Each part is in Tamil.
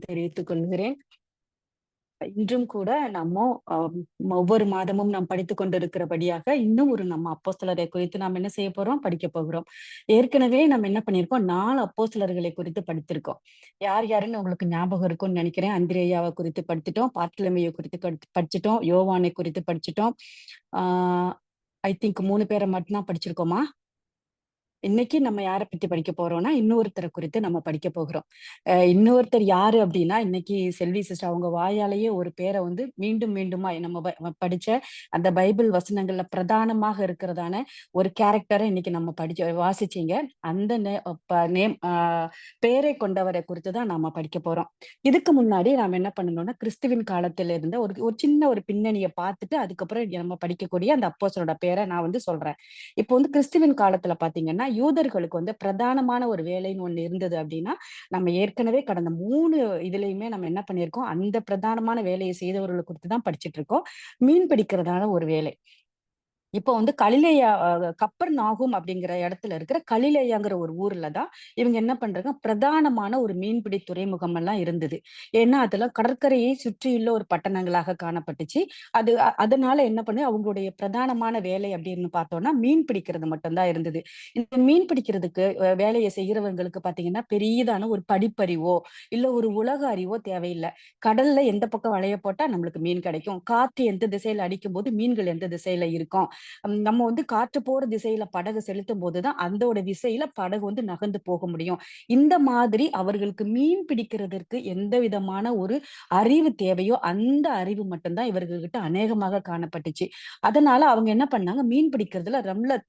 தெரிவித்துக் கொள்கிறேன். இன்றும் கூட நம்ம ஒவ்வொரு மாதமும் நாம் படித்துக் கொண்டிருக்கிறபடியாக இன்னும் ஒரு நம்ம அப்போஸ்தலரை குறித்து நாம் என்ன செய்ய போறோம்? படிக்க போகிறோம். ஏற்கனவே நம்ம என்ன பண்ணியிருக்கோம்? 4 அப்போஸ்தலர்களை குறித்து படித்திருக்கோம். யார் யாருன்னு உங்களுக்கு ஞாபகம் இருக்கும்னு நினைக்கிறேன். அந்திரேயாவை குறித்து படித்துட்டோம். பார்த்தலமேயு குறித்து படிச்சுட்டோம். யோவானை குறித்து படிச்சுட்டோம். ஐ திங்க் 3 பேரை மட்டும் தான் படிச்சிருக்கோமா? இன்னைக்கு நம்ம யார பத்தி படிக்க போறோம்னா, இன்னொருத்தர குறித்து நம்ம படிக்க போகிறோம். இன்னொருத்தர் யாரு அப்படின்னா, இன்னைக்கு செல்வி சிஸ்டர் அவங்க வாயாலேயே ஒரு பேர வந்து மீண்டும் மீண்டுமாய் நம்ம படிச்ச அந்த பைபிள் வசனங்கள்ல பிரதானமாக இருக்கிறதான ஒரு கேரக்டர இன்னைக்கு நம்ம வாசிச்சீங்க. அந்த நேம் பேரை கொண்டவரை குறித்து தான் நாம படிக்க போறோம். இதுக்கு முன்னாடி நாம என்ன பண்ணணும்னா, கிறிஸ்துவின் காலத்துல இருந்த ஒரு ஒரு சின்ன ஒரு பின்னணிய பார்த்துட்டு, அதுக்கப்புறம் நம்ம படிக்கக்கூடிய அந்த அப்போஸ்தலரோட பேர நான் வந்து சொல்றேன். இப்போ வந்து கிறிஸ்துவின் காலத்துல பாத்தீங்கன்னா, யூதர்களுக்கு வந்து பிரதானமான ஒரு வேலைன்னு ஒண்ணு இருந்தது அப்படின்னா, நம்ம ஏற்கனவே கடந்த 3 இதுலயுமே நம்ம என்ன பண்ணியிருக்கோம், அந்த பிரதானமான வேலையை செய்தவர்கள குறித்து தான் படிச்சுட்டு இருக்கோம். மீன் பிடிக்கிறதான ஒரு வேலை. இப்போ வந்து கலிலேயா கப்பர்நாகும் அப்படிங்கிற இடத்துல இருக்கிற கலிலேயாங்கிற ஒரு ஊர்ல தான் இவங்க என்ன பண்றாங்க, பிரதானமான ஒரு மீன்பிடி துறைமுகம் எல்லாம் இருந்தது. ஏன்னா அதெல்லாம் கடற்கரையை சுற்றியுள்ள ஒரு பட்டணங்களாக காணப்பட்டுச்சு. அதனால என்ன பண்ணு அவங்களுடைய பிரதானமான வேலை அப்படின்னு பார்த்தோம்னா மீன் பிடிக்கிறது மட்டும்தான் இருந்தது. இந்த மீன் பிடிக்கிறதுக்கு வேலையை செய்கிறவங்களுக்கு பாத்தீங்கன்னா பெரியதான ஒரு படிப்பறிவோ இல்ல ஒரு உலக அறிவோ தேவையில்லை. கடல்ல எந்த பக்கம் வலைய போட்டா நம்மளுக்கு மீன் கிடைக்கும், காற்று எந்த திசையில அடிக்கும் போது மீன்கள் எந்த திசையில இருக்கும், நம்ம வந்து காற்று போற திசையில படகு செலுத்தும் போதுதான் அந்தோட விசையில படகு வந்து நகர்ந்து போக முடியும். இந்த மாதிரி அவர்களுக்கு மீன் பிடிக்கிறதற்கு எந்த விதமான ஒரு அறிவு தேவையோ அந்த அறிவு மட்டும்தான் இவர்கள்கிட்ட அநேகமாக காணப்பட்டுச்சு. அதனால அவங்க என்ன பண்ணாங்க, மீன் பிடிக்கிறதுல ரொம்ப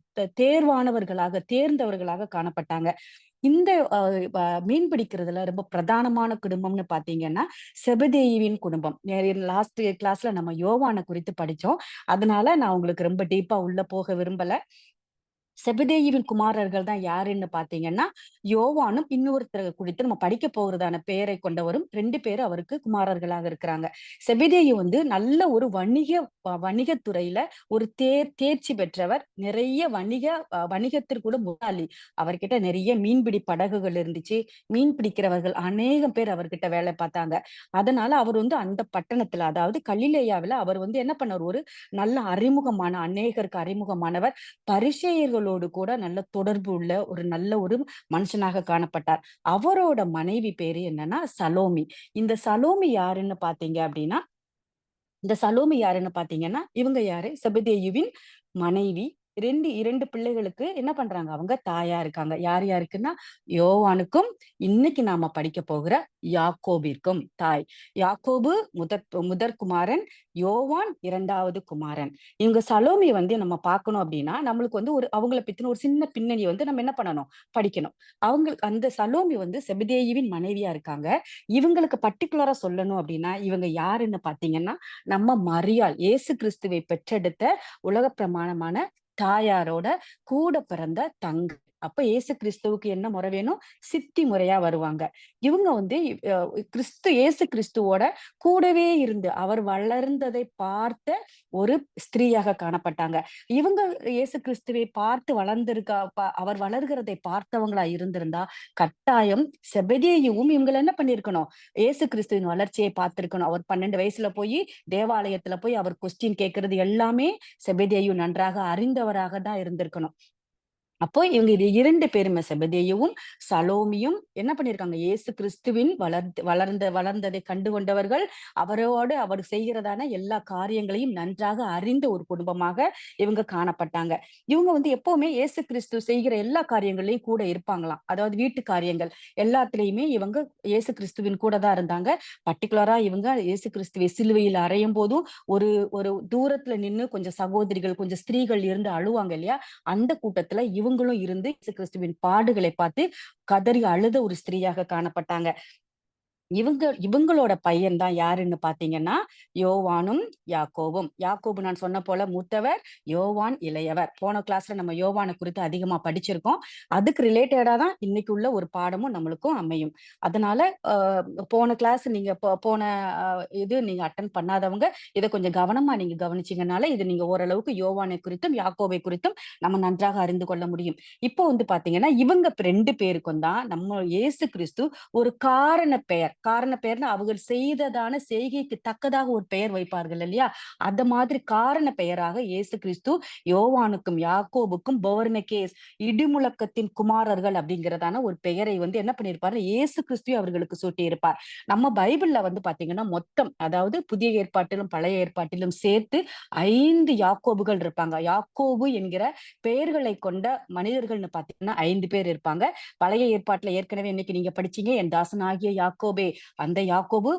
தேர்ந்தவர்களாக காணப்பட்டாங்க. இந்த அ ப மீன் பிடிக்கிறதுல ரொம்ப பிரதானமான குடும்பம்னு பார்த்தீங்கன்னா, செபதேயுவின் குடும்பம். லாஸ்ட் கிளாஸ்ல நம்ம யோவான குறித்து படிச்சோம். அதனால நான் உங்களுக்கு ரொம்ப டீப்பா உள்ள போக விரும்பல. செபதேயுவின் குமாரர்கள் தான் யாருன்னு பார்த்தீங்கன்னா, யோவானும் இன்னொருத்தர குறித்து நம்ம படிக்க போறதான பெயரை கொண்டவரும் 2 பேரு அவருக்கு குமாரர்களாக இருக்கிறாங்க. செபதேயு வந்து நல்ல ஒரு வணிகத்துறையில ஒரு தேர்ச்சி பெற்றவர். நிறைய வணிகத்திற்கு முதலாளி. அவர்கிட்ட நிறைய மீன்பிடி படகுகள் இருந்துச்சு. மீன் பிடிக்கிறவர்கள் அநேகம் பேர் அவர்கிட்ட வேலை பார்த்தாங்க. அதனால அவர் வந்து அந்த பட்டணத்துல அதாவது கலிலேயாவில அவர் வந்து என்ன பண்ணாரு, ஒரு நல்ல அநேகருக்கு அறிமுகமானவர். பரிசேயர்களோடு கூட நல்ல தொடர்பு உள்ள ஒரு நல்ல ஒரு மனுஷனாக காணப்பட்டார். அவரோட மனைவி பேரு என்னன்னா சலோமி. இந்த சலோமி யாருன்னு பார்த்தீங்க அப்படின்னா, இவங்க யாரு? செபதேயுவின் மனைவி. 2 பிள்ளைகளுக்கு என்ன பண்றாங்க? அவங்க தாயா இருக்காங்க. யார் யாருக்குன்னா, யோவானுக்கும், இன்னைக்கு நாம படிக்க போகிற யாக்கோபிற்கும் தாய். யாக்கோபு முதற் குமாரன், யோவான் 2வது குமாரன். இவங்க சலோமி வந்து நம்ம பார்க்கணும் அப்படின்னா, நம்மளுக்கு வந்து அவங்கள பத்தின ஒரு சின்ன பின்னணி வந்து நம்ம என்ன பண்ணணும்? படிக்கணும். அந்த சலோமி வந்து செபதேயுவின் மனைவியா இருக்காங்க. இவங்களுக்கு பர்ட்டிகுலரா சொல்லணும் அப்படின்னா, இவங்க யாருன்னு பார்த்தீங்கன்னா, நம்ம மரியாள் இயேசு கிறிஸ்துவை பெற்றெடுத்த உலக பிரமாணமான தாயாரோட கூட பிறந்த தங்கை. அப்ப இயேசு கிறிஸ்துவுக்கு என்ன முறை வேணும்? சித்தி முறையா வருவாங்க. இவங்க வந்து இயேசு கிறிஸ்துவோட கூடவே இருந்து அவர் வளர்ந்ததை பார்த்த ஒரு ஸ்திரீயாக காணப்பட்டாங்க. இவங்க இயேசு கிறிஸ்துவை பார்த்து அவர் வளர்கிறதை பார்த்தவங்களா இருந்திருந்தா, கட்டாயம் செபதேயுவும் இவங்கள என்ன பண்ணியிருக்கணும்? இயேசு கிறிஸ்துவின் வளர்ச்சியை பார்த்திருக்கணும். அவர் 12 வயசுல போய் தேவாலயத்துல போய் அவர் கொஸ்டின் கேட்கிறது எல்லாமே செபதேயு நன்றாக அறிந்தவராக தான் இருந்திருக்கணும். அப்போ இவங்க இது 2 பேருமே செபதேயுவும், சலோமியும் என்ன பண்ணியிருக்காங்க? இயேசு கிறிஸ்துவின் வளர்ந்ததை கண்டு கொண்டவர்கள். அவர் செய்கிறதான எல்லா காரியங்களையும் நன்றாக அறிந்த ஒரு குடும்பமாக இவங்க காணப்பட்டாங்க. இவங்க வந்து எப்பவுமே இயேசு கிறிஸ்து செய்கிற எல்லா காரியங்கள்லயும் கூட இருப்பாங்களாம். அதாவது வீட்டு காரியங்கள் எல்லாத்துலயுமே இவங்க இயேசு கிறிஸ்துவின் கூட தான் இருந்தாங்க. பர்ட்டிகுலரா இவங்க இயேசு கிறிஸ்துவை சிலுவையில் அறையும் போதும் ஒரு ஒரு தூரத்துல நின்னு கொஞ்சம் சகோதரிகள், கொஞ்சம் ஸ்திரீகள் இருந்து அழுவாங்க இல்லையா? அந்த கூட்டத்துல இவங்களும் இருந்து இயேசு கிறிஸ்துவின் பாடுகளை பார்த்து கதறி அழுத ஒரு ஸ்திரீயாக காணப்பட்டாங்க. இவங்களோட பையன் தான் யாருன்னு பார்த்தீங்கன்னா, யோவானும், யாக்கோபும். யாக்கோபு நான் சொன்ன போல மூத்தவர், யோவான் இளையவர். போன கிளாஸ்ல நம்ம யோவான குறித்து அதிகமா படிச்சிருக்கோம். அதுக்கு ரிலேட்டடா தான் இன்னைக்கு உள்ள ஒரு பாடமும் நம்மளுக்கும் அமையும். அதனால போன கிளாஸ் நீங்க போன அ இது நீங்க அட்டெண்ட் பண்ணாதவங்க, இத கொஞ்சம் கவனமா நீங்க கவனிச்சீங்கனால, இது நீங்க ஓரளவுக்கு யோவானை குறித்தும், யாக்கோபை குறித்தும் நம்ம நன்றாக அறிந்து கொள்ள முடியும். இப்போ வந்து பார்த்தீங்கன்னா, இவங்க 2 பேருக்கும் தான் நம்ம இயேசு கிறிஸ்து ஒரு காரண பெயர். காரண பெயர்னா அவர்கள் செய்ததான செய்கைக்கு தக்கதாக ஒரு பெயர் வைப்பார்கள் இல்லையா? அந்த மாதிரி காரண பெயராக இயேசு கிறிஸ்து யோவானுக்கும் யாக்கோபுக்கும் பொவர்னகேஸ், இடிமுழக்கத்தின் குமாரர்கள் அப்படிங்கிறதான ஒரு பெயரை வந்து என்ன பண்ணியிருப்பாரு, இயேசு கிறிஸ்து அவர்களுக்கு சூட்டியிருப்பார். நம்ம பைபிள்ல வந்து பாத்தீங்கன்னா மொத்தம், அதாவது புதிய ஏற்பாட்டிலும் பழைய ஏற்பாட்டிலும் சேர்த்து 5 யாக்கோபுகள் இருப்பாங்க. யாக்கோபு என்கிற பெயர்களை கொண்ட மனிதர்கள்னு பாத்தீங்கன்னா 5 பேர் இருப்பாங்க. பழைய ஏற்பாட்டுல ஏற்கனவே இன்னைக்கு நீங்க படிச்சீங்க, என் தாசனாகிய யாக்கோபே, அந்த யாக்கோபு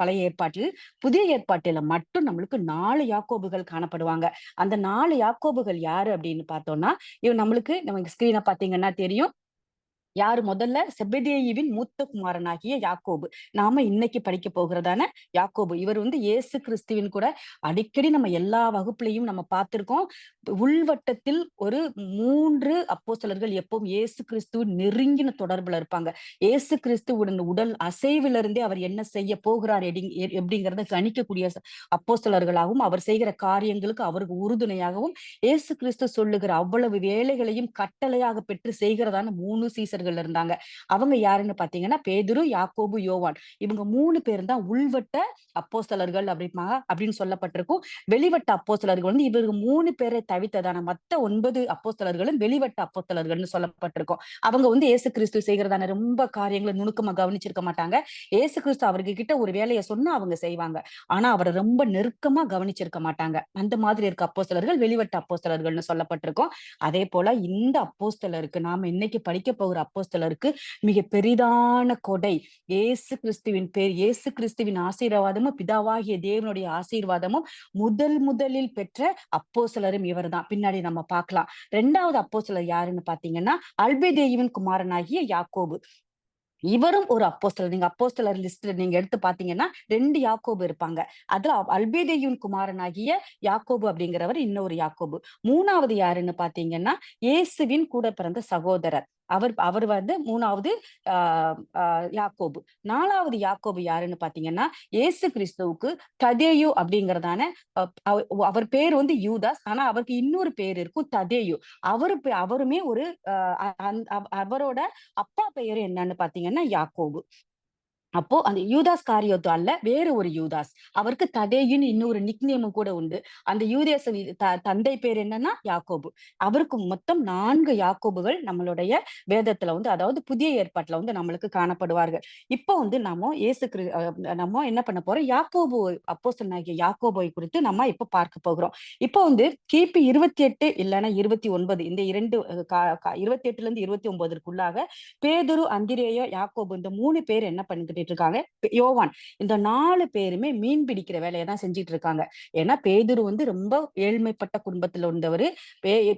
பழைய ஏற்பாட்டில். புதிய ஏற்பாட்டில மட்டும் நம்மளுக்கு 4 யாக்கோபுகள் காணப்படுவாங்க. அந்த 4 யாக்கோபுகள் யாரு அப்படின்னு பார்த்தோம்னா, நம்மளுக்கு நம்ம ஸ்கிரீன பாத்தீங்கன்னா தெரியும். யாரு முதல்ல? செபெதேயுவின் மூத்த குமாரனாகிய யாக்கோபு. நாம இன்னைக்கு படிக்க போகிறதான யாக்கோபு. இவர் வந்து இயேசு கிறிஸ்துவின் கூட அடிக்கடி நம்ம எல்லா வகுப்புலயும் நம்ம பார்த்திருக்கோம். உள்வட்டத்தில் ஒரு 3 அப்போஸ்தலர்கள் எப்பவும் இயேசு கிறிஸ்துவின் நெருங்கின தொடர்புல இருப்பாங்க. இயேசு கிறிஸ்துவுடன் உடல் அசைவிலிருந்தே அவர் என்ன செய்ய போகிறார் எப்படிங்கிறத கணிக்கக்கூடிய அப்போஸ்தலர்களாகவும், அவர் செய்கிற காரியங்களுக்கு அவருக்கு உறுதுணையாகவும், இயேசு கிறிஸ்து சொல்லுகிற அவ்வளவு வேலைகளையும் கட்டளையாக பெற்று செய்கிறதான 3 சீசர்கள் இருந்தாங்க. அவங்க யாருன்னு பாத்தீங்கன்னா பேதுரு, யாக்கோபு, யோவான். இவங்க 3 பேரும் தான் உள்வட்ட அப்போஸ்தலர்கள் அப்படின்னு சொல்லப்பட்டிருக்கும். வெளிவட்ட அப்போஸ்தலர்கள் வந்து இவங்க 3 பேரை தவிர்த்ததான மத்த 9 அப்போஸ்தலர்களும் வெளிவட்ட அப்போஸ்தலர்கள்னு சொல்லப்பட்டிருக்கும். அவங்க வந்து இயேசு கிறிஸ்து செய்கிறதான ரொம்ப காரியங்களை நுணுக்கமா கவனிச்சிருக்க மாட்டாங்க. இயேசு கிறிஸ்து அவர்கள் கிட்ட ஒரு வேலையை சொன்னா அவங்க செய்வாங்க. ஆனா அவரை ரொம்ப நெருக்கமா கவனிச்சிருக்க மாட்டாங்க. அந்த மாதிரி இருக்க அப்போஸ்தலர்கள் வெளிவட்ட அப்போஸ்தலர்கள்னு சொல்லப்பட்டிருக்கும். அதே போல இந்த அப்போஸ்தலருக்கு, நாம இன்னைக்கு படிக்க போகிற அப்போஸ்தலருக்கு மிக பெரிதான கொடை இயேசு கிறிஸ்துவின் பேர், இயேசு கிறிஸ்துவின் ஆசீர்வாதமும் பிதாவாகிய தேவனுடைய ஆசீர்வாதமும் முதலில் பெற்ற அப்போஸ்தலரும் இவர்தான். பின்னாடி நம்ம பார்க்கலாம். 2வது அப்போஸ்தலர் யாருன்னு பாத்தீங்கன்னா அல்பேதேயுவின் குமாரனாகிய யாக்கோபு. இவரும் ஒரு அப்போஸ்தலர். நீங்க அப்போஸ்தலர் லிஸ்ட்ல நீங்க எடுத்து பாத்தீங்கன்னா 2 யாக்கோபு இருப்பாங்க. அதுல அல்பேதேயுவின் குமாரனாகிய யாக்கோபு அப்படிங்கிறவர் இன்னொரு யாக்கோபு. 3வது யாருன்னு பாத்தீங்கன்னா இயேசுவின் கூட பிறந்த சகோதரர். அவர் வந்து 3வது யாக்கோபு. 4வது யாக்கோபு யாருன்னு பாத்தீங்கன்னா இயேசு கிறிஸ்துவுக்கு ததேயு அப்படிங்கிறதான, அவர் பேர் வந்து யூதாஸ். ஆனா அவருக்கு இன்னொரு பேர் இருக்கும், ததேயு. அவருமே ஒரு அவரோட அப்பா பெயர் என்னன்னு பாத்தீங்கன்னா யாக்கோபு. அப்போ அந்த யூதாஸ் காரியோத்து அல்ல, வேறு ஒரு யூதாஸ். அவருக்கு ததேயுன்னு இன்னொரு நிக்நேமும் கூட உண்டு. அந்த யூதேசன் தந்தை பேர் என்னன்னா யாக்கோபு. அவருக்கு மொத்தம் 4 யாக்கோபுகள் நம்மளுடைய வேதத்துல வந்து, அதாவது புதிய ஏற்பாட்டுல வந்து நம்மளுக்கு காணப்படுவார்கள். இப்போ வந்து நம்ம என்ன பண்ண போறோம், யாக்கோபு அப்போஸ்தலனாகிய யாக்கோபை குறித்து நம்ம இப்ப பார்க்க போகிறோம். இப்போ வந்து கிபி 28 இல்லைன்னா 29, இந்த 28ல இருந்து 29ற்குள்ளாக பேதுரு, அந்திரேயா, யாக்கோபு இந்த 3 பேர் என்ன பண்ணிக்கிட்டு இருக்காங்க, யோவான், இந்த 4 பேருமே மீன் பிடிக்கிற வேலையை தான் செஞ்சுட்டு இருக்காங்க. ஏன்னா பேதுரு வந்து ரொம்ப ஏழ்மைப்பட்ட குடும்பத்துல இருந்தவரு.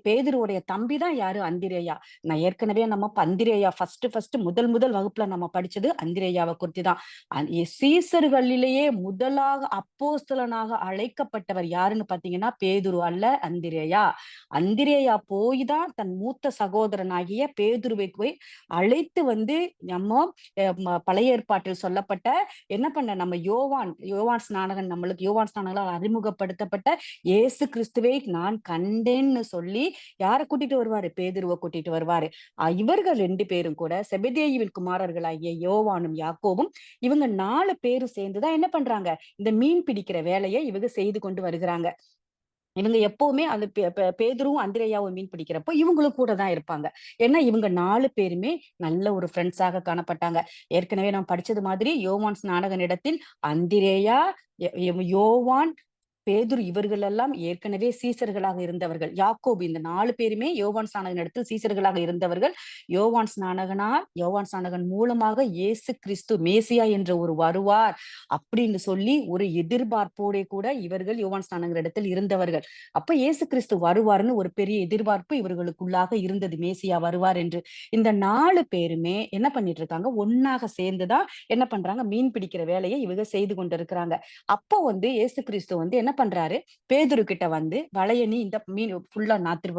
பேதுருவுடைய தம்பி தான் யாரு, அந்திரேயா. நான் ஏற்கனவே நம்ம அந்திரேயா ஃபர்ஸ்ட் முதல் வகுப்புல நம்ம படிச்சது அந்திரேயாவை குறித்து தான். சீசர்களிலேயே முதலாக அப்போஸ்தலனாக அழைக்கப்பட்டவர் யாருன்னு பாத்தீங்கன்னா பேதுரு அல்ல, அந்திரேயா. அந்திரேயா போய் தான் தன் மூத்த சகோதரனாகிய பேதுருவை போய் அழைத்து வந்து நம்ம பழைய ஏற்பாட்டில் சொல்லப்பட்ட என்ன பண்ண நம்ம யோவான் ஸ்நானகன், நம்மளுக்கு யோவான் ஸ்நானகனால் அறிமுகப்படுத்தப்பட்ட இயேசு கிறிஸ்துவை நான் கண்டேன்னு சொல்லி யாரை கூட்டிட்டு வருவாரு, பேதுருவை கூட்டிட்டு வருவாரு. இவர்கள் 2 பேரும் கூட செபெதேயுவின் குமாரர்களாகிய யோவானும் யாக்கோபும், இவங்க 4 பேரும் சேர்ந்துதான் என்ன பண்றாங்க, இந்த மீன் பிடிக்கிற வேலையை இவங்க செய்து கொண்டு வருகிறாங்க. இவங்க எப்பவுமே அந்த பேதுருவும் அந்திரேயாவும் மீன் பிடிக்கிறப்போ இவங்களும் கூட தான் இருப்பாங்க. ஏன்னா இவங்க 4 பேருமே நல்ல ஒரு ஃப்ரெண்ட்ஸாக காணப்பட்டாங்க. ஏற்கனவே நாம் படிச்சது மாதிரி யோவான் ஸ்நானகனிடத்தில் அந்திரேயா, யோவான், பேதுரு இவர்கள் எல்லாம் ஏற்கனவே சீசர்களாக இருந்தவர்கள். யாக்கோபு இந்த 4 பேருமே யோவான் ஸ்நானகன் இடத்தில் சீசர்களாக இருந்தவர்கள். யோவான் ஸ்நானகன் மூலமாக இயேசு கிறிஸ்து மேசியா என்ற ஒரு வருவார் அப்படின்னு சொல்லி ஒரு எதிர்பார்ப்போட கூட இவர்கள் யோவான் ஸ்நானகர் இடத்தில் இருந்தவர்கள். அப்ப இயேசு கிறிஸ்து வருவார்னு ஒரு பெரிய எதிர்பார்ப்பு இவர்களுக்குள்ளாக இருந்தது, மேசியா வருவார் என்று. இந்த 4 பேருமே என்ன பண்ணிட்டு இருக்காங்க, ஒன்னாக சேர்ந்துதான் என்ன பண்றாங்க, மீன் பிடிக்கிற வேலையை இவங்க செய்து கொண்டிருக்கிறாங்க. அப்போ வந்து இயேசு கிறிஸ்து வந்து என்ன பண்றாரு, பேதுரு கிட்ட வந்து வலைய நீ இந்த மீன் ஃபுல்லா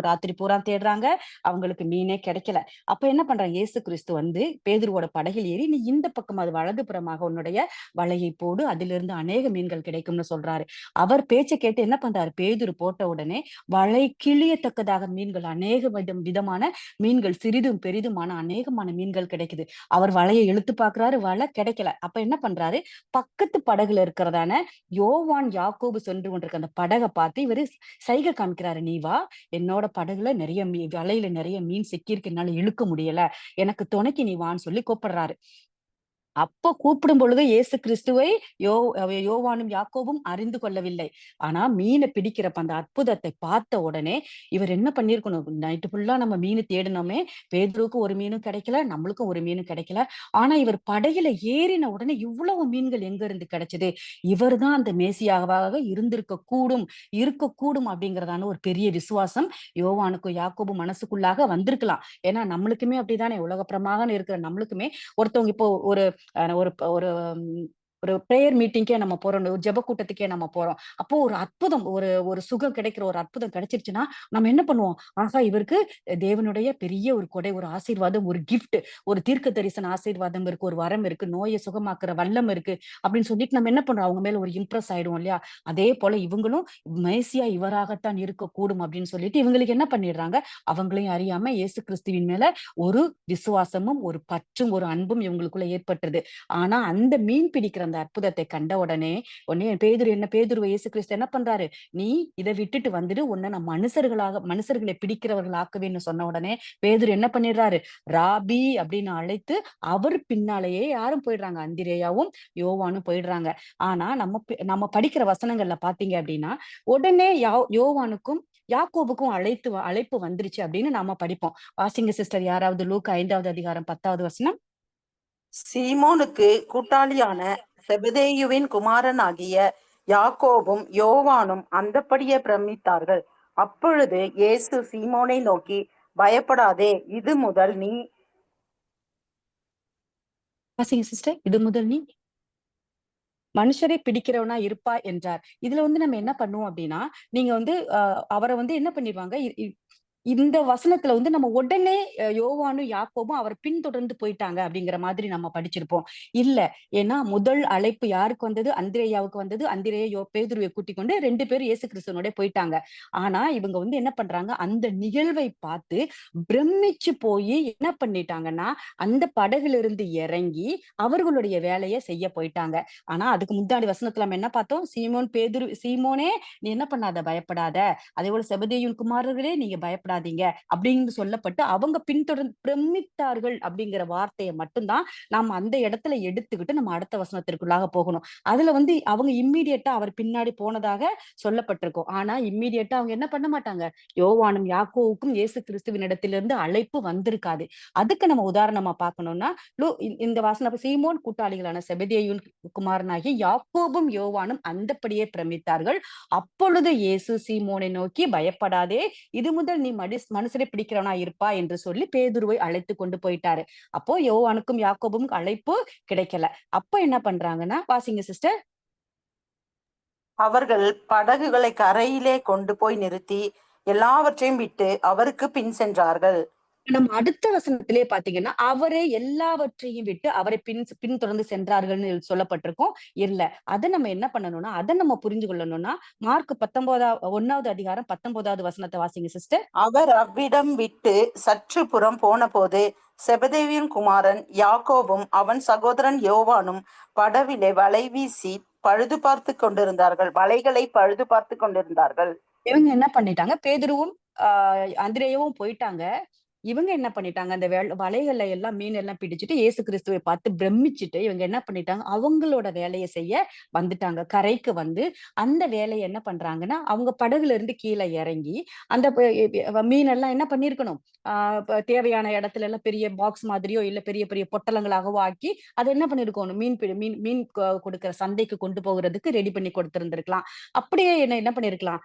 ராத்திரி பூரா தேடுறாங்க. அவங்களுக்கு மீனே கிடைக்கல. அப்ப என்ன பண்றாங்க, இயேசு கிறிஸ்து வந்து பேதுருவோட படகில் ஏறி நீ இந்த பக்கம் அது வலதுபுறமாக உன்னுடைய வலையை போடு, அதிலிருந்து அநேக மீன்கள் கிடைக்கும்னு சொல்றாரு. அவர் பேச்ச கேட்டு என்ன பண்றாரு, பேதுரு போட்ட உடனே வலை கிழியத்தக்கதாக மீன்கள் அநேக விதமான மீன்கள், சிறிதும் பெரிதுமான அநேகமான மீன்கள் கிடைக்குது. அவர் வலையை இழுத்து பார்க்கிறாரு, வலை கிடைக்கல. அப்ப என்ன பண்றாரு, பக்கத்து படகுல இருக்கிறதான யோவான், யாக்கோபு சென்று கொண்டிருக்க அந்த படக பார்த்து இவரு சைகை காமிக்கிறாரு. "நீ வா, என்னோட படகுல நெறைய வலையில நெறைய மீன் சிக்கியிருக்கு. என்னால இழுக்க முடியல. எனக்கு துணைக்கு நீ வான்னு" சொல்லி கூப்பிடுறாரு. அப்ப கூப்பிடும் பொழுது இயேசு கிறிஸ்துவை யோ யோவானும் யாக்கோபும் அறிந்து கொள்ளவில்லை. ஆனா மீன பிடிக்கிறப்ப அந்த அற்புதத்தை பார்த்த உடனே இவர் என்ன பண்ணியிருக்கணும், நைட்டு ஃபுல்லா நம்ம மீனு தேடினோமே, பேதுருவுக்கு ஒரு மீனும் கிடைக்கல, நம்மளுக்கும் ஒரு மீனும் கிடைக்கல. ஆனா இவர் படகுல ஏறின உடனே இவ்வளவு மீன்கள் எங்க இருந்து கிடைச்சது? இவர்தான் அந்த மேசியாவாக இருக்கக்கூடும் அப்படிங்கிறதான ஒரு பெரிய விசுவாசம் யோவானுக்கும் யாக்கோபு மனசுக்குள்ளாக வந்திருக்கலாம். ஏன்னா நம்மளுக்குமே அப்படித்தானே, உலகப்பிரமாகன்னு இருக்கிற நம்மளுக்குமே ஒருத்தவங்க இப்போ ஒரு ஒரு ஒரு ஒரு பிரேயர் மீட்டிங்க்கே நம்ம போறோம். ஒரு ஜெப கூட்டத்துக்கே நம்ம போறோம். அப்போ ஒரு அற்புதம், ஒரு ஒரு சுகம் கிடைக்கிற ஒரு அற்புதம் கிடைச்சிருச்சுன்னா, நம்ம என்ன பண்ணுவோம்? ஆஹா! இவருக்கு தேவனுடைய பெரிய ஒரு கொடை, ஒரு ஆசீர்வாதம், ஒரு கிஃப்ட், ஒரு தீர்க்க தரிசன ஆசீர்வாதம் இருக்கு, ஒரு வரம் இருக்கு, நோய சுகமாக்குற வல்லம் இருக்கு அப்படின்னு சொல்லிட்டு நம்ம என்ன பண்றோம்? அவங்க மேல ஒரு இம்ப்ரெஸ் ஆயிடுவோம் இல்லையா? அதே போல இவங்களும் மேசியா இவராகத்தான் இருக்கக்கூடும் அப்படின்னு சொல்லிட்டு இவங்களுக்கு என்ன பண்ணிடுறாங்க? அவங்களையும் அறியாம இயேசு கிறிஸ்துவின் மேல ஒரு விசுவாசமும், ஒரு பற்றும், ஒரு அன்பும் இவங்களுக்குள்ள ஏற்பட்டுருது. ஆனா அந்த மீன் பிடிக்கிற அந்த அற்புதத்தை கண்ட உடனே பேதுருவ இயேசு கிறிஸ்து என்ன பண்றாரு? "நீ இத விட்டுட்டு வந்துடு. உன்ன நான் மனுஷர்களை பிடிக்கிறவர்கள் ஆக்குவேன்னு" சொன்ன உடனே பேதுரு என்ன பண்ணிடுறாரு? ராபி அப்படின்னு அழைத்து அவர் பின்னாலேயே யாரும் போயிடுறாங்க. அந்திரேயாவும், யோவானும் போயிடுறாங்க. ஆனா நம்ம படிக்கிற வசனங்கள்ல பார்த்தீங்க அப்படின்னா, உடனே யோவானுக்கும், யாக்கோபுக்கும் அழைப்பு வந்துருச்சு அப்படின்னு நாம படிப்போம். வாசிங்க சிஸ்டர் யாராவது லூக்கா 5வது அதிகாரம் 10வது வசனம். சீமோனுக்கு கூட்டாளியான செபதேயுவின் குமாரனாகிய யாக்கோபும் யோவானும் அந்தப்படியே பிரமித்தார்கள். அப்பொழுது இயேசு சீமோனை நோக்கி, பயப்படாதே, இது முதல் நீ வாசிங்க சிஸ்டர். இது முதல் நீ மனுஷரை பிடிக்கிறவனா இருப்பாய் என்றார். இதுல வந்து நம்ம என்ன பண்ணுவோம் அப்படின்னா, நீங்க வந்து அவர வந்து என்ன பண்ணிருவாங்க, இந்த வசனத்துல வந்து நம்ம உடனே யோவானும் யாக்கோபும் அவர பின்தொடர்ந்து போயிட்டாங்க அப்படிங்கிற மாதிரி நம்ம படிச்சிருப்போம். இல்ல. ஏன்னா முதல் அழைப்பு யாருக்கு வந்தது? அந்திரேயாவுக்கு வந்தது. அந்திரேயா பேதுருவை கூட்டிக் கொண்டு 2 பேரும் இயேசு கிறிஸ்துவனோட போயிட்டாங்க. ஆனா இவங்க வந்து என்ன பண்றாங்க? அந்த நிகழ்வை பார்த்து பிரமிச்சு போயி என்ன பண்ணிட்டாங்கன்னா, அந்த படகுல இருந்து இறங்கி அவர்களுடைய வேலைய செய்ய போயிட்டாங்க. ஆனா அதுக்கு முன்னாடி வசனத்துல நம்ம என்ன பார்த்தோம்? சீமோனே நீ என்ன பண்ணாத, பயப்படாத. அதேபோல செபதேயுவின் குமாரர்களே நீங்க பயப்படாதீங்க அப்படின்னு சொல்லப்பட்டு அவங்க பின்தொடர்ந்து பிரமித்தார்கள் அப்படிங்கிற வார்த்தையை மட்டும்தான் நாம அந்த இடத்துல எடுத்துக்கிட்டு நம்ம அடுத்த வசனத்திற்குள்ளாக போகணும். அதுல வந்து அவங்க இம்மீடியட்டா அவர் பின்னாடி போனதாக சொல்லப்பட்டிருக்கும். ஆனா இம்மீடியட்டா அவங்க என்ன பண்ண மாட்டாங்க, யோவானும் யாக்கோவுக்கும் இயேசு கிறிஸ்துவின் இடத்திலிருந்து அழைப்பு வந்திருக்காது. அதுக்கு நம்ம உதாரணமா பார்க்கணும்னா இந்த வாசன சீமோன் கூட்டாளிகளான செபதேயுவின் குமாரனாகிய யாக்கோபும் யோவானும் அந்தப்படியே பிரமித்தார்கள். அப்பொழுது இயேசு சீமோனை நோக்கி, பயப்படாதே, இது முதல் நீ மனுஷரை பிடிக்கிறவனா இருப்பா என்று சொல்லி பேதுருவை அழைத்து கொண்டு போயிட்டாரு. அப்போ யோவானுக்கும் யாக்கோபும் அழைப்பு கிடைக்கல. அப்ப என்ன பண்றாங்கன்னா, வாசிங்க சிஸ்டர். அவர்கள் படகுகளை கரையிலே கொண்டு போய் நிறுத்தி எல்லாவற்றையும் விட்டு அவருக்கு பின் சென்றார்கள். நம்ம அடுத்த வசனத்திலே பாத்தீங்கன்னா, அவரே எல்லாவற்றையும் விட்டு அவரை பின்தொடர்ந்து சென்றார்கள்ன்னு சொல்லப்பட்டிருக்கும். இல்ல. அத நம்ம என்ன பண்ணணும்னா, அத நம்ம புரிஞ்சு கொள்ளணும்னா, மார்க் 1வது அதிகாரம் 19வது வசனத்த வாசிங்க சிஸ்டர். அவர் அவ்விடம் விட்டு சற்று புறம் போனபோது செபதேவியின் குமாரன் யாக்கோபும் அவன் சகோதரன் யோவானும் படவிலே வலை வீசி வலைகளை பழுது பார்த்து கொண்டிருந்தார்கள். இவங்க என்ன பண்ணிட்டாங்க, பேதுருவும் அந்திரேயாவும் போயிட்டாங்க. இவங்க என்ன பண்ணிட்டாங்க, அந்த வலைகள்ல எல்லாம் மீன் எல்லாம் பிடிச்சிட்டு இயேசு கிறிஸ்துவை பார்த்து பிரமிச்சுட்டு இவங்க என்ன பண்ணிட்டாங்க, அவங்களோட வேலையை செய்ய வந்துட்டாங்க. கரைக்கு வந்து அந்த வேலையை என்ன பண்றாங்கன்னா, அவங்க படகுல இருந்து கீழே இறங்கி அந்த மீனெல்லாம் என்ன பண்ணிருக்கணும், தேவையான இடத்துல எல்லாம் பெரிய பாக்ஸ் மாதிரியோ இல்ல பெரிய பெரிய பொட்டலங்களாகவோ ஆக்கி அதை என்ன பண்ணிருக்கணும், மீன் மீன் கொடுக்கிற சந்தைக்கு கொண்டு போகிறதுக்கு ரெடி பண்ணி கொடுத்திருந்திருக்கலாம். அப்படியே என்ன என்ன பண்ணிருக்கலாம்,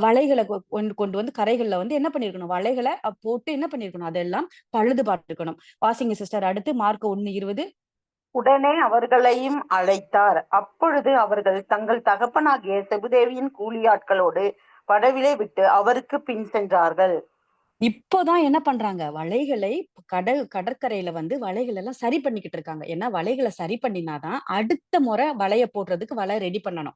வலைகளை கொண்டு வந்து கரைகள்ல வந்து என்ன பண்ணிருக்கணும், வலைகளை போட்டு என்ன பண்ணிருக்கணும், அதெல்லாம் பழுது பார்த்திருக்கணும். வாசிங்க சிஸ்டர் அடுத்து மார்க் 1:20. உடனே அவர்களையும் அழைத்தார். அப்பொழுது அவர்கள் தங்கள் தகப்பனாகிய செபதேவியின் கூலியாட்களோடு படவிலே விட்டு அவருக்கு பின் சென்றார்கள். இப்போதான் என்ன பண்றாங்க, வலைகளை கடற்கரையில வந்து வலைகள் எல்லாம் சரி பண்ணிக்கிட்டு இருக்காங்க. ஏன்னா வலைகள சரி பண்ணினாதான் அடுத்த முறை வலைய போடுறதுக்கு வலை ரெடி பண்ணணும்.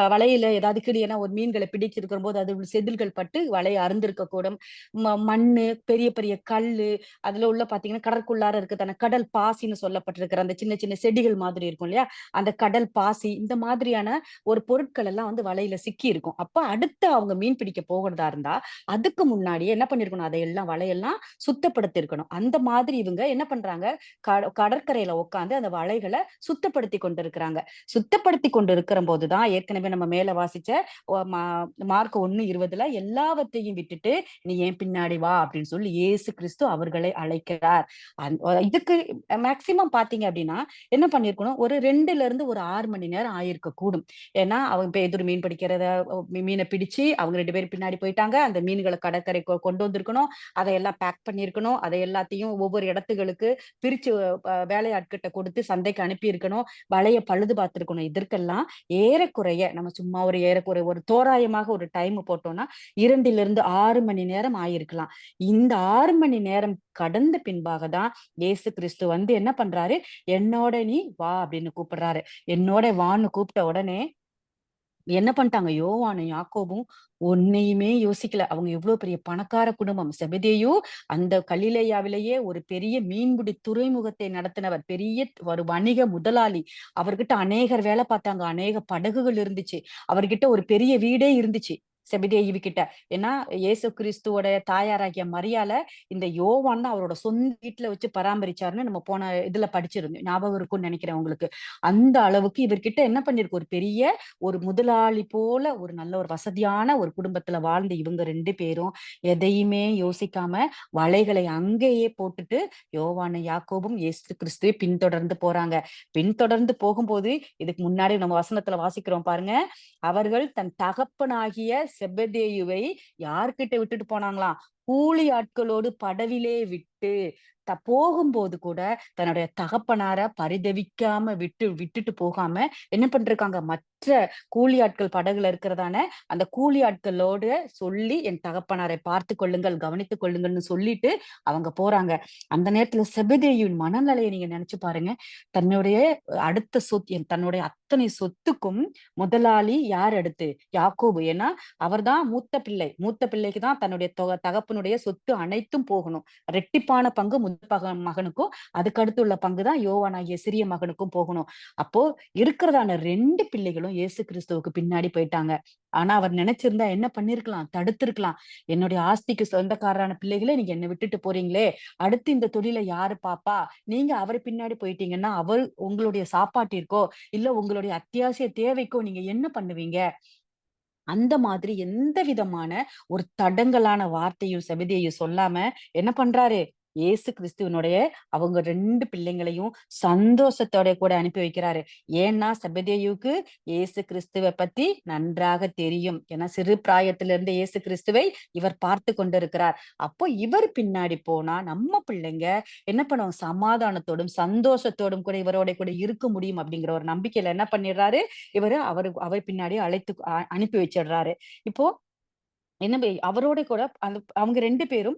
வலையில ஏதாவது ஏன்னா ஒரு மீன்களை பிடிச்சிருக்கும்போது அது செதில்கள் பட்டு வலைய அறுந்திருக்கக்கூடும். மண்ணு, பெரிய பெரிய கல்லு, அதுல உள்ள பாத்தீங்கன்னா கடற்குள்ளார இருக்குதான கடல் பாசின்னு சொல்லப்பட்டிருக்கிற அந்த சின்ன சின்ன செடிகள் மாதிரி இருக்கும் இல்லையா? அந்த கடல் பாசி இந்த மாதிரியான ஒரு பொருட்கள் எல்லாம் வந்து வலையில சிக்கி இருக்கும். அப்ப அடுத்து அவங்க மீன் பிடிக்க போகிறதா இருந்தா அதுக்கு முன்னாடியே என்ன பண்ணிருக்கணும், அதையெல்லாம் வலையெல்லாம் சுத்தப்படுத்தி இருக்கணும். அந்த மாதிரி இவங்க என்ன பண்றாங்க, கடற்கரையில உட்கார்ந்து அந்த வலைகள சுத்தப்படுத்திக் கொண்டிருக்கிறாங்க. சுத்தப்படுத்திக் கொண்டு இருக்கிறம்போது தான் ஏற்கனவே நம்ம மேல வாசிச்ச ஒ மா மார்க் 1:20 எல்லாவற்றையும் விட்டுட்டு, "நீ என் பின்னாடி வா" அப்படின்னு சொல்லி இயேசு கிறிஸ்து அவர்களை அழைக்கிறார். இதுக்கு மேக்ஸிமம் பார்த்தீங்க அப்படின்னா, என்ன பண்ணியிருக்கணும், ஒரு 2ல இருந்து ஒரு 6 மணி நேரம் ஆயிருக்க கூடும். ஏன்னா, அவங்க பேதுரு மீன் பிடிக்கிறத மீன பிடிச்சு அவங்க 2 பேரும் பின்னாடி போயிட்டாங்க. அந்த மீன்கள கடற்கரைக்கு கொண்டு வந்திருக்கணும். அதையெல்லாம் பேக் பண்ணியிருக்கணும். அதை எல்லாத்தையும் ஒவ்வொரு இடத்துகளுக்கு பிரிச்சு வேலையாட்கிட்ட கொடுத்து சந்தைக்கு அனுப்பியிருக்கணும். வலைய பழுது பார்த்திருக்கணும். இதற்கெல்லாம் ஏறக்குறைய நம்ம சும்மா ஒரு ஏறக்குறைய ஒரு தோராயமாக ஒரு டைம் போட்டோம்னா, 2லிருந்து 6 மணி நேரம் ஆயிருக்கலாம். இந்த 6 மணி நேரம் கடந்த பின்பாக தான் இயேசு கிறிஸ்து வந்து என்ன பண்றாரு, "என்னோட நீ வா" அப்படின்னு கூப்பிடுறாரு. என்னோட வான்னு கூப்பிட்ட உடனே என்ன பண்ணிட்டாங்க, யோவானும், யாக்கோபும் ஒன்னையுமே யோசிக்கல. அவங்க எவ்வளவு பெரிய பணக்கார குடும்பம். செபெதேயு அந்த கலிலேயாவிலேயே ஒரு பெரிய மீன்பிடி துறைமுகத்தை நடத்தினவர். பெரிய ஒரு வணிக முதலாளி. அவர்கிட்ட அநேகர் வேலை பார்த்தாங்க. அநேக படகுகள் இருந்துச்சு. அவர்கிட்ட ஒரு பெரிய வீடே இருந்துச்சு. செபெதேயுவு கிட்ட. ஏன்னா, இயேசு கிறிஸ்துவோட தாயாராகிய மரியாள இந்த யோவான் தான் அவரோட சொந்த வீட்ல வச்சு பராமரிச்சாருன்னு நம்ம போன இதுல படிச்சிருந்தோம். ஞாபகம் இருக்கும்னு நினைக்கிறேன் உங்களுக்கு. அந்த அளவுக்கு இவர்கிட்ட என்ன பண்ணிருக்கு, ஒரு பெரிய ஒரு முதலாளி போல ஒரு நல்ல ஒரு வசதியான ஒரு குடும்பத்துல வாழ்ந்த இவங்க 2 பேரும் எதையுமே யோசிக்காம வலைகளை அங்கேயே போட்டுட்டு யோவானும் யாக்கோபும் இயேசு கிறிஸ்துவை பின்தொடர்ந்து போறாங்க. பின்தொடர்ந்து போகும்போது இதுக்கு முன்னாடி நம்ம வசனத்துல வாசிக்கிறோம் பாருங்க. அவர்கள் தன் தகப்பனாகிய செபெதேயுவை யார்கிட்ட விட்டுட்டு போனாங்களாம்? கூலி ஆட்களோடு படவிலே விட்டு போகும்போது கூட தன்னுடைய தகப்பனார பரிதவிக்காம விட்டுட்டு போகாம என்ன பண்றாங்க, மற்ற கூலி ஆட்கள் படகுல இருக்கிறதான அந்த கூலி ஆட்களோட சொல்லி என் தகப்பனாரை பார்த்து கொள்ளுங்கள், கவனித்துக் கொள்ளுங்கள்னு சொல்லிட்டு அவங்க போறாங்க. அந்த நேரத்துல செபெதேயுவின் மனநிலையை நீங்க நினைச்சு பாருங்க. தன்னுடைய அடுத்த தன்னுடைய அத்தனை சொத்துக்கும் முதலாளி யார் அடுத்து? யாக்கோபு. ஏன்னா அவர்தான் மூத்த பிள்ளை. மூத்த பிள்ளைக்கு தான் தன்னுடைய தகப்பனுடைய சொத்து அனைத்தும் போகணும். ரெட்டிப்பான பங்கு மகனுக்கும், அதுக்கு அடுத்து உள்ள பங்கு தான் யோவானாகிய சிறிய மகனுக்கும் போகணும். அப்போ இருக்கிறதான 2 பிள்ளைகளும் இயேசு கிறிஸ்துவுக்கு பின்னாடி போயிட்டாங்க. ஆனா அவர் நினைச்சிருந்தா என்ன பண்ணிருக்கலாம்? தடுத்திருக்கலாம். என்னுடைய ஆஸ்திக்கு சொந்தக்காரரான பிள்ளைகளே நீங்க என்ன விட்டுட்டு போறீங்களே! அடுத்து இந்த தொழில யாரு பாப்பா? நீங்க அவரு பின்னாடி போயிட்டீங்கன்னா, அவர் உங்களுடைய சாப்பாட்டிற்கோ, இல்ல உங்களுடைய அத்தியாவசிய தேவைக்கோ நீங்க என்ன பண்ணுவீங்க? அந்த மாதிரி எந்த விதமான ஒரு தடங்கலான வார்த்தையும் செபதேயு சொல்லாம என்ன பண்றாரு? இயேசு கிறிஸ்துவினுடைய அவங்க 2 பிள்ளைங்களையும் சந்தோஷத்தோட கூட அனுப்பி வைக்கிறாரு. ஏன்னா செபதேயுவுக்கு இயேசு கிறிஸ்துவ பத்தி நன்றாக தெரியும். ஏன்னா சிறு பிராயத்திலிருந்து இயேசு கிறிஸ்துவை இவர் பார்த்து கொண்டிருக்கிறார். அப்போ இவர் பின்னாடி போனா நம்ம பிள்ளைங்க என்ன பண்ணுவோம்? சமாதானத்தோடும், சந்தோஷத்தோடும் கூட இவரோட கூட இருக்க முடியும் அப்படிங்கிற ஒரு நம்பிக்கையில என்ன பண்ணிடுறாரு? அவர் பின்னாடி அனுப்பி வச்சிடுறாரு. இப்போ என்ன அவரோட கூட அந்த அவங்க 2 பேரும்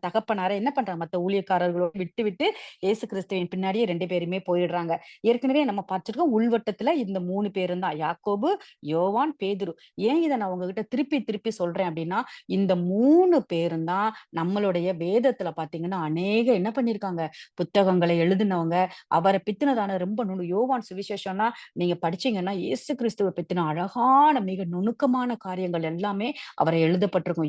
தகப்பனார என்ன பண்றாங்க, மத்த ஊழியக்காரர்களோட விட்டு இயேசு கிறிஸ்துவின் பின்னாடியே 2 பேருமே போயிடுறாங்க. ஏற்கனவே நம்ம பார்த்திருக்கோம் உள்வட்டத்துல இந்த 3 பேரும் தான். யாக்கோபு, யோவான், பேதுரு. ஏன் இத நான் உங்ககிட்ட திருப்பி திருப்பி சொல்றேன் அப்படின்னா, இந்த 3 பேரும் தான் நம்மளுடைய வேதத்துல பார்த்தீங்கன்னா, அநேக என்ன பண்ணியிருக்காங்க, புத்தகங்களை எழுதினவங்க. அவர பித்துனதான ரொம்ப யோவான் சுவிசேஷம்னா நீங்க படிச்சீங்கன்னா, இயேசு கிறிஸ்துவ பத்தின அழகான மிக நுணுக்கமான காரியங்கள் எல்லாமே அவரை எழுதப்பட்டிருக்கும்.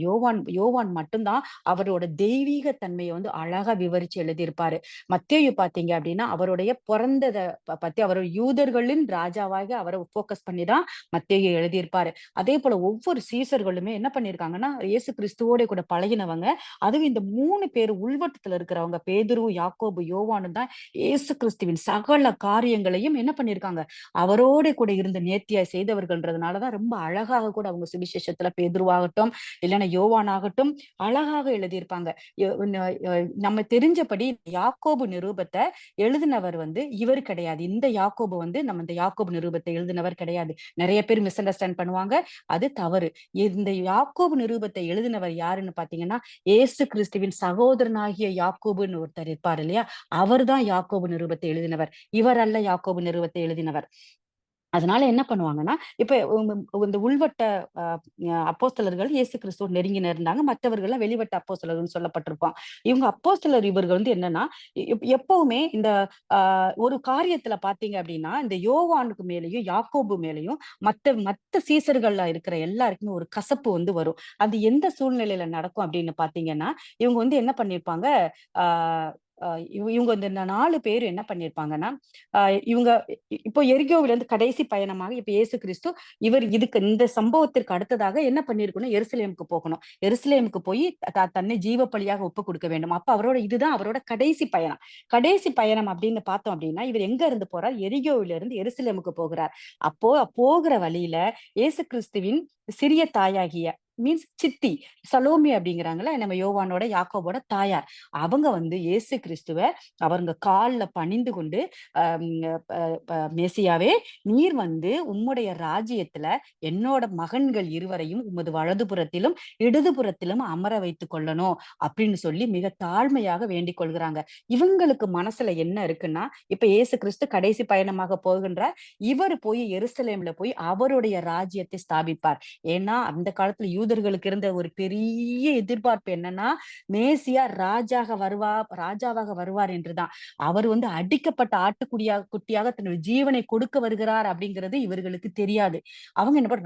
யோவான் யோவான் மட்டும் தான் அவரோட தெய்வீக தன்மைய வந்து அழகா விவரிச்சு எழுதியிருப்பாரு. மத்தேயு பார்த்தீங்க அப்படின்னா, அவருடைய பொறந்தத பத்தி அவர் யூதர்களின் ராஜாவாக அவர ஃபோக்கஸ் பண்ணி தான் மத்தேயு எழுதியிருப்பாரு. அதேபோல ஒவ்வொரு சீசர்களுமே என்ன பண்ணியிருக்காங்கன்னா, இயேசு கிறிஸ்துவோட கூட பழகினவங்க. அதுவும் இந்த 3 பேர் உள்வட்டத்துல இருக்கிறவங்க பேதுரு, யாக்கோபு, யோவானும் தான் இயேசு கிறிஸ்துவின் சகல காரியங்களையும் என்ன பண்ணியிருக்காங்க, அவரோட கூட இருந்து நேர்த்தியாய் செய்தவர்கள்ன்றதுனால தான் ரொம்ப அழகாக கூட அவங்க சுவிசேஷத்துல பேதுருவாகட்டும், இல்லைன்னா யோவான் ஆகட்டும் அழகாக எழுதியிருப்பாங்க. நம்ம தெரிஞ்சபடி யாக்கோபு நிருபத்தை எழுதினவர் வந்து இவர் கிடையாது. இந்த யாக்கோபு வந்து நம்ம இந்த யாக்கோபு நிருபத்தை எழுதினவர் கிடையாது. நிறைய பேர் மிஸ் அண்டர்ஸ்டாண்ட் பண்ணுவாங்க. அது தவறு. இந்த யாக்கோபு நிருபத்தை எழுதினவர் யாருன்னு பாத்தீங்கன்னா, இயேசு கிறிஸ்துவின் சகோதரனாகிய யாக்கோபுன்னு ஒருத்தர் இருப்பார் இல்லையா, அவர்தான் யாக்கோபு நிருபத்தை எழுதினவர். இவர் அல்ல யாக்கோபு நிருபத்தை எழுதினவர். அதனால என்ன பண்ணுவாங்கன்னா, இப்ப இந்த உள்வட்ட அப்போஸ்தலர்கள் இயேசு கிறிஸ்துவோடு நெருங்கி இருந்தாங்க. மற்றவர்கள்லாம் வெளிவட்ட அப்போஸ்தலர்கள்னு சொல்லப்பட்டிருப்பான். இவங்க அப்போஸ்தலர் இவர்கள் வந்து என்னன்னா, எப்பவுமே இந்த ஒரு காரியத்துல பாத்தீங்க அப்படின்னா, இந்த யோவானுக்கு மேலயும் யாக்கோபு மேலயும் மத்த சீசர்கள்ல இருக்கிற எல்லாருக்குமே ஒரு கசப்பு வந்து வரும். அது எந்த சூழ்நிலையில நடக்கும் அப்படின்னு பாத்தீங்கன்னா, இவங்க வந்து என்ன பண்ணிருப்பாங்க, ஆஹ் இவங்க இந்த 4 பேர் என்ன பண்ணிருப்பாங்கன்னா, இவங்க இப்போ எரிகோவில இருந்து கடைசி பயணமாக இப்ப இயேசு கிறிஸ்து இதுக்கு இந்த சம்பவத்திற்கு அடுத்ததாக என்ன பண்ணிருக்கணும், எருசலேமுக்கு போகணும். எருசலேமுக்கு போய் தன்னை ஜீவ பலியாக ஒப்பு கொடுக்க வேண்டும். அப்ப இதுதான் அவரோட கடைசி பயணம். கடைசி பயணம் அப்படின்னு பார்த்தோம் அப்படின்னா, இவர் எங்க இருந்து போறார், எரிகோவில இருந்து எருசலேமுக்கு போகிறார். அப்போ போகிற வழியில இயேசு கிறிஸ்துவின் சிறிய தாயாகிய மீன்ஸ் சித்தி சலோமி அப்படிங்கிறாங்கல்ல, நம்ம யோவானோட யாக்கோபோட தாயார், அவங்க வந்து இயேசு கிறிஸ்துவ அவங்க கால்ல பணிந்து கொண்டு, மேசியாவே, நீர் வந்து உம்முடைய ராஜ்யத்துல என்னோட மகன்கள் இருவரையும் உமது வலதுபுறத்திலும் இடதுபுறத்திலும் அமர வைத்துக் கொள்ளணும் அப்படின்னு சொல்லி மிக தாழ்மையாக வேண்டிக் கொள்கிறாங்க. இவங்களுக்கு மனசுல என்ன இருக்குன்னா, இப்ப இயேசு கிறிஸ்து கடைசி பயணமாக போகின்றார். இவர் போய் எருசலேம்ல போய் அவருடைய ராஜ்யத்தை ஸ்தாபிப்பார். ஏன்னா அந்த காலத்துல யூதர்களுக்கு இருந்த ஒரு பெரிய எதிர்பார்ப்பு என்னன்னா, மேசியா ராஜாவாக வருவார் என்றுதான். அவர் வந்து அடிக்கப்பட்ட குட்டியாக தன்னுடைய ஜீவனை கொடுக்க வருகிறார் அப்படிங்கிறது இவர்களுக்கு தெரியாது. அவங்க என்ன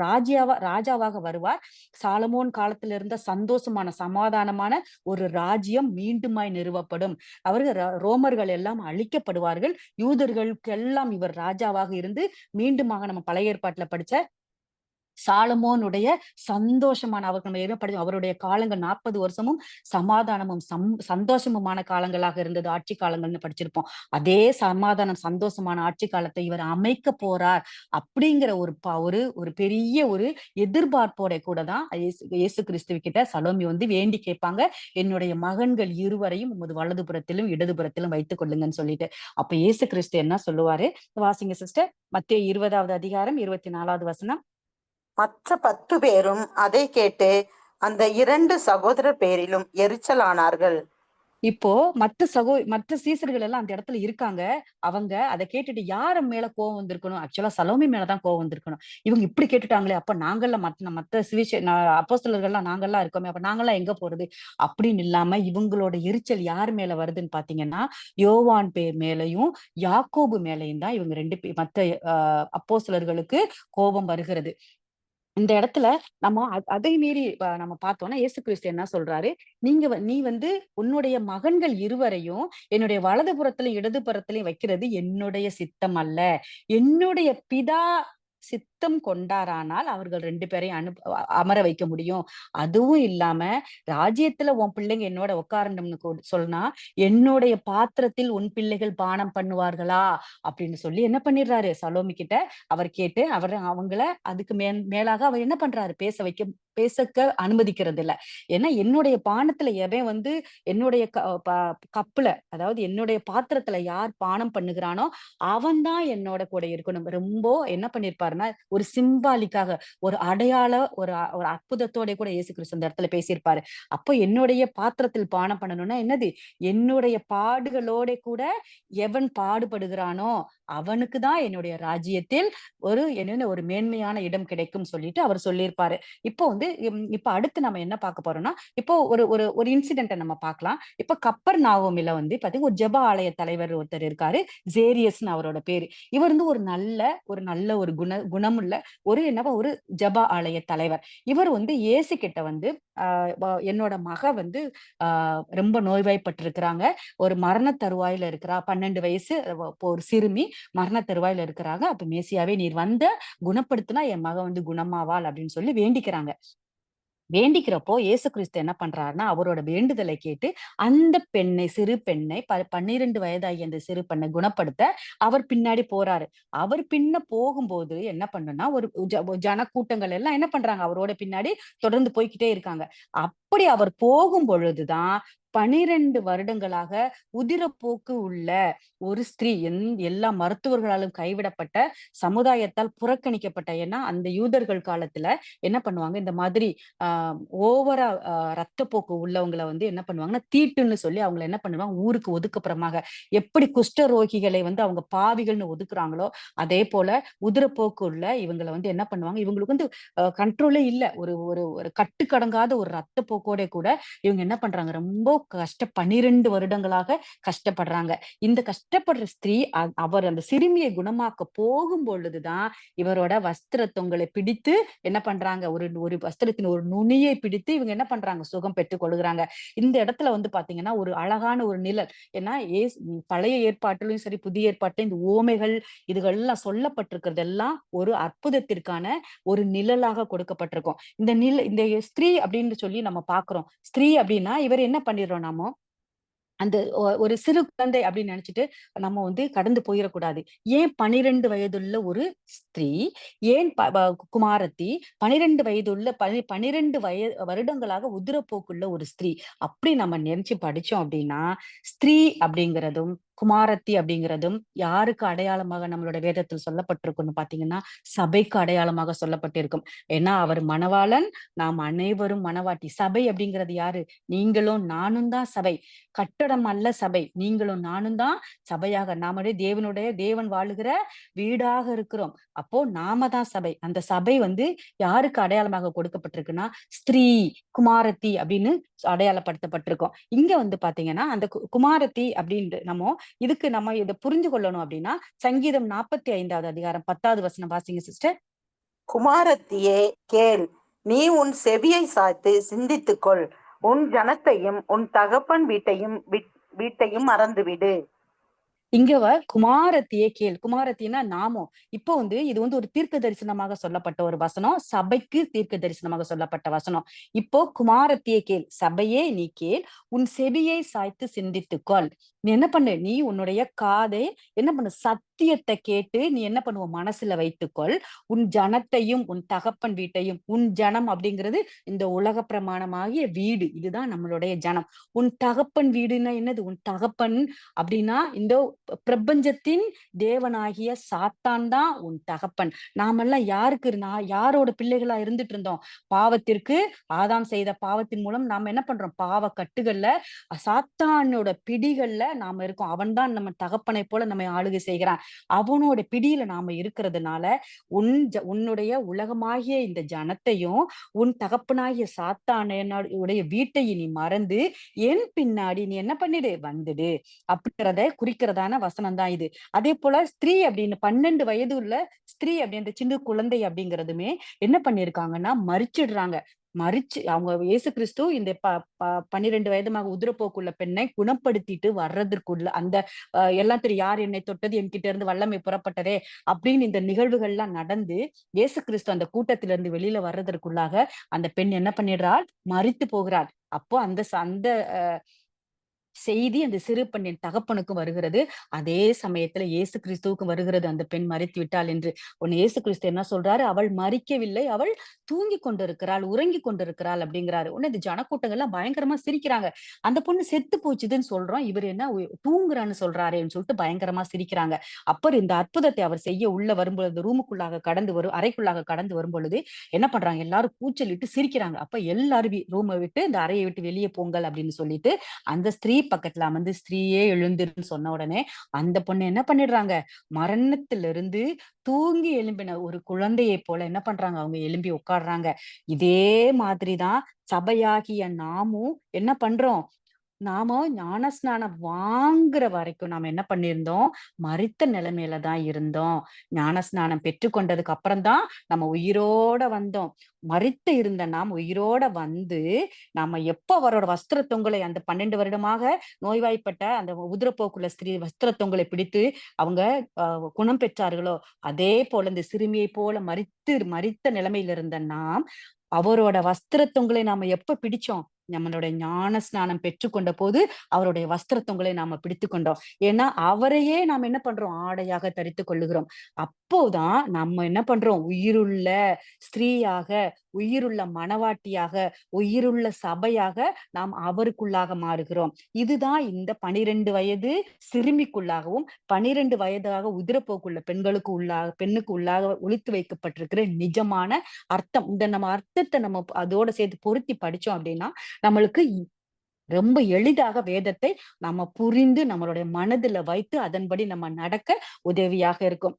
ராஜாவாக வருவார். சாலமோன் காலத்துல இருந்த சந்தோஷமான சமாதானமான ஒரு ராஜ்யம் மீண்டுமாய் நிறுவப்படும். அவர்கள் ரோமர்கள் எல்லாம் அழிக்கப்படுவார்கள். யூதர்களுக்கு எல்லாம் இவர் ராஜாவாக இருந்து மீண்டுமாக நம்ம பழைய ஏற்பாட்டுல படிச்ச சாலமோனுடைய சந்தோஷமான அவருடைய காலங்கள் 40 வருஷமும் சமாதானமும் சந்தோஷமுமான காலங்களாக இருந்தது, ஆட்சி காலங்கள்னு படிச்சிருப்போம். அதே சமாதானம் சந்தோஷமான ஆட்சி காலத்தை இவர் அமைக்க போறார் அப்படிங்கிற ஒரு பெரிய ஒரு எதிர்பார்ப்போட கூட தான் இயேசு கிறிஸ்துவ கிட்ட சலோமி வந்து வேண்டி கேட்பாங்க, என்னுடைய மகன்கள் இருவரையும் உமது வலதுபுறத்திலும் இடதுபுறத்திலும் வைத்துக் கொள்ளுங்கன்னு சொல்லிட்டு. அப்ப இயேசு கிறிஸ்து என்ன சொல்லுவாரு, வாசிங்க சிஸ்டர், மத்தேயு 20வது அதிகாரம் 24வது வசனம். மற்ற 10 பேரும் அதை கேட்டு அந்த 2 சகோதரர் பேரிலும் எரிச்சலானார்கள். இப்போ மற்ற சீசர்கள் எல்லாம் அந்த இடத்துல இருக்காங்க. அவங்க அதை கேட்டுட்டு யார மேல கோவம் வந்திருக்கணும், ஆக்சுவலா சலோமி மேலதான் கோவம் வந்திருக்கணும். இவங்க இப்படி கேட்டுட்டாங்களே, அப்ப நாங்கெல்லாம் மத்த அப்போஸ்தலர்கள்லாம் நாங்கெல்லாம் இருக்கோமே, அப்ப நாங்கெல்லாம் எங்க போறது அப்படின்னு இல்லாம இவங்களோட எரிச்சல் யார் மேல வருதுன்னு பாத்தீங்கன்னா, யோவான் பேர் மேலையும் யாக்கோபு மேலையும் தான் இவங்க மத்த அப்போஸ்தலர்களுக்கு கோபம் வருகிறது. இந்த இடத்துல நம்ம அதை மீறி நம்ம பார்த்தோம்னா, இயேசு கிறிஸ்து என்ன சொல்றாரு, நீ வந்து உன்னுடைய மகன்கள் இருவரையும் என்னுடைய வலதுபுறத்திலும் இடதுபுறத்திலும் வைக்கிறது என்னுடைய சித்தம் அல்ல. என்னுடைய பிதா சித்தம் கொண்டாரானால் அவர்கள் 2 பேரையும் அமர வைக்க முடியும். அதுவும் இல்லாம ராஜ்யத்துல உன் பிள்ளைங்க என்னோட உட்காரணும்னு சொன்னா, என்னுடைய பாத்திரத்தில் உன் பிள்ளைகள் பானம் பண்ணுவார்களா அப்படின்னு சொல்லி என்ன பண்ணிடுறாரு, சலோமி கிட்ட அவர் கேட்டு அவங்கள அதுக்கு மேலாக அவர் என்ன பண்றாரு, பேசக்க அனுமதிக்கிறது இல்ல. ஏன்னா என்னுடைய பானத்துல எவன் வந்து என்னுடைய கப்புல, அதாவது என்னுடைய பாத்திரத்துல யார் பானம் பண்ணுகிறானோ அவன் தான் என்னோட கூட இருக்கணும். ரொம்ப என்ன பண்ணிருப்பாருன்னா, ஒரு சிம்பாலிக்காக ஒரு அடையாள ஒரு ஒரு அற்புதத்தோட கூட இயேசு கிறிஸ்து அந்த இடத்துல பேசியிருப்பாரு. அப்போ என்னுடைய பாத்திரத்தில் பானம் பண்ணணும்னா என்னது, என்னுடைய பாடுகளோட கூட எவன் பாடுபடுகிறானோ அவனுக்கு தான் என்னுடைய ராஜ்யத்தில் ஒரு மேன்மையான இடம் கிடைக்கும் சொல்லிட்டு அவர் சொல்லியிருப்பாரு. இப்போ வந்து இப்ப அடுத்து நம்ம என்ன பார்க்க போறோம்னா, இப்போ ஒரு ஒரு ஒரு இன்சிடென்ட்டை நம்ம பார்க்கலாம். இப்ப கப்பர்நாகூமில வந்து பாத்தீங்கன்னா ஒரு ஜெப ஆலய தலைவர் ஒருத்தர் இருக்காரு, ஜேரியஸ்ன்னு அவரோட பேரு. இவர் வந்து ஒரு நல்ல ஒரு குணமுள்ள ஒரு ஜெப ஆலய தலைவர். இவர் வந்து இயேசு கிட்ட வந்து என்னோட மக வந்து ரொம்ப நோய்வாய்ப்பட்டிருக்கிறாங்க, ஒரு மரண தருவாயில இருக்கிறா, 12 வயசு ஒரு சிறுமி மரண தருவாயில இருக்கிறாங்க. அப்ப மேசியாவே நீர் குணப்படுத்தினா என் மக வந்து குணமாவாள் அப்படின்னு சொல்லி வேண்டிக்கிறாங்க. வேண்டிக்கிறப்போ இயேசு கிறிஸ்து என்ன பண்றாருன்னா, அவரோட வேண்டுதலை கேட்டு அந்த பெண்ணை, சிறு பெண்ணை 12 வயதாகிய அந்த சிறு பெண்ணை குணப்படுத்த அவர் பின்னாடி போறாரு. அவர் பின்ன போகும்போது என்ன பண்ணும்னா, ஒரு ஜனக்கூட்டங்கள் எல்லாம் என்ன பண்றாங்க, அவரோட பின்னாடி தொடர்ந்து போய்க்கிட்டே இருக்காங்க. அப்படி அவர் போகும் பொழுது தான் 12 வருடங்களாக உதிரப்போக்கு உள்ள ஒரு ஸ்திரீ, எல்லா மருத்துவர்களாலும் கைவிடப்பட்ட, சமுதாயத்தால் புறக்கணிக்கப்பட்ட, ஏன்னா அந்த யூதர்கள் காலத்துல என்ன பண்ணுவாங்க, இந்த மாதிரி ஆ ஓவரா ரத்தப்போக்கு உள்ளவங்கள வந்து என்ன பண்ணுவாங்கன்னா, தீட்டுன்னு சொல்லி அவங்கள என்ன பண்ணுவாங்க, ஊருக்கு ஒதுக்குப்புறமாக எப்படி குஷ்டரோகிகளை வந்து அவங்க பாவிகள்னு ஒதுக்குறாங்களோ, அதே போல உதிரப்போக்கு உள்ள இவங்கள வந்து என்ன பண்ணுவாங்க, இவங்களுக்கு வந்து கண்ட்ரோலே இல்ல. ஒரு ஒரு ஒரு கட்டுக்கடங்காத ஒரு ரத்தப்போக்கோட கூட இவங்க என்ன பண்றாங்க, ரொம்ப 12 வருடங்களாக கஷ்டப்படுறாங்க. இந்த கஷ்டப்படுற ஸ்திரீ அவர் அந்த சிறுமியை குணமாக்க போகும் பொழுதுதான் இவரோட வஸ்திர தொங்கலை பிடித்து என்ன பண்றாங்க, ஒரு ஒரு வஸ்திரத்தின் ஒரு நுனியை பிடித்து இவங்க என்ன பண்றாங்க, சுகம் பெற்றுக் கொள்கிறாங்க. இந்த இடத்துல வந்து பாத்தீங்கன்னா, ஒரு அழகான ஒரு நிழல். ஏன்னா பழைய ஏற்பாட்டிலும் சரி, புதிய ஏற்பாட்டிலும் இந்த உவமைகள் இதுகள்லாம் சொல்லப்பட்டிருக்கிறதெல்லாம் ஒரு அற்புதத்திற்கான ஒரு நிழலாக கொடுக்கப்பட்டிருக்கும். இந்த ஸ்திரீ அப்படின்னு சொல்லி நம்ம பார்க்கிறோம். ஸ்திரீ அப்படின்னா இவர் என்ன பண்ணிடுறோம் நாம, அந்த ஒரு சிறு குழந்தை அப்படின்னு நினைச்சுட்டு நம்ம வந்து கடந்து போயிறக்கூடாது. ஏன் 12 வயதுள்ள ஒரு ஸ்திரீ, ஏன் குமாரத்தி, 12 வயதுள்ள 12 வருடங்களாக உதிரப்போக்குள்ள ஒரு ஸ்திரீ. அப்படி நம்ம நினைச்சு படிச்சோம் அப்படின்னா, ஸ்திரீ அப்படிங்கிறதும், குமாரத்தி அப்படிங்கிறதும் யாருக்கு அடையாளமாக நம்மளோட வேதத்தில் சொல்லப்பட்டிருக்கும்னு பார்த்தீங்கன்னா, சபைக்கு அடையாளமாக சொல்லப்பட்டிருக்கும். ஏன்னா அவர் மணவாளன், நாம் அனைவரும் மணவாட்டி. சபை அப்படிங்கிறது யாரு? நீங்களும் நானும் தான் சபை. கட்டடம் அல்ல சபை. நீங்களும் நானும் தான் சபையாக, நாமளே தேவன் வாழுகிற வீடாக இருக்கிறோம். அப்போ நாம தான் சபை. அந்த சபை வந்து யாருக்கு அடையாளமாக கொடுக்கப்பட்டிருக்குன்னா, ஸ்திரீ, குமாரத்தி அப்படின்னு அடையாளப்படுத்தப்பட்டிருக்கும். இங்க வந்து பாத்தீங்கன்னா, அந்த குமாரத்தி அப்படின்ட்டு இதுக்கு நம்ம இத புரிஞ்சு கொள்ளணும் அப்படின்னா, சங்கீதம் 45வது அதிகாரம் 10வது வசனம் வாசிங்க சிஸ்டர். குமாரத்தியே கேள், நீ உன் செவியை சாய்த்து சிந்தித்துக்கொள், உன் ஜனத்தையும் உன் தகப்பன் வீட்டையும் மறந்துவிடு. இங்க குமாரத்தியே கேள். குமாரத்தின்னா நாமம். இப்போ வந்து இது வந்து ஒரு தீர்க்க தரிசனமாக சொல்லப்பட்ட ஒரு வசனம். சபைக்கு தீர்க்க தரிசனமாக சொல்லப்பட்ட வசனம். இப்போ குமாரத்தியே கேள். சபையே நீ கேள். உன் செவியை சாய்த்து சிந்தித்துக்கொள். நீ என்ன பண்ணு? நீ உன்னுடைய காதை என்ன பண்ணு? சத்தியத்தை கேட்டு நீ என்ன பண்ணுவ? மனசுல வைத்துக்கொள். உன் ஜனத்தையும் உன் தகப்பன் வீட்டையும், உன் ஜனம் அப்படிங்கிறது இந்த உலக பிரமாணமாகிய வீடு. இதுதான் நம்மளுடைய ஜனம். உன் தகப்பன் வீடுன்னா என்னது? உன் தகப்பன் அப்படின்னா இந்த பிரபஞ்சத்தின் தேவனாகிய சாத்தான் தான் உன் தகப்பன். நாமெல்லாம் யாரோட பிள்ளைகளா இருந்துட்டு இருந்தோம்? பாவத்திற்கு ஆதாம் செய்த பாவத்தின் மூலம் நாம என்ன பண்றோம்? பாவ கட்டுகள்ல, சாத்தானோட பிடிகள்ல நாம இருக்கோம். அவன் தான் நம்ம தகப்பனை போல நம்மை ஆளுகை செய்கிறான். அவனோட பிடியில நாம இருக்கிறதுனால உன்னுடைய உலகமாகிய இந்த ஜனத்தையும், உன் தகப்பனாகிய சாத்தானுடைய வீட்டையும் நீ மறந்து என் பின்னாடி நீ என்ன பண்ணிடு? வந்துடு. அப்படிங்கிறத குறிக்கிறதான வசனம் தான் இது. அதே போல ஸ்திரீ அப்படின்னு 12 வயது உள்ள ஸ்திரீ அப்படின்ற சின்ன குழந்தை அப்படிங்கிறதுமே என்ன பண்ணிருக்காங்கன்னா, மறிச்சிடுறாங்க. மறிச்சு அவங்க இயேசு கிறிஸ்து இந்த 12 வயதுமாக உதிரப்போக்குள்ள பெண்ணை குணப்படுத்திட்டு வர்றதற்குள்ள அந்த எல்லாம் தெரியும். யார் என்னை தொட்டது, என்கிட்ட இருந்து வல்லமை புறப்பட்டதே அப்படின்னு இந்த நிகழ்வுகள்லாம் நடந்து இயேசு கிறிஸ்து அந்த கூட்டத்திலிருந்து வெளியில வர்றதற்குள்ளாக அந்த பெண் என்ன பண்ணிடுறாள்? மரித்து போகிறாள். அப்போ அந்த செய்தி அந்த சிறு பெண்ணின் தகப்பனுக்கும் வருகிறது. அதே சமயத்துல இயேசு கிறிஸ்துவுக்கும் வருகிறது. அந்த பெண் மரித்து விட்டாள் என்று. உடனே இயேசு கிறிஸ்து என்ன சொல்றாரு? அவள் மரிக்கவில்லை. அவள் தூங்கிக் கொண்டிருக்கிறாள், உறங்கிக் கொண்டிருக்கிறாள் அப்படிங்கிறாரு. உடனே இந்த ஜனக்கூட்டங்கள்லாம் பயங்கரமா சிரிக்கிறாங்க. அந்த பொண்ணு செத்து போச்சுதுன்னு சொல்றோம். இவர் என்ன தூங்குறான்னு சொல்றாரேன்னு சொல்லிட்டு பயங்கரமா சிரிக்கிறாங்க. அப்புறம் இந்த அற்புதத்தை அவர் செய்ய உள்ள வரும்பொழுது, ரூமுக்குள்ளாக அறைக்குள்ளாக கடந்து வரும்பொழுது என்ன பண்றாங்க? எல்லாரும் கூச்சலிட்டு சிரிக்கிறாங்க. அப்ப எல்லாரும் ரூமை விட்டு இந்த அறையை விட்டு வெளியே போங்கள் அப்படின்னு சொல்லிட்டு அந்த ஸ்திரீ பக்கத்துல அமர்ந்து, ஸ்திரீயே எழுந்திருன்னு சொன்ன உடனே அந்த பொண்ணு என்ன பண்ணிடுறாங்க? மரணத்திலிருந்து தூங்கி எழும்பின ஒரு குழந்தையை போல என்ன பண்றாங்க? அவங்க எழும்பி உட்கார்றாங்க. இதே மாதிரிதான் சபையாகிய நாமும் என்ன பண்றோம்? நாம ஞானஸ்நானம் வாங்குற வரைக்கும் நாம என்ன பண்ணியிருந்தோம்? மரித்த நிலைமையில தான் இருந்தோம். ஞானஸ்நானம் பெற்றுக்கொண்டதுக்கு அப்புறம் தான் நம்ம உயிரோட வந்தோம். மரித்து இருந்த நாம் உயிரோட வந்து, நாம எப்ப அவரோட வஸ்திர தொங்கலை அந்த 12 வருடமாக நோய்வாய்ப்பட்ட அந்த உதிரப்போக்குள்ள ஸ்திரீ வஸ்திர தொங்கலை பிடித்து அவங்க அ குணம் பெற்றார்களோ, அதே போல இந்த சிறுமியைப் போல மரித்த நிலைமையில இருந்த நாம், அவரோட வஸ்திர தொங்கலை நாம எப்ப பிடிச்சோம்? நம்மளுடைய ஞான ஸ்நானம் பெற்றுக்கொண்ட போது அவருடைய வஸ்திர தொங்கலை நாம பிடித்துக் கொண்டோம். ஏன்னா, அவரையே நாம என்ன பண்றோம்? ஆடையாக தரித்துக் கொள்ளுகிறோம். அப்போதான் நம்ம என்ன பண்றோம்? உயிருள்ள ஸ்திரீயாக, உயிருள்ள மணவாட்டியாக, உயிருள்ள சபையாக நாம் அவருக்குள்ளாக மாறுகிறோம். இதுதான் இந்த 12 வயது சிறுமிக்குள்ளாகவும், 12 வயதாக உதிரப்போக்குள்ள பெண்ணுக்கு உள்ளாக ஒளித்து வைக்கப்பட்டிருக்கிற நிஜமான அர்த்தம். இந்த நம்ம அர்த்தத்த நம்ம அதோட சேர்த்து பொருத்தி படிச்சோம் அப்படின்னா, நம்மளுக்கு ரொம்ப எளிதாக வேதத்தை நம்ம புரிந்து நம்மளுடைய மனதுல வைத்து அதன்படி நம்ம நடக்க உதவியாக இருக்கும்.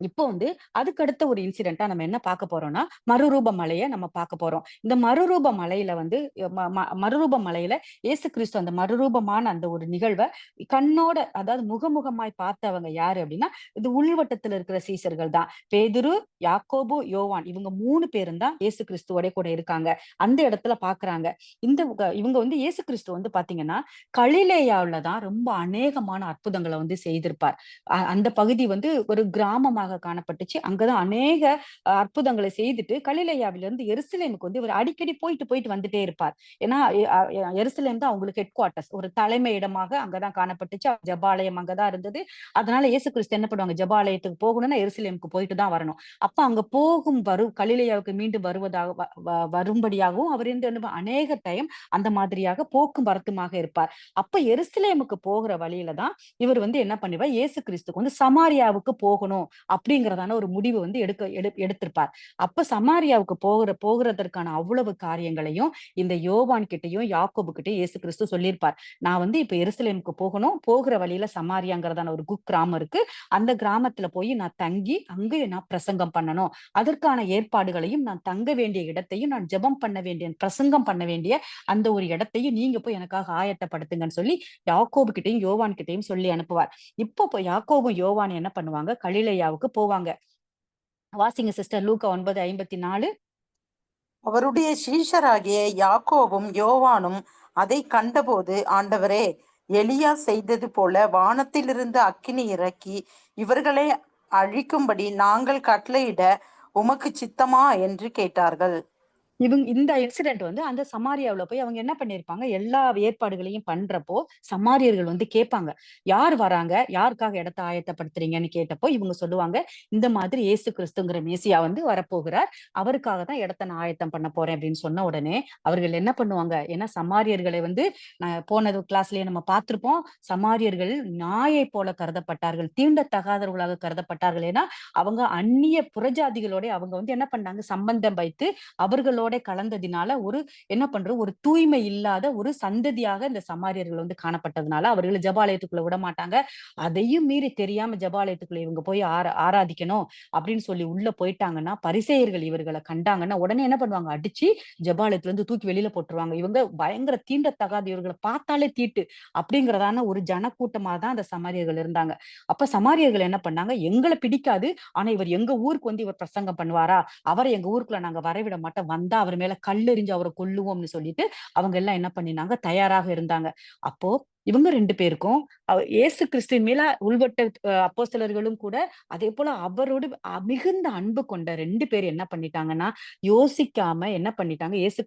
இப்போ வந்து அதுக்கு அடுத்த ஒரு இன்சிடென்ட்டா நம்ம என்ன பார்க்க போறோம்னா, மறுரூப மலைய நம்ம பார்க்க போறோம். இந்த மறுரூப மலையில வந்து ம ம மறுரூப மலையில இயேசு கிறிஸ்து அந்த மறுரூபமான அந்த ஒரு நிகழ்வ கண்ணோட அதாவது முகமுகமாய் பார்த்தவங்க யாரு அப்டின்னா, இது உள்வட்டத்துல இருக்கிற சீசர்கள் தான். பேதுரு, யாக்கோபு, யோவான் இவங்க 3 பேரும் தான் இயேசு கிறிஸ்துவோட கூட இருக்காங்க. அந்த இடத்துல பார்க்குறாங்க. இவங்க வந்து இயேசு கிறிஸ்து வந்து பார்த்தீங்கன்னா, கலிலேயாவுல தான் ரொம்ப அநேகமான அற்புதங்கள வந்து செய்திருப்பார். அந்த பகுதி வந்து ஒரு கிராமமாக காணப்பட்டுச்சு. அங்கதான் அநேக அற்புதங்களை செய்துட்டு கலிலேயாவிலிருந்து எருசலேமுக்கு வந்து இவர் அடிக்கடி போயிட்டு, போயிட்டு வந்துட்டே இருப்பார். ஏன்னா, எ அ எ எருசலேம் தான் அவங்களுக்கு ஹெட் குவார்ட்டர்ஸ். ஒரு தலைமை இடமாக அங்கதான் காணப்பட்டுச்சு. ஜெபாலயம் அங்க தான் இருந்தது. அதனால இயேசு கிறிஸ்து என்ன பண்ணுவாங்க, ஜெபாலயத்துக்கு போகணும்னா எருசலேமுக்கு போயிட்டு தான் வரணும். அப்ப அங்க கலிலேயாவுக்கு மீண்டும் வருவதாக வ வ வரும்படியாகவும் அவர் வந்து என்ன அநேக டைம் அந்த மாதிரியாக போக்கும் வரத்துமாக இருப்பார். அப்ப எருசலேமுக்கு போகிற வழியில தான் இவர் வந்து என்ன பண்ணிருவார், இயேசு கிறிஸ்துக்கு வந்து சமாரியாவுக்கு போகணும் அப்படிங்கிறதான ஒரு முடிவு வந்து எடுத்திருப்பார். அப்ப சமாரியாவுக்கு போகிறதற்கான அவ்வளவு காரியங்களையும் இந்த யோவான் கிட்டயும், யாக்கோபு கிட்டயும் இயேசு கிறிஸ்து சொல்லியிருப்பார். நான் வந்து இப்ப எருசலேமுக்கு போகணும். போகிற வழியில சமாரியாங்கிறதான ஒரு கிராமம் இருக்கு. அந்த கிராமத்துல போய் நான் தங்கி, அங்க நான் பிரசங்கம் பண்ணணும். அதற்கான ஏற்பாடுகளையும், நான் தங்க வேண்டிய இடத்தையும், நான் ஜெபம் பண்ண வேண்டிய, பிரசங்கம் பண்ண வேண்டிய அந்த ஒரு இடத்தையும் நீங்க போய் எனக்காக ஆயத்தப்படுத்துங்கன்னு சொல்லி யாக்கோபு கிட்டயும், யோவான் கிட்டயும் சொல்லி அனுப்புவார். யாக்கோபும், யோவானும் என்ன பண்ணுவாங்க, கலிலேயாவுக்கு போவாங்க. வாசிங்க சிஸ்டர் லூக்கா 9:54. அவருடைய சீஷராகிய யாக்கோபும் யோவானும் அதைக் கண்டபோது, ஆண்டவரே, எலியா செய்தது போல வானத்திலிருந்து அக்கினி இறக்கி இவர்களை அழிக்கும்படி நாங்கள் கட்டளையிட உமக்குச் சித்தமா என்று கேட்டார்கள். இந்த இன்சிடென்ட் வந்து அந்த சமாரியாவுல போய் அவங்க என்ன பண்ணியிருப்பாங்க, எல்லா ஏற்பாடுகளையும் பண்றப்போ, சமாரியர்கள் வந்து கேட்பாங்க. யார் வராங்க? யாருக்காக இடத்த ஆயத்தப்படுத்துறீங்கன்னு கேட்டப்போ, இவங்க சொல்லுவாங்க, இந்த மாதிரி இயேசு கிறிஸ்துங்கிற மேசியா வந்து வரப்போகிறார். அவருக்காக தான் இடத்த நான் ஆயத்தம் பண்ண போறேன் அப்படின்னு சொன்ன உடனே, அவர்கள் என்ன பண்ணுவாங்க, ஏன்னா சமாரியர்களை வந்து போனது கிளாஸ்லயே நம்ம பார்த்திருப்போம். சமாரியர்கள் நாயைப் போல கருதப்பட்டார்கள். தீண்டத்தகாதவர்களாக கருதப்பட்டார்கள். ஏன்னா, அவங்க அந்நிய புறஜாதிகளோட அவங்க வந்து என்ன பண்ணாங்க, சம்பந்தம் வைத்து அவர்களோட கலந்ததினால என்ன பண்றோம், ஒரு தூய்மை இல்லாத ஒரு சந்ததியாக இந்த சமாரியர்கள் வந்து காணப்பட்டதுனால அவர்கள ஜெபாலயத்துக்குள்ள விடமாட்டாங்க. அதையும் மீறி தெரியாம ஜெபாலயத்துக்குள்ள இவங்க போய் ஆராதிக்கணும் அப்படின்னு சொல்லி உள்ள போயிட்டாங்கன்னா, பரிசேயர்கள் இவர்கள கண்டாங்கன்னா, உடனே என்ன பண்ணுவாங்க, அடிச்சு ஜெபாலயத்துல இருந்து தூக்கி வெளியில போட்டுருவாங்க. இவங்க பயங்கர தீண்டத்தகாத, இவர்கள பார்த்தாலே தீட்டு அப்படிங்கிறதான ஒரு ஜனக்கூட்டமா தான் அந்த சமாரியர்கள் இருந்தாங்க. அப்ப சமாரியர்கள் என்ன பண்ணாங்க, எங்கள பிடிக்காது. ஆனா இவர் எங்க ஊருக்கு வந்து இவர் பிரசங்கம் பண்ணுவாரா? அவர எங்க ஊருக்குள்ள நாங்க வரவிட மாட்டோம். வந்தா அவர் மேல கல்லெறிஞ்சு அவர கொல்லுவோம்னு சொல்லிட்டு, அவங்க எல்லாம் என்ன பண்ணினாங்க, தயாராக இருந்தாங்க. அப்போ இவங்க 2 பேருக்கும் இயேசு கிறிஸ்துவின் மேல உள்வட்ட அப்போஸ்தலர்களும் கூட, அதேபோல அவரோடு மிகுந்த அன்பு கொண்ட 2 பேர் என்ன பண்ணிட்டாங்கன்னா, யோசிக்காம என்ன பண்ணிட்டாங்க, இயேசு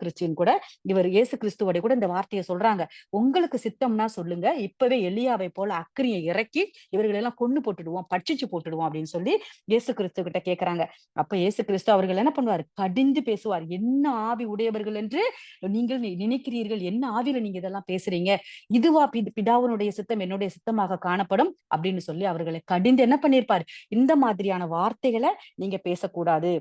கிறிஸ்துவோட கூட இந்த வார்த்தைய சொல்றாங்க. உங்களுக்கு சித்தம்னா சொல்லுங்க. இப்பவே எலியாவை போல அக்கினியை இறக்கி இவர்கள எல்லாம் கொன்னு போட்டுடுவோம், பட்சிச்சு போட்டுடுவோம் அப்படின்னு சொல்லி இயேசு கிறிஸ்து கிட்ட கேட்கறாங்க. அப்ப இயேசு கிறிஸ்து அவர்கள் என்ன பண்ணுவாரு, கடிந்து பேசுவார். என்ன ஆவி உடையவர்கள் என்று நீங்கள் நினைக்கிறீர்கள்? என்ன ஆவியில நீங்க இதெல்லாம் பேசுறீங்க? இதுவா பிதாவினுடைய சித்தம் என்னுடைய சித்தமாக காணப்படும் அப்படின்னு சொல்லி அவர்களை கடிந்து என்ன பண்ணியிருப்பார், இந்த மாதிரியான வார்த்தைகள நீங்க பேசக்கூடாது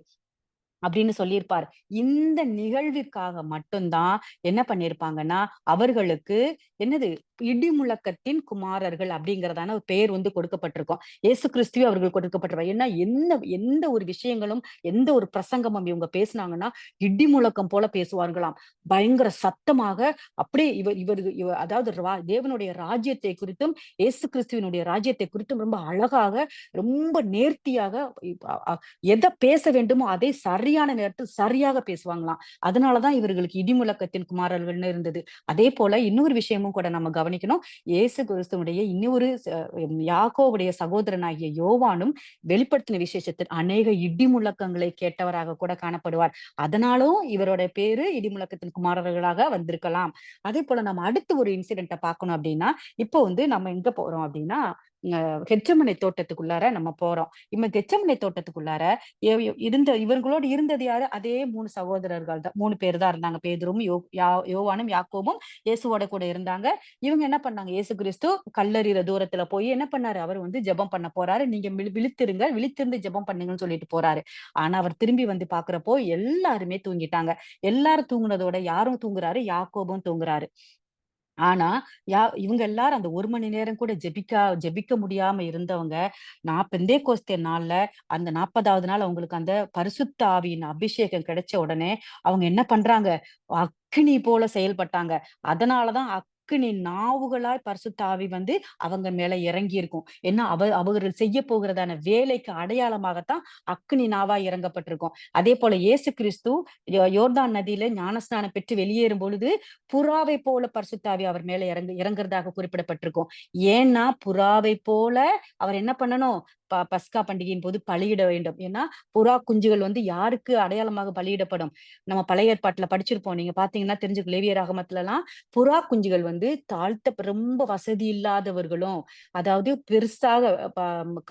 அப்படின்னு சொல்லியிருப்பார். இந்த நிகழ்விற்காக மட்டும் தான் என்ன பண்ணியிருப்பாங்கன்னா, அவர்களுக்கு என்னது இடிமுழக்கத்தின் குமாரர்கள் அப்படிங்கறதான ஒரு பெயர் வந்து கொடுக்கப்பட்டிருக்கும். இயேசு கிறிஸ்துவே அவர்கள் கொடுக்கப்பட்டிருப்பார். ஏன்னா எந்த ஒரு விஷயங்களும் எந்த ஒரு பிரசங்கமும் இவங்க பேசுனாங்கன்னா இடி முழக்கம் போல பேசுவார்களாம். பயங்கர சத்தமாக அப்படியே அதாவது தேவனுடைய ராஜ்யத்தை குறித்தும் இயேசு கிறிஸ்துவினுடைய ராஜ்யத்தை குறித்தும் ரொம்ப அழகாக ரொம்ப நேர்த்தியாக எதை பேச வேண்டுமோ அதை சரியான நேரத்தில் சரியாக பேசுவாங்களாம். அதனாலதான் இவர்களுக்கு இடிமுழக்கத்தின் குமாரர்கள்னு இருந்தது. அதே போல இன்னொரு விஷயமும் கூட நம்ம கவனிக்கணும். இயேசு கிறிஸ்துவுடைய இன்னொரு யாக்கோவுடைய சகோதரனாகிய யோவானும் வெளிப்படுத்தின விசேஷத்தில் அநேக இடி முழக்கங்களை கேட்டவராக கூட காணப்படுவார். அதனாலும் இவரோட பேரு இடிமுழக்கத்தின் குமாரர்களாக வந்திருக்கலாம். அதே போல நம்ம அடுத்து ஒரு இன்சிடென்ட பார்க்கணும் அப்படின்னா, இப்போ வந்து நம்ம எங்க போறோம் அப்படின்னா, கெச்சமனை தோட்டத்துக்குள்ளார நம்ம போறோம். கெச்சமனை தோட்டத்துக்குள்ளார இவர்களோடு இருந்தது யாரு? அதே 3 சகோதரர்கள் தான். 3 பேர் தான் இருந்தாங்க. பேதுரும், யோவானும், யாக்கோபும் இயேசுவோட கூட இருந்தாங்க. இவங்க என்ன பண்ணாங்க? இயேசு கிறிஸ்து கல்லறிற தூரத்துல போய் என்ன பண்ணாரு? அவர் வந்து ஜெபம் பண்ண போறாரு. நீங்க விழித்திருங்க, விழித்திருந்து ஜெபம் பண்ணுங்கன்னு சொல்லிட்டு போறாரு. ஆனா அவர் திரும்பி வந்து பாக்குறப்போ எல்லாருமே தூங்கிட்டாங்க. எல்லாரும் தூங்குனதோட யாரும் தூங்குறாரு? யாக்கோபும் தூங்குறாரு. ஆனா, இவங்க எல்லாரும் அந்த 1 மணி நேரம் கூட ஜெபிக்க முடியாம இருந்தவங்க, பெந்தேகோஸ்தே நாள்ல அந்த 40வது நாள் அவங்களுக்கு அந்த பரிசுத்த ஆவியின் அபிஷேகம் கிடைச்ச உடனே, அவங்க என்ன பண்றாங்க? அக்கினி போல செயல்பட்டாங்க. அதனாலதான் அக்கினி நாவுகளாய் பரிசுத்த ஆவி வந்து அவங்க மேல இறங்கி இருக்கும். ஏன்னா, அவர்கள் செய்ய போகிறதான வேலைக்கு அடையாளமாகத்தான் அக்கினி நாவா இறங்கப்பட்டிருக்கும். அதே போல இயேசு கிறிஸ்து யோர்தான் நதியில ஞானஸ்நானம் பெற்று வெளியேறும் பொழுது புறாவை போல பரிசுத்த ஆவி அவர் மேல இறங்குறதாக குறிப்பிடப்பட்டிருக்கும். ஏன்னா புறாவை போல அவர் என்ன பண்ணணும்? பஸ்கா பண்டிகையின் போது பலியிட வேண்டும். ஏன்னா புறா குஞ்சுகள் வந்து யாருக்கு அடையாளமாக பலியிடப்படும்? நம்ம பழைய ஏற்பாட்டுல படிச்சிருப்போம். நீங்க பாத்தீங்கன்னா தெரிஞ்சுக்கும். லேவியராகமத்துல எல்லாம் புறா குஞ்சுகள் வந்து ரொம்ப வசதி இல்லாதவர்களும், அதாவது பெருசாக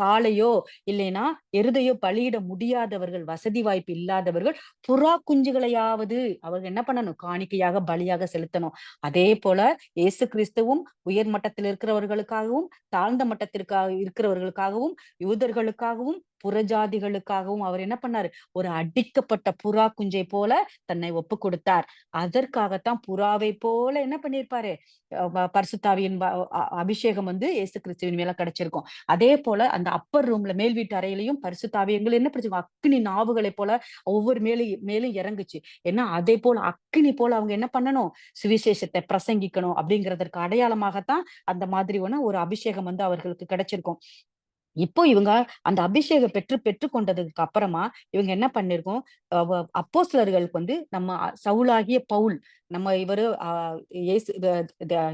காளையோ இல்லைன்னா எருதையோ பலியிட முடியாதவர்கள், வசதி வாய்ப்பு இல்லாதவர்கள் புறா குஞ்சுகளையாவது அவர்கள் என்ன பண்ணணும்? காணிக்கையாக பலியாக செலுத்தணும். அதே போல இயேசு கிறிஸ்துவும் உயர் மட்டத்தில் இருக்கிறவர்களுக்காகவும், தாழ்ந்த மட்டத்திற்காக இருக்கிறவர்களுக்காகவும், யூதர்களுக்காகவும், புறஜாதிகளுக்காகவும் அவர் என்ன பண்ணாரு? ஒரு அடிக்கப்பட்ட புறா குஞ்சை போல தன்னை ஒப்பு கொடுத்தார். அதற்காகத்தான் புறாவை போல என்ன பண்ணியிருப்பாரு? பரிசுத்தாவியின் அபிஷேகம் வந்து இயேசு கிறிஸ்துவின் மேல கிடைச்சிருக்கும். அதே போல அந்த அப்பர் ரூம்ல மேல் வீட்டு அறையிலையும் பரிசுத்தாவி எங்களை என்ன படிச்சிருக்கோம்? அக்கினி நாவுகளை போல ஒவ்வொரு மேலும் இறங்குச்சு. ஏன்னா அதே போல அக்கினி போல அவங்க என்ன பண்ணணும்? சுவிசேஷத்தை பிரசங்கிக்கணும் அப்படிங்கிறதற்கு அடையாளமாகத்தான் அந்த மாதிரி ஒரு அபிஷேகம் வந்து அவர்களுக்கு கிடைச்சிருக்கும். இப்போ இவங்க அந்த அபிஷேகம் பெற்றுக் கொண்டதுக்கு அப்புறமா இவங்க என்ன பண்ணிருக்கோம்? அப்போஸ்தலர்களுக்கு வந்து நம்ம சவுலாகிய பவுல், நம்ம இவரு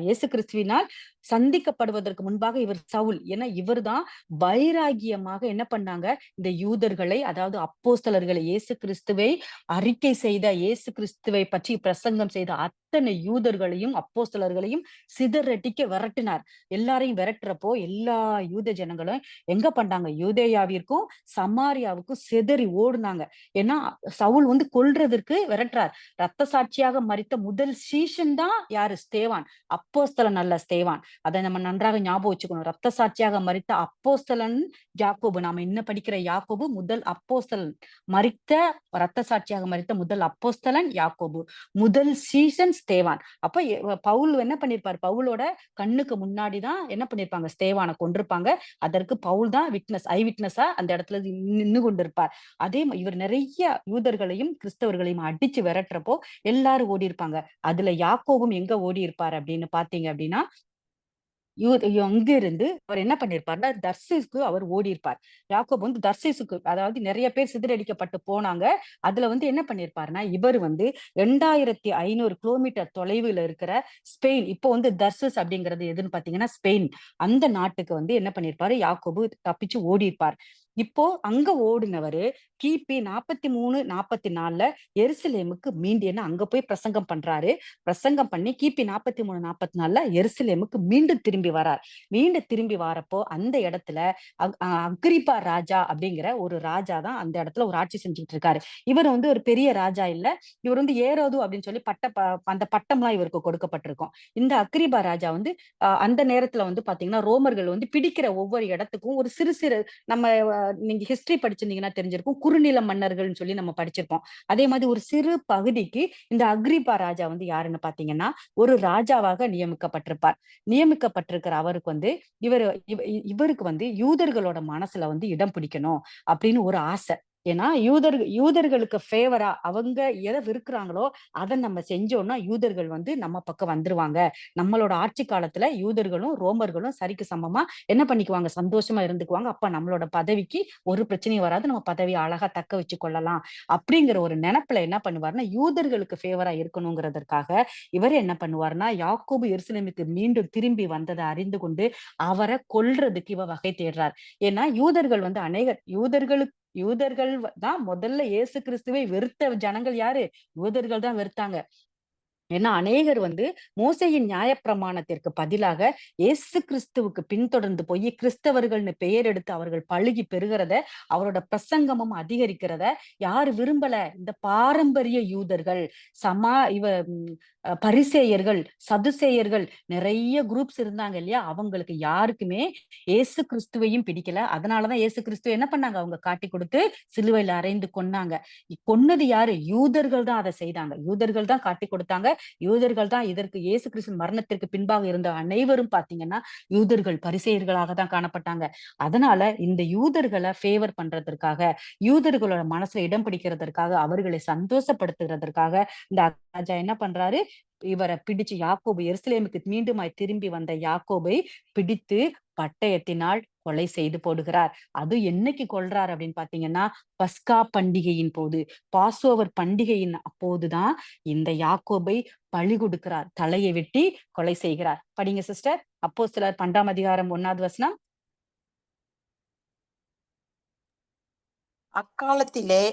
இயேசு கிறிஸ்துவினால் சந்திக்கப்படுவதற்கு முன்பாக இவர் சவுல். ஏன்னா இவர்தான் வைராகியமாக என்ன பண்ணாங்க? இந்த யூதர்களை, அதாவது அப்போஸ்தலர்களை, இயேசு கிறிஸ்துவை அறிக்கை செய்த, இயேசு கிறிஸ்துவை பற்றி பிரசங்கம் செய்த அத்தனை யூதர்களையும் அப்போஸ்தலர்களையும் சிதறடிக்க விரட்டினார். எல்லாரையும் விரட்டுறப்போ எல்லா யூத ஜனங்களும் எங்க பண்ணாங்க? யூதேயாவிற்கும் சமாரியாவுக்கும் சிதறி ஓடுனாங்க. ஏன்னா சவுல் வந்து கொல்றதற்கு விரட்டுறார். ரத்த சாட்சியாக மரித்த முதல் சீஷன் தான் யாரு? ஸ்தேவான். அப்போஸ்தலன் அல்ல ஸ்தேவான். அதை நம்ம நன்றாக ஞாபகம் வச்சுக்கணும். ரத்த சாட்சியாக மரித்த அப்போஸ்தலன் யாக்கோபு. நாம இன்னும் படிக்கிற யாக்கோபு முதல் அப்போஸ்தலன். ரத்த சாட்சியாக மரித்த முதல் அப்போஸ்தலன் யாக்கோபு. முதல் சீசன் ஸ்தேவான். அப்ப பவுல் என்ன பண்ணிருப்பாரு? பவுலோட கண்ணுக்கு முன்னாடிதான் என்ன பண்ணிருப்பாங்க? ஸ்தேவானை கொண்டிருப்பாங்க. அதற்கு பவுல் தான் ஐ விட்னஸா அந்த இடத்துல நின்னு கொண்டிருப்பார். இவர் நிறைய யூதர்களையும் கிறிஸ்தவர்களையும் அடிச்சு விரட்டுறப்போ எல்லாரும் ஓடி இருப்பாங்க. அதுல யாக்கோபும் எங்க ஓடி இருப்பாரு அப்படின்னு பாத்தீங்க அப்படின்னா, அங்க இருந்து அவர் என்ன பண்ணிருப்பாருன்னா தர்சீசுக்கு அவர் ஓடி இருப்பார். யாக்கோபு வந்து தர்சீசுக்கு, அதாவது நிறைய பேர் சிதறடிக்கப்பட்டு போனாங்க. அதுல வந்து என்ன பண்ணிருப்பாருன்னா, இவர் வந்து 2500 கிலோமீட்டர் தொலைவுல இருக்கிற ஸ்பெயின், இப்போ வந்து தர்சஸ் அப்படிங்கிறது எதுன்னு பாத்தீங்கன்னா ஸ்பெயின், அந்த நாட்டுக்கு வந்து என்ன பண்ணிருப்பாரு? யாக்கோபு தப்பிச்சு ஓடி இருப்பார். இப்போ அங்க ஓடினவரு கிபி 43, 44ல எருசலேமுக்கு ஏன்னா அங்க போய் பிரசங்கம் பண்றாரு. பிரசங்கம் பண்ணி கிபி 43, 44ல எருசலேமுக்கு மீண்டும் திரும்பி வரார். மீண்டும் திரும்பி வரப்போ அந்த இடத்துல அக்ரிப்பா ராஜா அப்படிங்கிற ஒரு ராஜா தான் அந்த இடத்துல ஒரு ஆட்சி செஞ்சுட்டு இருக்காரு. இவர் வந்து ஒரு பெரிய ராஜா இல்ல. இவர் வந்து ஏரோது அப்படின்னு சொல்லி அந்த பட்டம்லாம் இவருக்கு கொடுக்கப்பட்டிருக்கும். இந்த அக்ரிப்பா ராஜா வந்து அந்த நேரத்துல வந்து பாத்தீங்கன்னா ரோமர்கள் வந்து பிடிக்கிற ஒவ்வொரு இடத்துக்கும் ஒரு சிறு சிறு நம்ம நீங்க ஹிஸ்டரி படிச்சிருந்தீங்கன்னா தெரிஞ்சிருக்கும், குறுநில மன்னர்கள்னு சொல்லி நம்ம படிச்சிருப்போம். அதே மாதிரி ஒரு சிறு பகுதிக்கு இந்த அக்ரிப்பா ராஜா வந்து யாருன்னு பாத்தீங்கன்னா ஒரு ராஜாவாக நியமிக்கப்பட்டிருப்பார். நியமிக்கப்பட்டிருக்கிற அவருக்கு வந்து இவருக்கு வந்து யூதர்களோட மனசுல வந்து இடம் பிடிக்கணும் அப்படின்னு ஒரு ஆசை. ஏன்னா யூதர்களுக்கு ஃபேவரா அவங்க எதை விருக்குறாங்களோ அதை நம்ம செஞ்சோம்னா யூதர்கள் வந்து நம்ம பக்கம் வந்துருவாங்க. நம்மளோட ஆட்சி காலத்துல யூதர்களும் ரோமர்களும் சரிக்கு சமமா என்ன பண்ணிக்குவாங்க, சந்தோஷமா இருந்துக்குவாங்க. அப்ப நம்மளோட பதவிக்கு ஒரு பிரச்சனையும் வராது, நம்ம பதவியை அழகா தக்க வச்சு கொள்ளலாம் அப்படிங்கிற ஒரு நினைப்புல என்ன பண்ணுவாருன்னா யூதர்களுக்கு ஃபேவரா இருக்கணுங்கிறதற்காக இவர் என்ன பண்ணுவாருன்னா யாக்கோபு எருசலேமுக்கு மீண்டும் திரும்பி வந்ததை அறிந்து கொண்டு அவரை கொல்றதுக்கு இவ வகை தேடுறார். ஏன்னா யூதர்கள் வந்து யூதர்கள் தான் முதல்ல இயேசு கிறிஸ்துவை வெறுத்த ஜனங்கள் யாரு? யூதர்கள் தான் வெறுத்தாங்க. ஏன்னா அநேகர் வந்து மோசேயின் நியாயப்பிரமாணத்திற்கு பதிலாக இயேசு கிறிஸ்துவுக்கு பின்தொடர்ந்து போய் கிறிஸ்தவர்கள்னு பெயர் எடுத்து அவர்கள் பழுகி பெறுகிறத, அவரோட பிரசங்கமும் அதிகரிக்கிறத யாரு விரும்பல? இந்த பாரம்பரிய யூதர்கள், சமா இவ பரிசேயர்கள், சதுசேயர்கள், நிறைய குரூப்ஸ் இருந்தாங்க இல்லையா? அவங்களுக்கு யாருக்குமே இயேசு கிறிஸ்துவையும் பிடிக்கல. அதனாலதான் இயேசு கிறிஸ்துவ என்ன பண்ணாங்க? அவங்க காட்டி கொடுத்து சிலுவையில அறைந்து கொன்னாங்க. கொன்னது யாரு? யூதர்கள் தான் அதை செய்தாங்க. யூதர்கள் தான் காட்டி கொடுத்தாங்க. யூதர்கள் தான் இதற்கு இயேசு கிறிஸ்து மரணத்திற்கு பின்பாக இருந்த அனைவரும் பாத்தீங்கன்னா யூதர்கள் பரிசேயர்களாக தான் காணப்பட்டாங்க. அதனால இந்த யூதர்களை ஃபேவர் பண்றதற்காக, யூதர்களோட மனசுல இடம் பிடிக்கிறதற்காக, அவர்களை சந்தோஷப்படுத்துகிறதற்காக இந்த ராஜா என்ன பண்றாரு? இவரை பிடிச்சு யாக்கோபு எருசலேமுக்கு மீண்டுமாய் திரும்பி வந்த யாக்கோபை பிடித்து பட்டயத்தினால் கொலை செய்து போடுகிறார். அது என்னைக்கு கொல்றார் அப்படின்னு பாத்தீங்கன்னா பஸ்கா பண்டிகையின் போது, பாசோவர் பண்டிகையின் அப்போதுதான் இந்த யாக்கோபை பழி கொடுக்கிறார். தலையை வெட்டி கொலை செய்கிறார். படிங்க சிஸ்டர். அப்போஸ்தலர் 2ஆம் அதிகாரம் 1வது வசனம். அக்காலத்திலே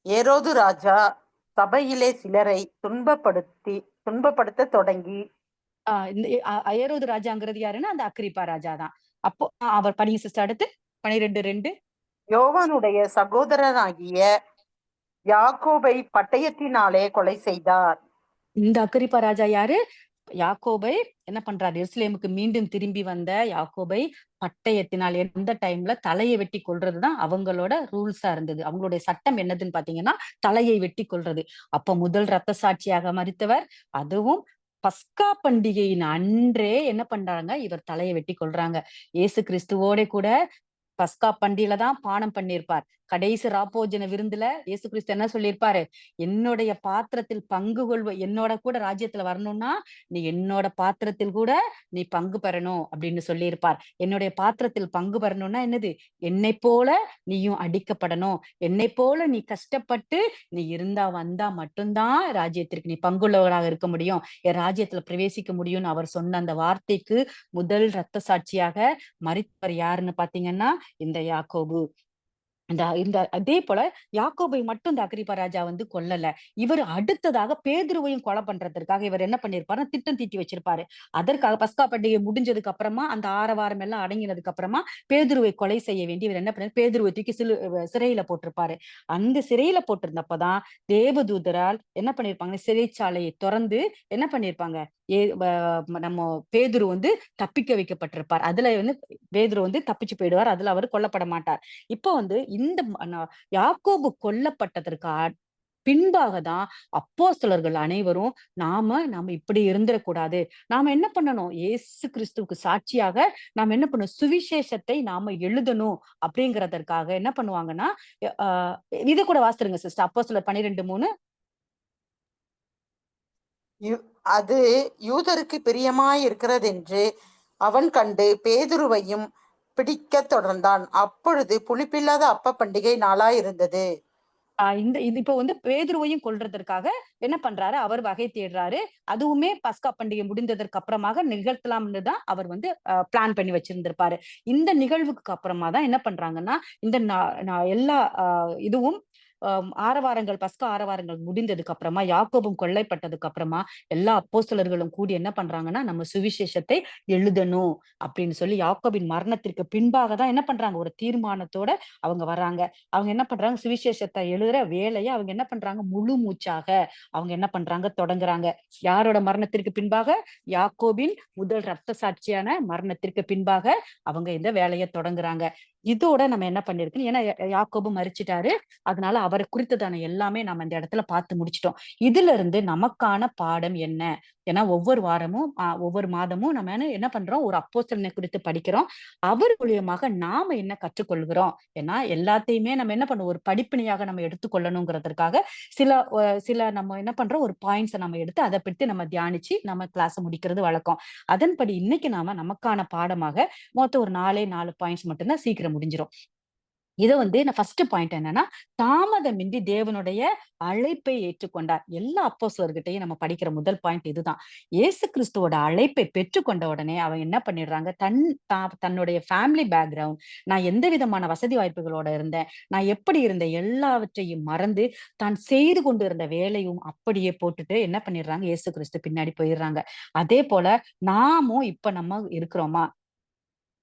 ஏரோது ராஜா சபையிலே சிலரை துன்பப்படுத்த தொடங்கி இந்த ஏரோது ராஜாங்கிறது யாருன்னா அந்த அக்ரிப்பா ராஜா தான். அப்போ அவர் படிங்க சிஸ்டர் அடுத்து 12:2. யோவானுடைய சகோதரனாகிய யாக்கோபை பட்டயத்தினாலே கொலை செய்தார். இந்த அக்ரிப்பா ராஜா யாரு? யாக்கோபை என்ன பண்றாரு? எருசலேமுக்கு மீண்டும் திரும்பி வந்த யாக்கோபை பட்டயத்தினால் எந்த டைம்ல தலையை வெட்டி கொல்றதுதான் அவங்களோட ரூல்ஸா இருந்தது. அவங்களுடைய சட்டம் என்னதுன்னு பாத்தீங்கன்னா தலையை வெட்டி கொல்றது. அப்ப முதல் ரத்த சாட்சியாக மரித்தவர், அதுவும் பஸ்கா பண்டிகையின் அன்றே என்ன பண்றாங்க? இவர் தலையை வெட்டி கொல்றாங்க. இயேசு கிறிஸ்துவோட கூட பஸ்கா பண்டிகையில தான் பானம் பண்ணியிருப்பார். கடைசி ராப்போஜன விருந்துல இயேசு கிறிஸ்து என்ன சொல்லியிருப்பாரு? என்னுடைய பாத்திரத்தில் பங்கு என்னோட கூட ராஜ்யத்துல வரணும்னா நீ என்னோட பாத்திரத்தில் கூட நீ பங்கு பெறணும் அப்படின்னு சொல்லியிருப்பார். என்னுடைய பாத்திரத்தில் பங்கு பெறணும்னா என்னது? என்னை போல நீயும் அடிக்கப்படணும், என்னை போல நீ கஷ்டப்பட்டு நீ வந்தா மட்டும்தான் ராஜ்யத்திற்கு நீ பங்குள்ளவராக இருக்க முடியும், என் ராஜ்யத்துல பிரவேசிக்க முடியும்னு அவர் சொன்ன அந்த வார்த்தைக்கு முதல் ரத்த சாட்சியாக மரித்தவர் யாருன்னு பாத்தீங்கன்னா இந்த யாக்கோபு. இந்த அதே போல யாக்கோபை மட்டும் இந்த அகிரிப்பா ராஜா வந்து கொல்லல. இவர் அடுத்ததாக பேதுருவையும் கொலை பண்றதற்காக இவர் என்ன பண்ணிருப்பாரு? திட்டம் தீட்டி வச்சிருப்பாரு. அதற்காக பஸ்கா பண்டிகை முடிஞ்சதுக்கு அப்புறமா அந்த ஆரவாரம் எல்லாம் அடங்கினதுக்கு அப்புறமா பேதுருவை கொலை செய்ய வேண்டி இவர் என்ன பண்ணாரு? பேதுருவை தூக்கி சிறையில போட்டிருப்பாரு. அந்த சிறையில போட்டிருந்தப்பதான் தேவதூதரால் என்ன பண்ணிருப்பாங்க? சிறைச்சாலையை திறந்து என்ன பண்ணிருப்பாங்க? நம்ம பேதுரு வந்து தப்பிக்க வைக்கப்பட்டிருப்பார். அதுல வந்து பேதுரு வந்து தப்பிச்சு போயிடுவார். அதுல அவர் கொல்லப்பட மாட்டார். இப்ப வந்து இந்த யாக்கோபு கொல்லப்பட்டதற்கு பின்பாக தான் அப்போஸ்தலர்கள் அனைவரும் நாம இப்படி இருந்துடக்கூடாது, நாம என்ன பண்ணணும்? இயேசு கிறிஸ்துவுக்கு சாட்சியாக நாம என்ன பண்ணணும்? சுவிசேஷத்தை நாம எழுதணும் அப்படிங்கிறதற்காக என்ன பண்ணுவாங்கன்னா இதை கூட வாசிருங்க சிஸ்டர். அப்போஸ்தலர் 12:3. அது யூதருக்கு பிரியமாய் இருக்கிறதென்று அவன் கண்டு பேதுருவையும் பிடிக்க தொடர்ந்தான். அப்பொழுது புளிப்பில்லாத அப்ப பண்டிகை நாளாயிருந்தது. இது இப்ப வந்து பேதுருவையும் கொல்றதற்காக என்ன பண்றாரு? அவர் வகை தேடுறாரு. அதுவுமே பஸ்கா பண்டிகை முடிந்ததற்கு அப்புறமாக நிகழ்த்தலாம்னு தான் அவர் வந்து பிளான் பண்ணி வச்சிருந்திருப்பாரு. இந்த நிகழ்வுக்கு அப்புறமா தான் என்ன பண்றாங்கன்னா இந்த எல்லா இதுவும் ஆரவாரங்கள், பஸ்கா ஆரவாரங்கள் முடிந்ததுக்கு அப்புறமா, யாக்கோபும் கொல்லைப்பட்டதுக்கு அப்புறமா எல்லா அப்போஸ்தலர்களும் கூடி என்ன பண்றாங்கன்னா நம்ம சுவிசேஷத்தை எழுதணும் அப்படின்னு சொல்லி யாக்கோபின் மரணத்திற்கு பின்பாக தான் என்ன பண்றாங்க? ஒரு தீர்மானத்தோட அவங்க வர்றாங்க. அவங்க என்ன பண்றாங்க? சுவிசேஷத்தை எழுதுற வேலையை அவங்க என்ன பண்றாங்க? முழு மூச்சாக அவங்க என்ன பண்றாங்க? தொடங்குறாங்க. யாரோட மரணத்திற்கு பின்பாக? யாக்கோபின் முதல் ரத்த சாட்சியான மரணத்திற்கு பின்பாக அவங்க இந்த வேலையை தொடங்குறாங்க. இதோட நம்ம என்ன பண்ணிருக்கோம், ஏன்னா யாக்கோபு மரிச்சிட்டாரு. அதனால அவரை குறித்ததான எல்லாமே நம்ம இந்த இடத்துல பார்த்து முடிச்சுட்டோம். இதுல இருந்து நமக்கான பாடம் என்ன? ஏன்னா ஒவ்வொரு வாரமும் ஒவ்வொரு மாதமும் நம்ம என்ன பண்றோம், ஒரு அப்போஸ்தலனை குறித்து படிக்கிறோம். அவர் மூலியமாக நாம என்ன கற்றுக்கொள்கிறோம்? ஏன்னா எல்லாத்தையுமே நம்ம என்ன பண்ணுவோம், ஒரு படிப்பினையாக நம்ம எடுத்துக்கொள்ளணுங்கிறதற்காக சில சில நம்ம என்ன பண்றோம், ஒரு பாயிண்ட்ஸ நம்ம எடுத்து அத பத்தி நம்ம தியானிச்சு நம்ம கிளாஸ முடிக்கிறது வழக்கம். அதன்படி இன்னைக்கு நாம நமக்கான பாடமாக மொத்தம் ஒரு 4 பாயிண்ட்ஸ் மட்டும் தான் சீக்கிரம் முடிஞ்சிரும். இத நான் ஃபர்ஸ்ட் பாயிண்ட் என்னன்னா, தாமதமின்றி தேவனுடைய அழைப்பை ஏற்றுக்கொண்டார். எல்லா அப்போஸ்தலர்கிட்டயும் நம்ம படிக்கிற முதல் பாயிண்ட் இதுதான். இயேசு கிறிஸ்துவோட அழைப்பை பெற்றுக்கொண்ட உடனே அவன் என்ன பண்ணிடுறாங்க, தன்னுடைய ஃபேமிலி பேக்கிரவுண்ட், நான் எந்த விதமான வசதி வாய்ப்புகளோட இருந்தேன், நான் எப்படி இருந்தேன், எல்லாவற்றையும் மறந்து தான் செய்து கொண்டு இருந்த வேலையும் அப்படியே போட்டுட்டு என்ன பண்ணிடுறாங்க, இயேசு கிறிஸ்து பின்னாடி போயிடுறாங்க. அதே போல நாமும் இப்ப நம்ம இருக்கிறோமா?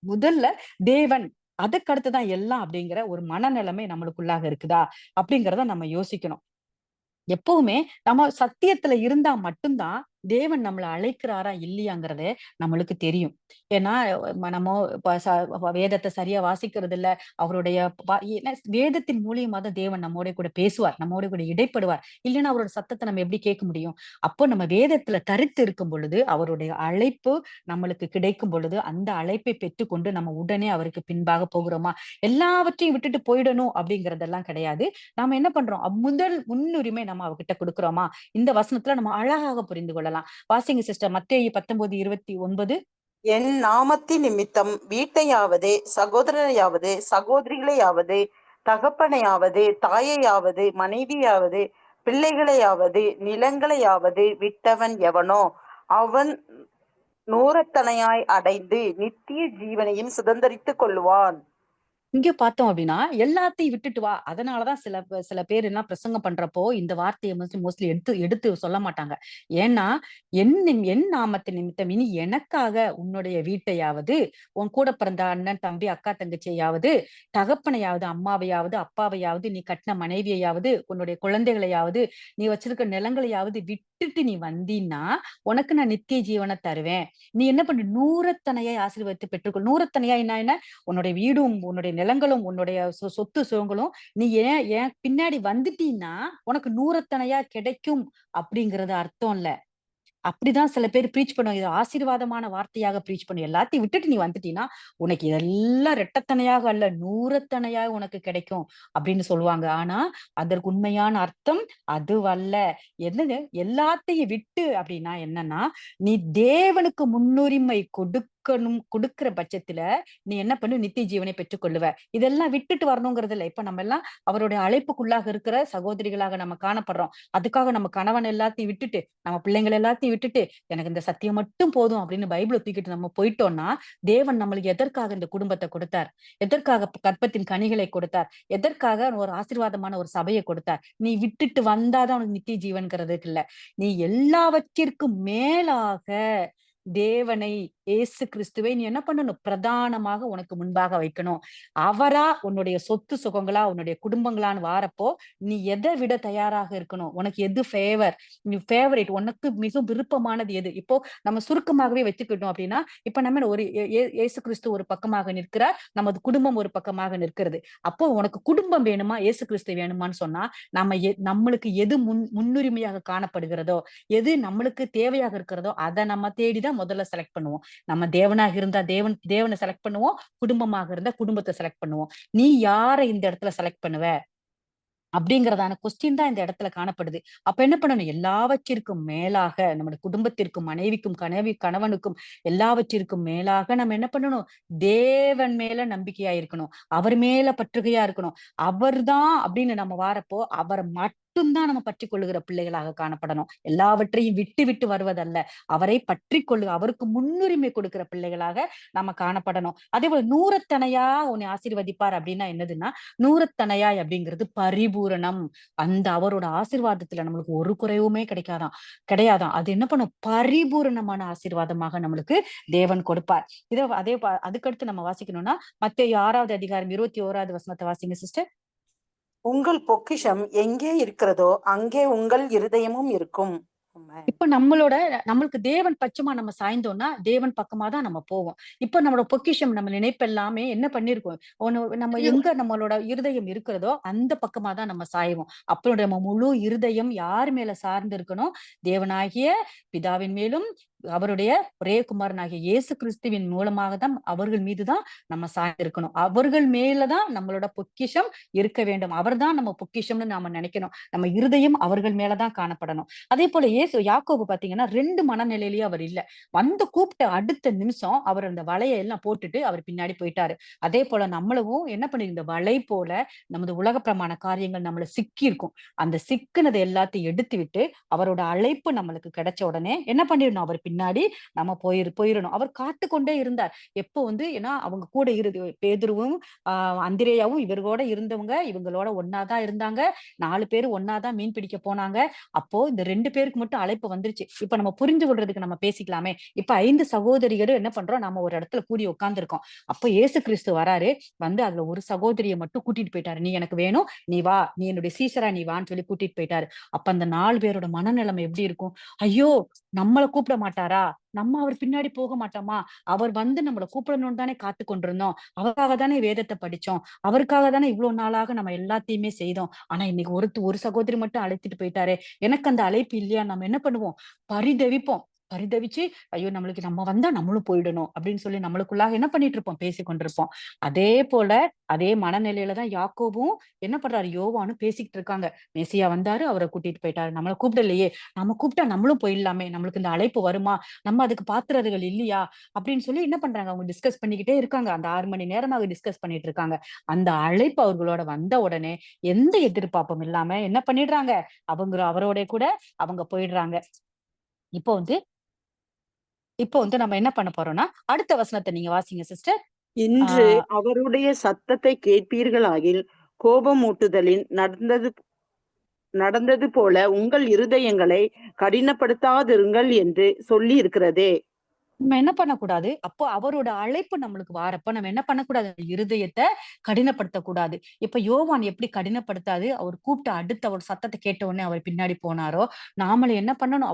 முதல்ல தேவன், அதுக்கு அடுத்து தான் எல்லாம் அப்படிங்கிற ஒரு மனநிலைமை நம்மளுக்குள்ளாக இருக்குதா? அப்படிங்கிறத நம்ம யோசிக்கணும். எப்பவுமே நம்ம சத்தியத்துல இருந்தா மட்டும்தான் தேவன் நம்மள அழைக்கிறாரா இல்லையாங்கிறதே நம்மளுக்கு தெரியும். ஏன்னா நம்ம வேதத்தை சரியா வாசிக்கிறது இல்ல. அவருடைய ஏன்னா வேதத்தின் மூலியமா தான் தேவன் நம்மோட கூட பேசுவார், நம்மோட கூட இடைப்படுவார். இல்லைன்னா அவரோட சத்தத்தை நம்ம எப்படி கேட்க முடியும்? அப்போ நம்ம வேதத்துல தரித்து இருக்கும் பொழுது, அவருடைய அழைப்பு நம்மளுக்கு கிடைக்கும் பொழுது, அந்த அழைப்பை பெற்றுக்கொண்டு நம்ம உடனே அவருக்கு பின்பாக போகிறோமா? எல்லாவற்றையும் விட்டுட்டு போயிடணும் அப்படிங்கறதெல்லாம் கிடையாது. நாம என்ன பண்றோம், முதல் முன்னுரிமை நம்ம அவகிட்ட கொடுக்கிறோமா? இந்த வசனத்துல நம்ம அழகாக புரிந்து கொள்ளலாம். வாசிங்க சிஸ்டர், மத்தேயு 19:29. என் நாமத்தின் நிமித்தம் வீட்டையாவது, சகோதரரையாவது, சகோதரிகளையாவது, தகப்பனையாவது, தாயையாவது, மனைவியாவது, பிள்ளைகளையாவது, நிலங்களையாவது விட்டவன் எவனோ அவன் நூறத்தனையாய் அடைந்து நித்திய ஜீவனையும் சுதந்தரித்துக் கொள்வான். இங்க பார்த்தோம் அப்படின்னா, எல்லாத்தையும் விட்டுட்டு வா. அதனாலதான் சில பேர் என்ன பிரசங்கம் பண்றப்போ இந்த வார்த்தைய மோஸ்ட்லி எடுத்து எடுத்து சொல்ல மாட்டாங்க. ஏன்னா, என் நாமத்தின் நிமித்தம் இனி எனக்காக உன்னுடைய வீட்டையாவது, உன் கூட பிறந்த அண்ணன், தம்பி, அக்கா, தங்கச்சியாவது, தகப்பனையாவது, அம்மாவையாவது, அப்பாவையாவது, நீ கட்டின மனைவியையாவது, உன்னுடைய குழந்தைகளையாவது, நீ வச்சிருக்க நிலங்களையாவது விட்டுட்டு நீ வந்தீன்னா, உனக்கு நான் நித்திய ஜீவனை தருவேன். நீ என்ன பண்ணு, நூறத்தனையாய் ஆசீர்வாதத்தை பெற்றுக்கொள். நூறத்தனையாய் என்ன? உன்னுடைய வீடும், உன்னுடைய நிலங்களும், உன்னுடைய சொத்து சுகங்களும் நீ ஏன் ஏன் பின்னாடி வந்துட்டீன்னா உனக்கு நூறத்தனையா கிடைக்கும் அப்படிங்கறது அர்த்தம் இல்ல. அப்படிதான் சில பேர் பிரீச் பண்ணுவாங்க. இது ஆசீர்வாதமான வார்த்தையாக பிரீச் பண்ணும். எல்லாத்தையும் விட்டுட்டு நீ வந்துட்டீன்னா உனக்கு இதெல்லாம் ரெட்டத்தனையாக அல்ல, நூறத்தனையாக உனக்கு கிடைக்கும் அப்படின்னு சொல்லுவாங்க. ஆனா அதற்கு உண்மையான அர்த்தம் அதுவல்ல. என்னது, எல்லாத்தையும் விட்டு அப்படின்னா என்னன்னா, நீ தேவனுக்கு முன்னுரிமை கொடுக்கிற பட்சத்துல நீ என்ன பண்ணு, நித்திய ஜீவனை பெற்றுக் கொள்ளுவ. இதெல்லாம் விட்டுட்டு வரணுங்கிறது இல்ல. இப்ப நம்ம எல்லாம் அவருடைய அழைப்புக்குள்ளாக இருக்கிற சகோதரிகளாக நம்ம காணப்படுறோம். அதுக்காக நம்ம கணவன் எல்லாத்தையும் விட்டுட்டு, நம்ம பிள்ளைங்களை எல்லாத்தையும் விட்டுட்டு, எனக்கு இந்த சத்தியம் மட்டும் போதும் அப்படின்னு பைபிளை தூக்கிட்டு நம்ம போயிட்டோம்னா, தேவன் நம்மளுக்கு எதற்காக இந்த குடும்பத்தை கொடுத்தார்? எதற்காக கற்பத்தின் கனிகளை கொடுத்தார்? எதற்காக ஒரு ஆசீர்வாதமான ஒரு சபையை கொடுத்தார்? நீ விட்டுட்டு வந்தாதான் உனக்கு நித்திய ஜீவன்கிறதுக்கு இல்ல. நீ எல்லாவற்றிற்கும் மேலாக தேவனை, இயேசு கிறிஸ்துவை நீ என்ன பண்ணணும், பிரதானமாக உனக்கு முன்பாக வைக்கணும். அவரா உன்னுடைய சொத்து சுகங்களா, உன்னுடைய குடும்பங்களான்னு வாரப்போ நீ எதை விட தயாராக இருக்கணும்? உனக்கு எது நீ ஃபேவரேட், உனக்கு மிக விருப்பமானது எது? இப்போ நம்ம சுருக்கமாகவே வச்சுக்கிட்டோம் அப்படின்னா, இப்ப நம்ம ஒரு இயேசு கிறிஸ்து ஒரு பக்கமாக நிற்கிறார், நமது குடும்பம் ஒரு பக்கமாக நிற்கிறது. அப்போ உனக்கு குடும்பம் வேணுமா, இயேசு கிறிஸ்து வேணுமான்னு சொன்னா, நம்மளுக்கு எது முன்னுரிமையாக காணப்படுகிறதோ, எது நம்மளுக்கு தேவையாக இருக்கிறதோ அதை நம்ம தேடிதான் முதல்ல செலக்ட் பண்ணுவோம். நம்ம தேவனாக இருந்தா தேவனை செலக்ட் பண்ணுவோம், குடும்பமாக இருந்தா குடும்பத்தை செலக்ட் பண்ணுவோம். நீ யாரை இந்த இடத்துல செலக்ட் பண்ணுவ அப்படிங்கிறதான கொஸ்டின் தான் இந்த இடத்துல காணப்படுது. அப்ப என்ன பண்ணணும், எல்லாவற்றிற்கும் மேலாக நம்முடைய குடும்பத்திற்கும், மனைவிக்கும், கணவனுக்கும் எல்லாவற்றிற்கும் மேலாக நம்ம என்ன பண்ணணும், தேவன் மேல நம்பிக்கையா இருக்கணும், அவர் மேல பற்றுகையா இருக்கணும். அவர்தான் அப்படின்னு நம்ம வாரப்போ அவரை மட்டும்தான் நம்ம பற்றி கொள்ளுகிற பிள்ளைகளாக காணப்படணும். எல்லாவற்றையும் விட்டு விட்டு வருவதல்ல, அவரை பற்றி கொள்ளு, அவருக்கு முன்னுரிமை கொடுக்கிற பிள்ளைகளாக நம்ம காணப்படணும். அதே போல நூறத்தனையா உன்னை ஆசீர்வதிப்பார் அப்படின்னா என்னதுன்னா, நூறத்தனையாய் அப்படிங்கிறது பரிபூரணம். அந்த அவரோட ஆசீர்வாதத்துல நம்மளுக்கு ஒரு குறைவுமே கிடையாதாம். அது என்ன பண்ணும், பரிபூரணமான ஆசீர்வாதமாக நம்மளுக்கு தேவன் கொடுப்பார். அதுக்கடுத்து நம்ம வாசிக்கணும்னா, மத்தேயு 6வது அதிகாரம் 21வது வசனத்தை வாசிங்க சிஸ்டர். உங்கள் பொக்கிஷம் எங்கே இருக்கிறதோ அங்கே உங்கள் இருதயமும் இருக்கும். Amen. இப்ப நம்மளுக்கு தேவன் பட்சமா நம்ம சாய்ந்தோம்னா தேவன் பக்கமா தான் நம்ம போவோம். இப்ப நம்மளோட பொக்கிஷம் நம்ம நினைப்பு எல்லாமே என்ன பண்ணிருக்கோம், நம்ம எங்க நம்மளோட இருதயம் இருக்கிறதோ அந்த பக்கமா தான் நம்ம சாய்வோம். அப்போ நம்ம முழு இருதயம் யார் மேல சார்ந்து இருக்கணும், தேவனாகிய பிதாவின் மேலும் அவருடைய ஒரே குமாரனாகிய இயேசு கிறிஸ்துவின் மூலமாக தான் அவர்கள் மீதுதான் நம்ம சார்ந்திருக்கணும். அவர்கள் மேலதான் நம்மளோட பொக்கிஷம் இருக்க வேண்டும். அவர்தான் நம்ம பொக்கிஷம்னு நாம நினைக்கணும். நம்ம இருதயம் அவர்கள் மேலதான் காணப்படணும். அதே போல யாக்கோபு பாத்தீங்கன்னா 2 மனநிலையிலயும் அவர் இல்ல. வந்து கூப்பிட்ட அடுத்த நிமிஷம் அவர் அந்த வலைய எல்லாம் போட்டுட்டு அவர் பின்னாடி போயிட்டாரு. அதே போல நம்மளும் என்ன பண்ணி இந்த வலை போல நமது உலகப்பிரமாண காரியங்கள் நம்மள சிக்கி இருக்கும். அந்த சிக்குனதை எல்லாத்தையும் எடுத்து விட்டு அவரோட அழைப்பு நம்மளுக்கு கிடைச்ச உடனே என்ன பண்ணிடணும், அவர் பின்னாடி நம்ம போயிரணும். அவர் காத்து கொண்டே இருந்தார். எப்போ ஏன்னா அவங்க கூட பேதுருவும் அந்திரேயாவும் இவர்களோட இருந்தவங்க இவங்களோட ஒன்னாதான் இருந்தாங்க. 4 பேரும் ஒன்னாதான் மீன் பிடிக்க போனாங்க. அப்போ இந்த 2 பேருக்கு மட்டும் அழைப்பு வந்துருச்சு. இப்ப நம்ம புரிந்து கொள்றதுக்கு நம்ம பேசிக்கலாமே. இப்ப 5 சகோதரிகளும் என்ன பண்றோம், நம்ம ஒரு இடத்துல கூடி உட்கார்ந்து இருக்கோம். அப்ப இயேசு கிறிஸ்து வராரு. அதுல ஒரு சகோதரிய மட்டும் கூட்டிட்டு போயிட்டாரு. நீ எனக்கு வேணும், நீ வா, நீ என்னுடைய சீஷரா நீ வான்னு சொல்லி கூட்டிட்டு போயிட்டாரு. அப்ப அந்த 4 பேரோட மனநிலைமை எப்படி இருக்கும்? ஐயோ, நம்மள கூப்பிட மாட்டாரா, நம்ம அவர் பின்னாடி போக மாட்டோமா, அவர் நம்மள கூப்பிடணும்னு தானே காத்து கொண்டிருந்தோம், அவருக்காக தானே வேதத்தை படிச்சோம், அவருக்காக தானே இவ்வளவு நாளாக நம்ம எல்லாத்தையுமே செய்தோம். ஆனா இன்னைக்கு ஒரு சகோதரி மட்டும் அழைத்துட்டு போயிட்டாரு, எனக்கு அந்த அழைப்பு இல்லையா, நம்ம என்ன பண்ணுவோம், பரிதவிப்போம். பரிதவிச்சு ஐயோ நம்மளுக்கு நம்ம வந்தா நம்மளும் போயிடணும் அப்படின்னு சொல்லி நம்மளுக்குள்ளாக என்ன பண்ணிட்டு இருப்போம், பேசிக் கொண்டிருப்போம். அதே போல அதே மனநிலையில தான் யாக்கோபும் என்ன பண்றாரு, யோவானும் பேசிக்கிட்டு இருக்காங்க. மேசியா வந்தாரு, அவரை கூட்டிட்டு போயிட்டாரு, நம்மள கூப்பிடலையே, நம்ம கூப்பிட்டா நம்மளும் போயிடலாமே, நம்மளுக்கு இந்த அழைப்பு வருமா, நம்ம அதுக்கு பாத்திரர்கள் இல்லையா அப்படின்னு சொல்லி என்ன பண்றாங்க, அவங்க டிஸ்கஸ் பண்ணிக்கிட்டே இருக்காங்க. அந்த 6 மணி நேரமாக டிஸ்கஸ் பண்ணிட்டு இருக்காங்க. அந்த அழைப்பு அவர்களோட வந்த உடனே எந்த எதிர்பார்ப்பும் இல்லாம என்ன பண்ணிடுறாங்க, அவரோட கூட அவங்க போயிடுறாங்க. இப்போ நம்ம என்ன பண்ண போறோம்னா, அடுத்த வசனத்தை நீங்க வாசிங்க சிஸ்டர். இன்று அவருடைய சத்தத்தை கேட்பீர்களாகில் கோபமூட்டுதலின் நடந்தது போல உங்கள் இருதயங்களை கடினப்படுத்தாதிருங்கள் என்று சொல்லி இருக்கிறதே. நம்ம என்ன பண்ணக்கூடாது, அப்போ அவரோட அழைப்பு நம்மளுக்கு வாரப்ப நம்ம என்ன பண்ணக்கூடாது, இருதயத்தை கடினப்படுத்தக்கூடாது. இப்ப யோவான் எப்படி கடினப்படுத்தாது, அவர் கூப்பிட்ட அடுத்த ஒரு சத்தத்தை கேட்ட உடனே அவர் பின்னாடி போனாரோ, நாமளும் என்ன பண்ணணும்,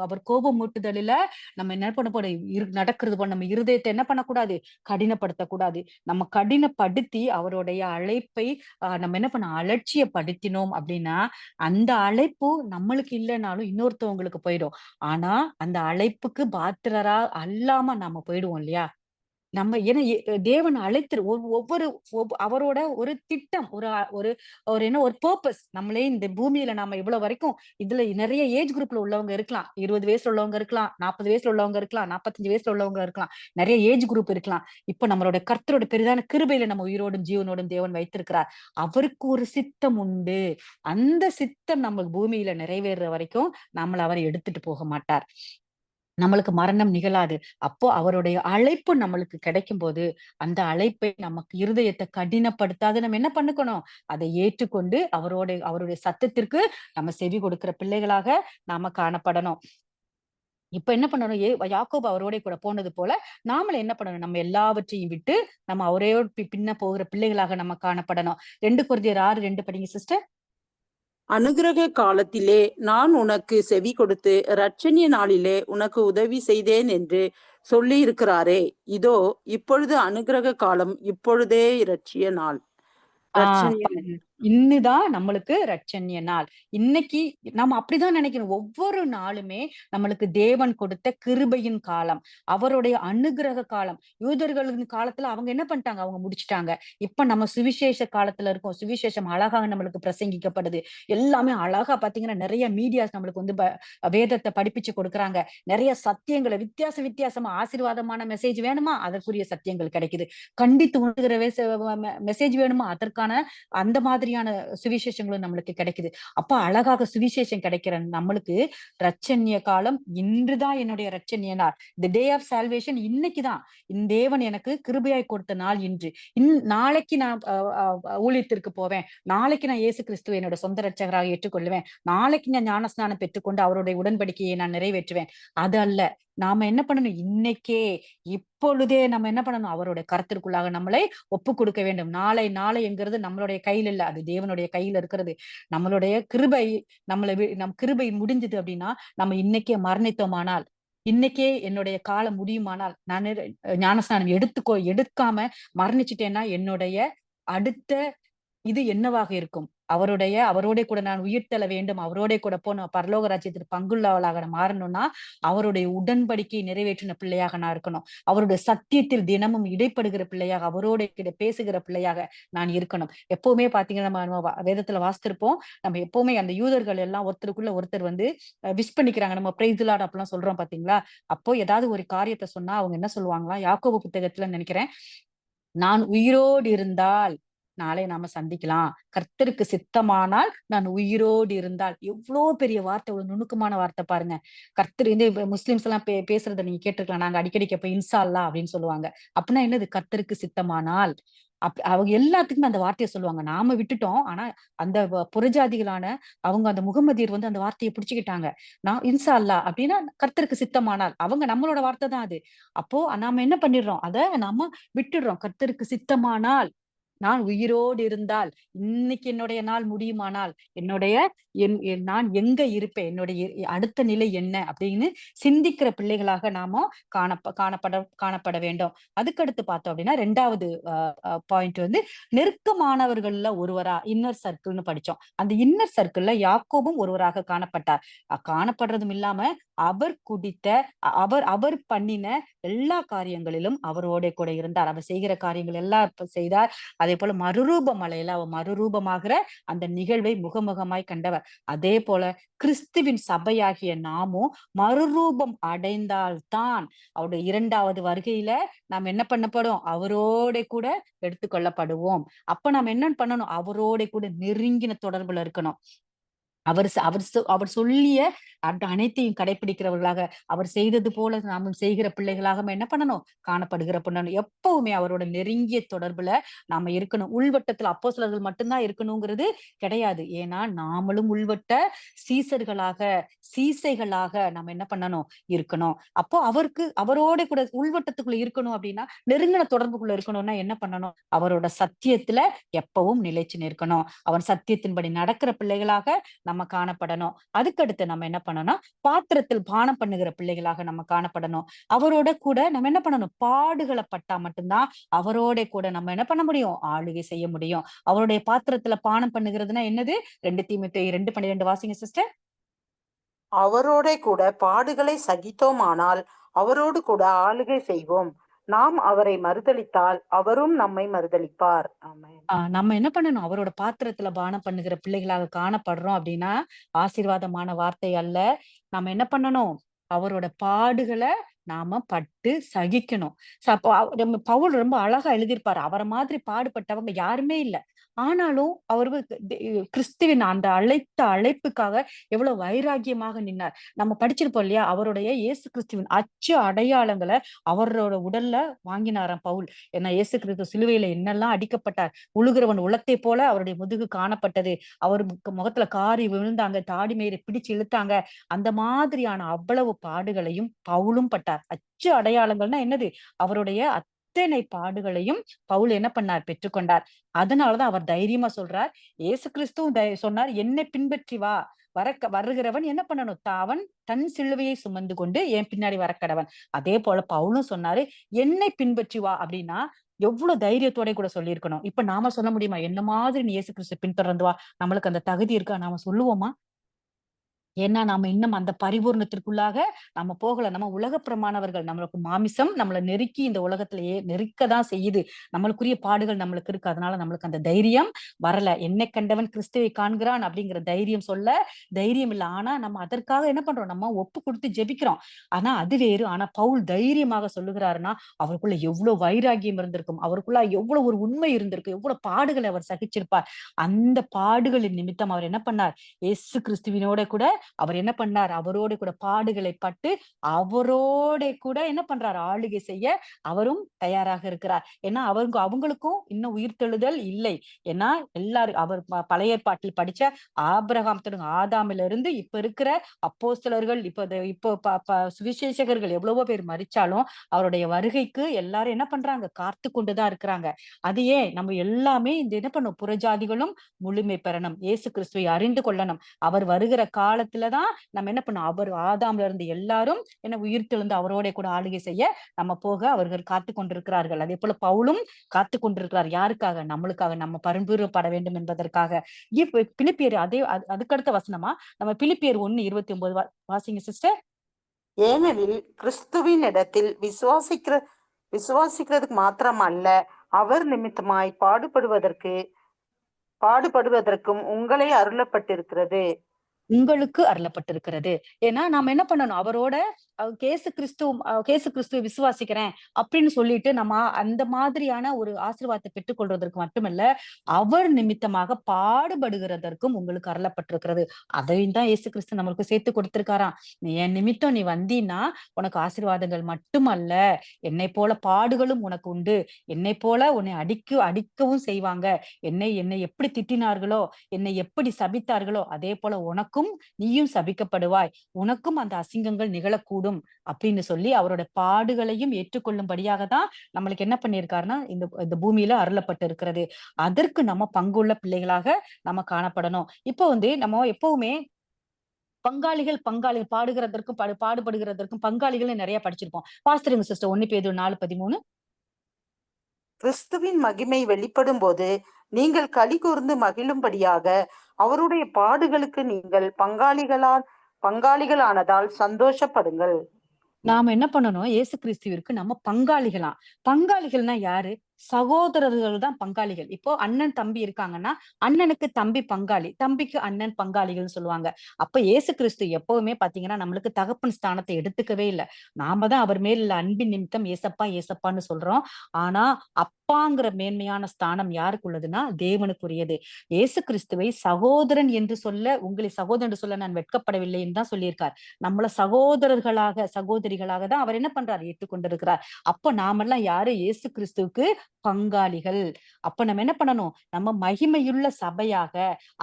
அவர் கோபம் மூட்டுதலில நம்ம என்ன பண்ண போறோம், நடக்கிறது போல நம்ம இருதயத்தை என்ன பண்ணக்கூடாது, கடினப்படுத்தக்கூடாது. நம்ம கடினப்படுத்தி அவருடைய அழைப்பை நம்ம என்ன பண்ண அலட்சியப்படுத்தினோம் அப்படின்னா, அந்த அழைப்பு நம்மளுக்கு இல்லைனாலும் இன்னொருத்தவங்களுக்கு போயிடும். ஆனா அந்த அழைப்புக்கு பாத்திரரா அல்லாம நாம போயிடுவோம் இல்லையா? நம்ம ஏன்னா தேவன் ஒவ்வொரு அவரோட ஒரு திட்டம், ஒரு பர்ப்பஸ். நம்மளே இந்த பூமியில நாம இவ்வளவு வரைக்கும் இதுல நிறைய ஏஜ் குரூப்ல உள்ளவங்க இருக்கலாம். 20 வயசுல உள்ளவங்க இருக்கலாம், 40 வயசுல உள்ளவங்க இருக்கலாம், 45 வயசுல உள்ளவங்க இருக்கலாம். நிறைய ஏஜ் குரூப் இருக்கலாம். இப்ப நம்மளோட கர்த்தரோட பெரிதான கிருபையில நம்ம உயிரோடும் ஜீவனோடும் தேவன் வைத்திருக்கிறார். அவருக்கு ஒரு சித்தம் உண்டு. அந்த சித்தம் நம்ம பூமியில நிறைவேறுற வரைக்கும் நம்மள அவர் எடுத்துட்டு போக மாட்டார். நம்மளுக்கு மரணம் நிகழாது. அப்போ அவருடைய அழைப்பு நம்மளுக்கு கிடைக்கும்போது, அந்த அழைப்பை நமக்கு இருதயத்தை கடினப்படுத்தாது நம்ம என்ன பண்ணிக்கணும், அதை ஏற்றுக்கொண்டு அவருடைய சத்தத்திற்கு நம்ம செவி கொடுக்கிற பிள்ளைகளாக நாம காணப்படணும். இப்ப என்ன பண்ணணும், யாக்கோபு அவரோட கூட போனது போல நாமளும் என்ன பண்ணணும், நம்ம எல்லாவற்றையும் விட்டு நம்ம அவரோட பின்ன போகிற பிள்ளைகளாக நம்ம காணப்படணும். 2 கொரிந்தியர் 6:2 படிங்க சிஸ்டர். அனுக்கிரக காலத்திலே நான் உனக்கு செவி கொடுத்து இரட்சணிய நாளிலே உனக்கு உதவி செய்தேன் என்று சொல்லி இருக்கிறாரே. இதோ இப்பொழுது அனுக்கிரக காலம், இப்பொழுதே இரட்சிய நாள். இன்னுதான் நம்மளுக்கு ரட்சண்ய நாள். இன்னைக்கு நம்ம அப்படிதான் நினைக்கணும். ஒவ்வொரு நாளுமே நம்மளுக்கு தேவன் கொடுத்த கிருபையின் காலம், அவருடைய அனுகிரக காலம். யூதர்களின் காலத்துல அவங்க என்ன பண்ணிட்டாங்க, அவங்க முடிச்சுட்டாங்க. இப்ப நம்ம சுவிசேஷ காலத்துல இருக்கோம். சுவிசேஷம் அழகாக நம்மளுக்கு பிரசங்கிக்கப்படுது. எல்லாமே அழகா பாத்தீங்கன்னா நிறைய மீடியாஸ் நம்மளுக்கு வேதத்தை படிப்பிச்சு கொடுக்குறாங்க. நிறைய சத்தியங்களை வித்தியாசமா ஆசீர்வாதமான மெசேஜ் வேணுமா, அதற்குரிய சத்தியங்கள் கிடைக்குது. கண்டித்து உணர்கிற மெசேஜ் வேணுமா, அதற்கான அந்த மாதிரியான சுவிசேஷங்களும் நம்மளுக்கு கிடைக்குது. அப்ப அழகாக சுவிசேஷம் கிடைக்கிற நம்மளுக்கு ரட்சண்ய காலம் இன்றுதான், என்னுடைய ரட்சண்ய நாள், தி டே ஆஃப் சால்வேஷன் இன்னைக்குதான். இந்த தேவன் எனக்கு கிருபையாய் கொடுத்த நாள் இன்று. நாளைக்கு நான் ஊழியத்திற்கு போவேன், நாளைக்கு நான் இயேசு கிறிஸ்துவை என்னோட சொந்த ரட்சகராக ஏற்றுக்கொள்ளுவேன், நாளைக்கு நான் ஞானஸ்நானம் பெற்றுக்கொண்டு அவருடைய உடன்படிக்கையை நான் நிறைவேற்றுவேன். அது அல்ல, நாம என்ன பண்ணணும்? இன்னைக்கே, இப்பொழுதே நம்ம என்ன பண்ணணும்? அவருடைய கரத்திற்குள்ளாக நம்மளை ஒப்பு கொடுக்க வேண்டும். நாளைங்கிறது நம்மளுடைய கையில இல்ல. அது தேவனுடைய கையில இருக்கிறது. நம்மளுடைய கிருபை நம் கிருபை முடிஞ்சது அப்படின்னா, நம்ம இன்னைக்கே மரணித்தோமானால், இன்னைக்கே என்னுடைய காலம் முடியுமானால், நானு ஞானஸ்நானம் எடுக்காம மரணிச்சுட்டேன்னா, என்னுடைய அடுத்த இது என்னவாக இருக்கும்? அவரோடே கூட நான் உயிர்த்தெழ வேண்டும். அவரோடே கூட போணும். பரலோக ராஜ்யத்திற்கு பங்குள்ளவளாக நான் மாறணும்னா, அவருடைய உடன்படிக்கையை நிறைவேற்றின பிள்ளையாக நான் இருக்கணும். அவருடைய சத்தியத்தில் தினமும் இடைப்படுகிற பிள்ளையாக, அவரோட கூட பேசுகிற பிள்ளையாக நான் இருக்கணும். எப்பவுமே பார்த்தீங்கன்னா, நம்ம வேதத்துல வாசித்திருப்போம். நம்ம எப்பவுமே அந்த யூதர்கள் எல்லாம் ஒருத்தருக்குள்ள ஒருத்தர் வந்து விஷ் பண்ணிக்கிறாங்க. நம்ம பிரைஸ் தி லார்ட் அப்பலாம் சொல்றோம் பார்த்தீங்களா? அப்போ ஏதாவது ஒரு காரியத்த சொன்னா அவங்க என்ன சொல்லுவாங்களாம்? யாக்கோபு புத்தகத்துல நெனைக்கிறேன். நான் உயிரோடு இருந்தால் நாளை நாம சந்திக்கலாம். கர்த்தருக்கு சித்தமானால் நான் உயிரோடு இருந்தால். எவ்ளோ பெரிய வார்த்தை, எவ்வளவு நுணுக்கமான வார்த்தை பாருங்க. கர்த்தர் வந்து இப்ப முஸ்லிம்ஸ் எல்லாம் பேசுறத நீங்க கேட்டுருக்கலாம். நாங்க அடிக்கடி கேட்போம் இன்ஷா அல்லாஹ் அப்படின்னு சொல்லுவாங்க. அப்படின்னா என்னது? கர்த்தருக்கு சித்தமானால். அவங்க எல்லாத்துக்குமே அந்த வார்த்தைய சொல்லுவாங்க. நாம விட்டுட்டோம். ஆனா அந்த புறஜாதிகளான அவங்க அந்த முகமதியர் வந்து அந்த வார்த்தைய புடிச்சுக்கிட்டாங்க. நான் இன்ஷா அல்லாஹ் அப்படின்னா கர்த்தருக்கு சித்தமானால். அவங்க நம்மளோட வார்த்தை தான் அது. அப்போ நாம என்ன பண்ணிடுறோம்? அத நாம விட்டுடுறோம். கர்த்தருக்கு சித்தமானால் நான் உயிரோடு இருந்தால், இன்னைக்கு என்னுடைய நாள் முடியுமானால், என்னுடைய நான் எங்க இருப்பேன்? என்னுடைய அடுத்த நிலை என்ன? அப்படின்னு சிந்திக்கிற பிள்ளைகளாக நாம காணப்பட வேண்டும். அதுக்கடுத்து பார்த்தோம் அப்படின்னா, 2வது பாயிண்ட் வந்து நெருக்கமானவர்கள்ல ஒருவரா இன்னர் சர்க்கிள்ன்னு படிச்சோம். அந்த இன்னர் சர்க்கிள்ல யாக்கோபும் ஒருவராக காணப்பட்டார். காணப்படுறதும் இல்லாம, அவர் குடித்த அவர் அவர் பண்ணின எல்லா காரியங்களிலும் அவரோட கூட இருந்தார். அவர் செய்கிற காரியங்கள் எல்லாம் செய்தார். அதேபோல மறுரூப மலையில அவர் மறுரூபமாகிற அந்த நிகழ்வை முகமுகமாய் கண்டவர். அதே போல கிறிஸ்துவின் சபையாகிய நாமும் மறுரூபம் அடைந்தால்தான் அவருடைய 2வது வருகையில நாம் என்ன பண்ணப்படும்? அவரோட கூட எடுத்துக்கொள்ளப்படுவோம். அப்ப நாம் என்ன பண்ணணும்? அவரோட கூட நெருங்கின தொடர்புல இருக்கணும். அவர் சொல்லிய அனைத்தையும் கடைபிடிக்கிறவர்களாக, அவர் செய்தது போல நாமும் செய்கிற பிள்ளைகளாக நம்ம என்ன பண்ணணும்? பண்ணணும். எப்பவுமே அவரோட நெருங்கிய தொடர்புல நாம இருக்கணும். உள்வட்டத்துல அப்போஸ்தலர்கள் மட்டும் தான் இருக்கணுங்கிறது கிடையாது. ஏன்னா நாமளும் உள்வட்ட சீசர்களாக, சீசைகளாக நம்ம என்ன பண்ணணும்? இருக்கணும். அப்போ அவரோட கூட உள்வட்டத்துக்குள்ள இருக்கணும் அப்படின்னா, நெருங்கின தொடர்புக்குள்ள இருக்கணும்னா என்ன பண்ணணும்? அவரோட சத்தியத்துல எப்பவும் நிலைச்சு நிற்கணும். அவன் சத்தியத்தின்படி நடக்கிற பிள்ளைகளாக நம்ம காணப்படணும். அதுக்கடுத்து நம்ம என்ன பண்ணணும்னா, பாத்திரத்தில் பானம் பண்ணுகிற பிள்ளைகளாக நம்ம காணப்படணும். அவரோட கூட நம்ம என்ன பண்ணணும்? பாடுகள பட்டா மட்டும்தான் அவரோட கூட நம்ம என்ன பண்ண முடியும்? ஆளுகை செய்ய முடியும். அவருடைய பாத்திரத்துல பானம் பண்ணுகிறதுன்னா என்னது? 2 தீமோத்தேயு 2:12 வாசிங்க சிஸ்டர். அவரோடே கூட பாடுகளை சகித்தோமானால் அவரோடு கூட ஆளுகை செய்வோம். நாம் அவரை மறுதலித்தால் அவரும் நம்மை மறுதலிப்பார். ஆமென். நம்ம என்ன பண்ணணும்? அவரோட பாத்திரத்துல பானம் பண்ணுகிற பிள்ளைகளாக காணப்படுறோம் அப்படின்னா, ஆசீர்வாதமான வார்த்தை அல்ல. நம்ம என்ன பண்ணணும்? அவரோட பாடுகள நாம பட்டு சகிக்கணும். அப்போ நம்ம பவுல் ரொம்ப அழகா எழுதியிருப்பாரு. அவர மாதிரி பாடுபட்டவங்க யாருமே இல்ல. ஆனாலும் அவரு கிறிஸ்துவின் அந்த அழைப்புக்காக எவ்வளவு வைராக்கியமாக நின்னார். நம்ம படிச்சிருப்போம் இல்லையா? அவருடைய இயேசு கிறிஸ்துவின் அச்சு அடையாளங்கள அவரோட உடல்ல வாங்கினாராம் பவுல். ஏன்னா இயேசு கிறிஸ்து சிலுவையில என்னெல்லாம் அடிக்கப்பட்டார். உழுகிறவன் உலத்தைப் போல அவருடைய முதுகு காணப்பட்டது. அவர் முகத்துல காரி விழுந்தாங்க. தாடி மயிரை பிடிச்சு இழுத்தாங்க. அந்த மாதிரியான அவ்வளவு பாடுகளையும் பவுலும் பட்டார். அச்சு அடையாளங்கள்னா என்னது? அவருடைய அத்தனை பாடுகளையும் பவுல் என்ன பண்ணார்? பெற்றுக்கொண்டார். அதனாலதான் அவர் தைரியமா சொல்றார். இயேசு கிறிஸ்துவும் சொன்னார், என்னை பின்பற்றி வா. வருகிறவன் என்ன பண்ணணும்? அவன் தன் சிலுவையை சுமந்து கொண்டு என் பின்னாடி வரக்கடவன். அதே போல பவுலும் சொன்னாரு, என்னை பின்பற்றி வா அப்படின்னா எவ்வளவு தைரியத்தோட கூட சொல்லியிருக்கணும். இப்ப நாம சொல்ல முடியுமா? என்ன மாதிரி நீ இயேசு கிறிஸ்து பின்தொடர்ந்து வா. நம்மளுக்கு அந்த தகுதி இருக்கா? நாம சொல்லுவோமா? ஏன்னா நாம இன்னும் அந்த பரிபூரணத்திற்குள்ளாக நம்ம போகல. நம்ம உலகப்பிரமாணவர்கள். நம்மளுக்கு மாமிசம் நம்மள நெருக்கி இந்த உலகத்திலேயே நெருக்கதான் செய்யுது. நம்மளுக்குரிய பாடுகள் நம்மளுக்கு இருக்கு. அதனால நம்மளுக்கு அந்த தைரியம் வரல. என்னை கண்டவன் கிறிஸ்துவை காண்கிறான் அப்படிங்கிற தைரியம் சொல்ல தைரியம் இல்ல. ஆனா நம்ம அதற்காக என்ன பண்றோம்? நம்ம ஒப்பு கொடுத்து ஜெபிக்கிறோம். ஆனா அது வேறு. ஆனா பவுல் தைரியமாக சொல்லுகிறாருன்னா, அவருக்குள்ள எவ்வளவு வைராகியம் இருந்திருக்கும். அவருக்குள்ள எவ்வளவு ஒரு உண்மை இருந்திருக்கு. எவ்வளவு பாடுகளை அவர் சகிச்சிருப்பார். அந்த பாடுகளின் நிமித்தம் அவர் என்ன பண்ணார்? இயேசு கிறிஸ்துவினோட கூட அவர் என்ன பண்ணார்? அவரோடு கூட பாடுகளை பட்டு அவரோட கூட என்ன பண்றார்? ஆளுகை செய்ய அவரும் தயாராக இருக்கிறார். ஏன்னா அவங்களுக்கும் இன்னும் உயிர்த்தெழுதல் இல்லை. ஏன்னா எல்லாரும் அவர் பழைய ஏற்பாட்டில் படிச்ச ஆபிரகாம் தொடங்க ஆதாமில இருந்து இப்ப இருக்கிற அப்போஸ்தலர்கள் இப்போ சுவிசேஷகர்கள் எவ்வளவோ பேர் மரிச்சாலும் அவருடைய வருகைக்கு எல்லாரும் என்ன பண்றாங்க? காத்து கொண்டுதான் இருக்கிறாங்க. அது ஏன்? நம்ம எல்லாமே இந்த என்ன பண்ணும்? புறஜாதிகளும் முழுமை பெறணும். இயேசு கிறிஸ்துவை அறிந்து கொள்ளணும். அவர் வருகிற காலத்துலதான் நம்ம என்ன பண்ணணும்? அவர் ஆதாம்ல இருந்து எல்லாரும் என்ன உயிர்த்தெழுந்து அவரோட கூட ஆளுகை செய்ய நம்ம போக அவர்கள் காத்து கொண்டிருக்கிறார்கள். அதே போல பவுலும் காத்து கொண்டிருக்கிறார். யாருக்காக? நம்மளுக்காக, நம்ம பரிபூரணப்பட வேண்டும் என்பதற்காக. இப்ப பிலிப்பியர் அதுக்கடுத்த வசனமா நம்ம பிலிப்பியர் 1:29 வாசிங்க சிஸ்டர். ஏனெனில் கிறிஸ்துவின் இடத்தில் விசுவாசிக்கிறதுக்கு மாத்திரம் அல்ல, அவர் நிமித்தமாய் பாடுபடுவதற்கும் உங்களை அருளப்பட்டிருக்கிறது. உங்களுக்கு அருளப்பட்டிருக்கிறது. ஏன்னா நாம என்ன பண்ணணும்? அவரோட கேசு கிறிஸ்துவ விசுவாசிக்கிறேன் அப்படின்னு சொல்லிட்டு நம்ம அந்த மாதிரியான ஒரு ஆசீர்வாதத்தை பெற்றுக் கொள்வதற்கு மட்டுமல்ல, அவர் நிமித்தமாக பாடுபடுகிறதற்கும் உங்களுக்கு அருளப்பட்டிருக்கிறது. அதையும் தான் இயேசு கிறிஸ்து நம்மளுக்கு சேர்த்து கொடுத்திருக்காராம். என் நிமித்தம் நீ வந்தீன்னா உனக்கு ஆசீர்வாதங்கள் மட்டுமல்ல, என்னை போல பாடுகளும் உனக்கு உண்டு. என்னை போல உன்னை அடிக்கவும் செய்வாங்க. என்னை எப்படி திட்டினார்களோ, என்னை எப்படி சபித்தார்களோ, அதே போல உனக்கும் நீயும் சபிக்கப்படுவாய். உனக்கும் அந்த அசிங்கங்கள் நிகழக்கூடும் அப்படின்னு சொல்லி அவரோட பாடுகளையும் ஏற்றுக்கொள்ளும்படியாக தான் நம்மளுக்கு என்ன பண்ணியிருக்காருன்னா இந்த பூமியில அருளப்பட்டு இருக்கிறது. அதற்கு நம்ம பங்குள்ள பிள்ளைகளாக நம்ம காணப்படணும். இப்போ நம்ம எப்பவுமே பங்காளிகள் பாடுகிறதற்கும் பாடுபடுகிறதற்கும் பங்காளிகள் நிறைய படிச்சிருப்போம். பாஸ்டர் சிஸ்டர் 1 பேதுரு 4:13. கிறிஸ்துவின் மகிமை வெளிப்படும் போது நீங்கள் களி கூர்ந்து மகிழும்படியாக அவருடைய பாடுகளுக்கு நீங்கள் பங்காளிகளானதால் சந்தோஷப்படுங்கள். நாம என்ன பண்ணணும்? இயேசு கிறிஸ்துவிற்கு நம்ம பங்காளிகளாம். பங்காளிகள்னா யாரு? சகோதரர்கள் தான் பங்காளிகள். இப்போ அண்ணன் தம்பி இருக்காங்கன்னா அண்ணனுக்கு தம்பி பங்காளி, தம்பிக்கு அண்ணன் பங்காளிகள்னு சொல்லுவாங்க. அப்ப இயேசு கிறிஸ்து எப்பவுமே பாத்தீங்கன்னா நம்மளுக்கு தகப்பன் ஸ்தானத்தை எடுத்துக்கவே இல்லை. நாம தான் அவர் மேல் உள்ள அன்பின் நிமித்தம் ஏசப்பா ஏசப்பான்னு சொல்றோம். ஆனா அப்பாங்கிற மேன்மையான ஸ்தானம் யாருக்கு உள்ளதுன்னா தேவனுக்குரியது. இயேசு கிறிஸ்துவை சகோதரன் என்று சொல்ல, உங்களை சகோதரன் என்று சொல்ல நான் வெட்கப்படவில்லை என்று தான் சொல்லியிருக்கார். நம்மள சகோதரிகளாக தான் அவர் என்ன பண்றார்? ஏற்றுக்கொண்டிருக்கிறார். அப்ப நாமெல்லாம் யாரு? இயேசு கிறிஸ்துவுக்கு பங்காளிகள். அப்ப நம்ம என்ன பண்ணணும்? நம்ம மகிமையுள்ள சபையாக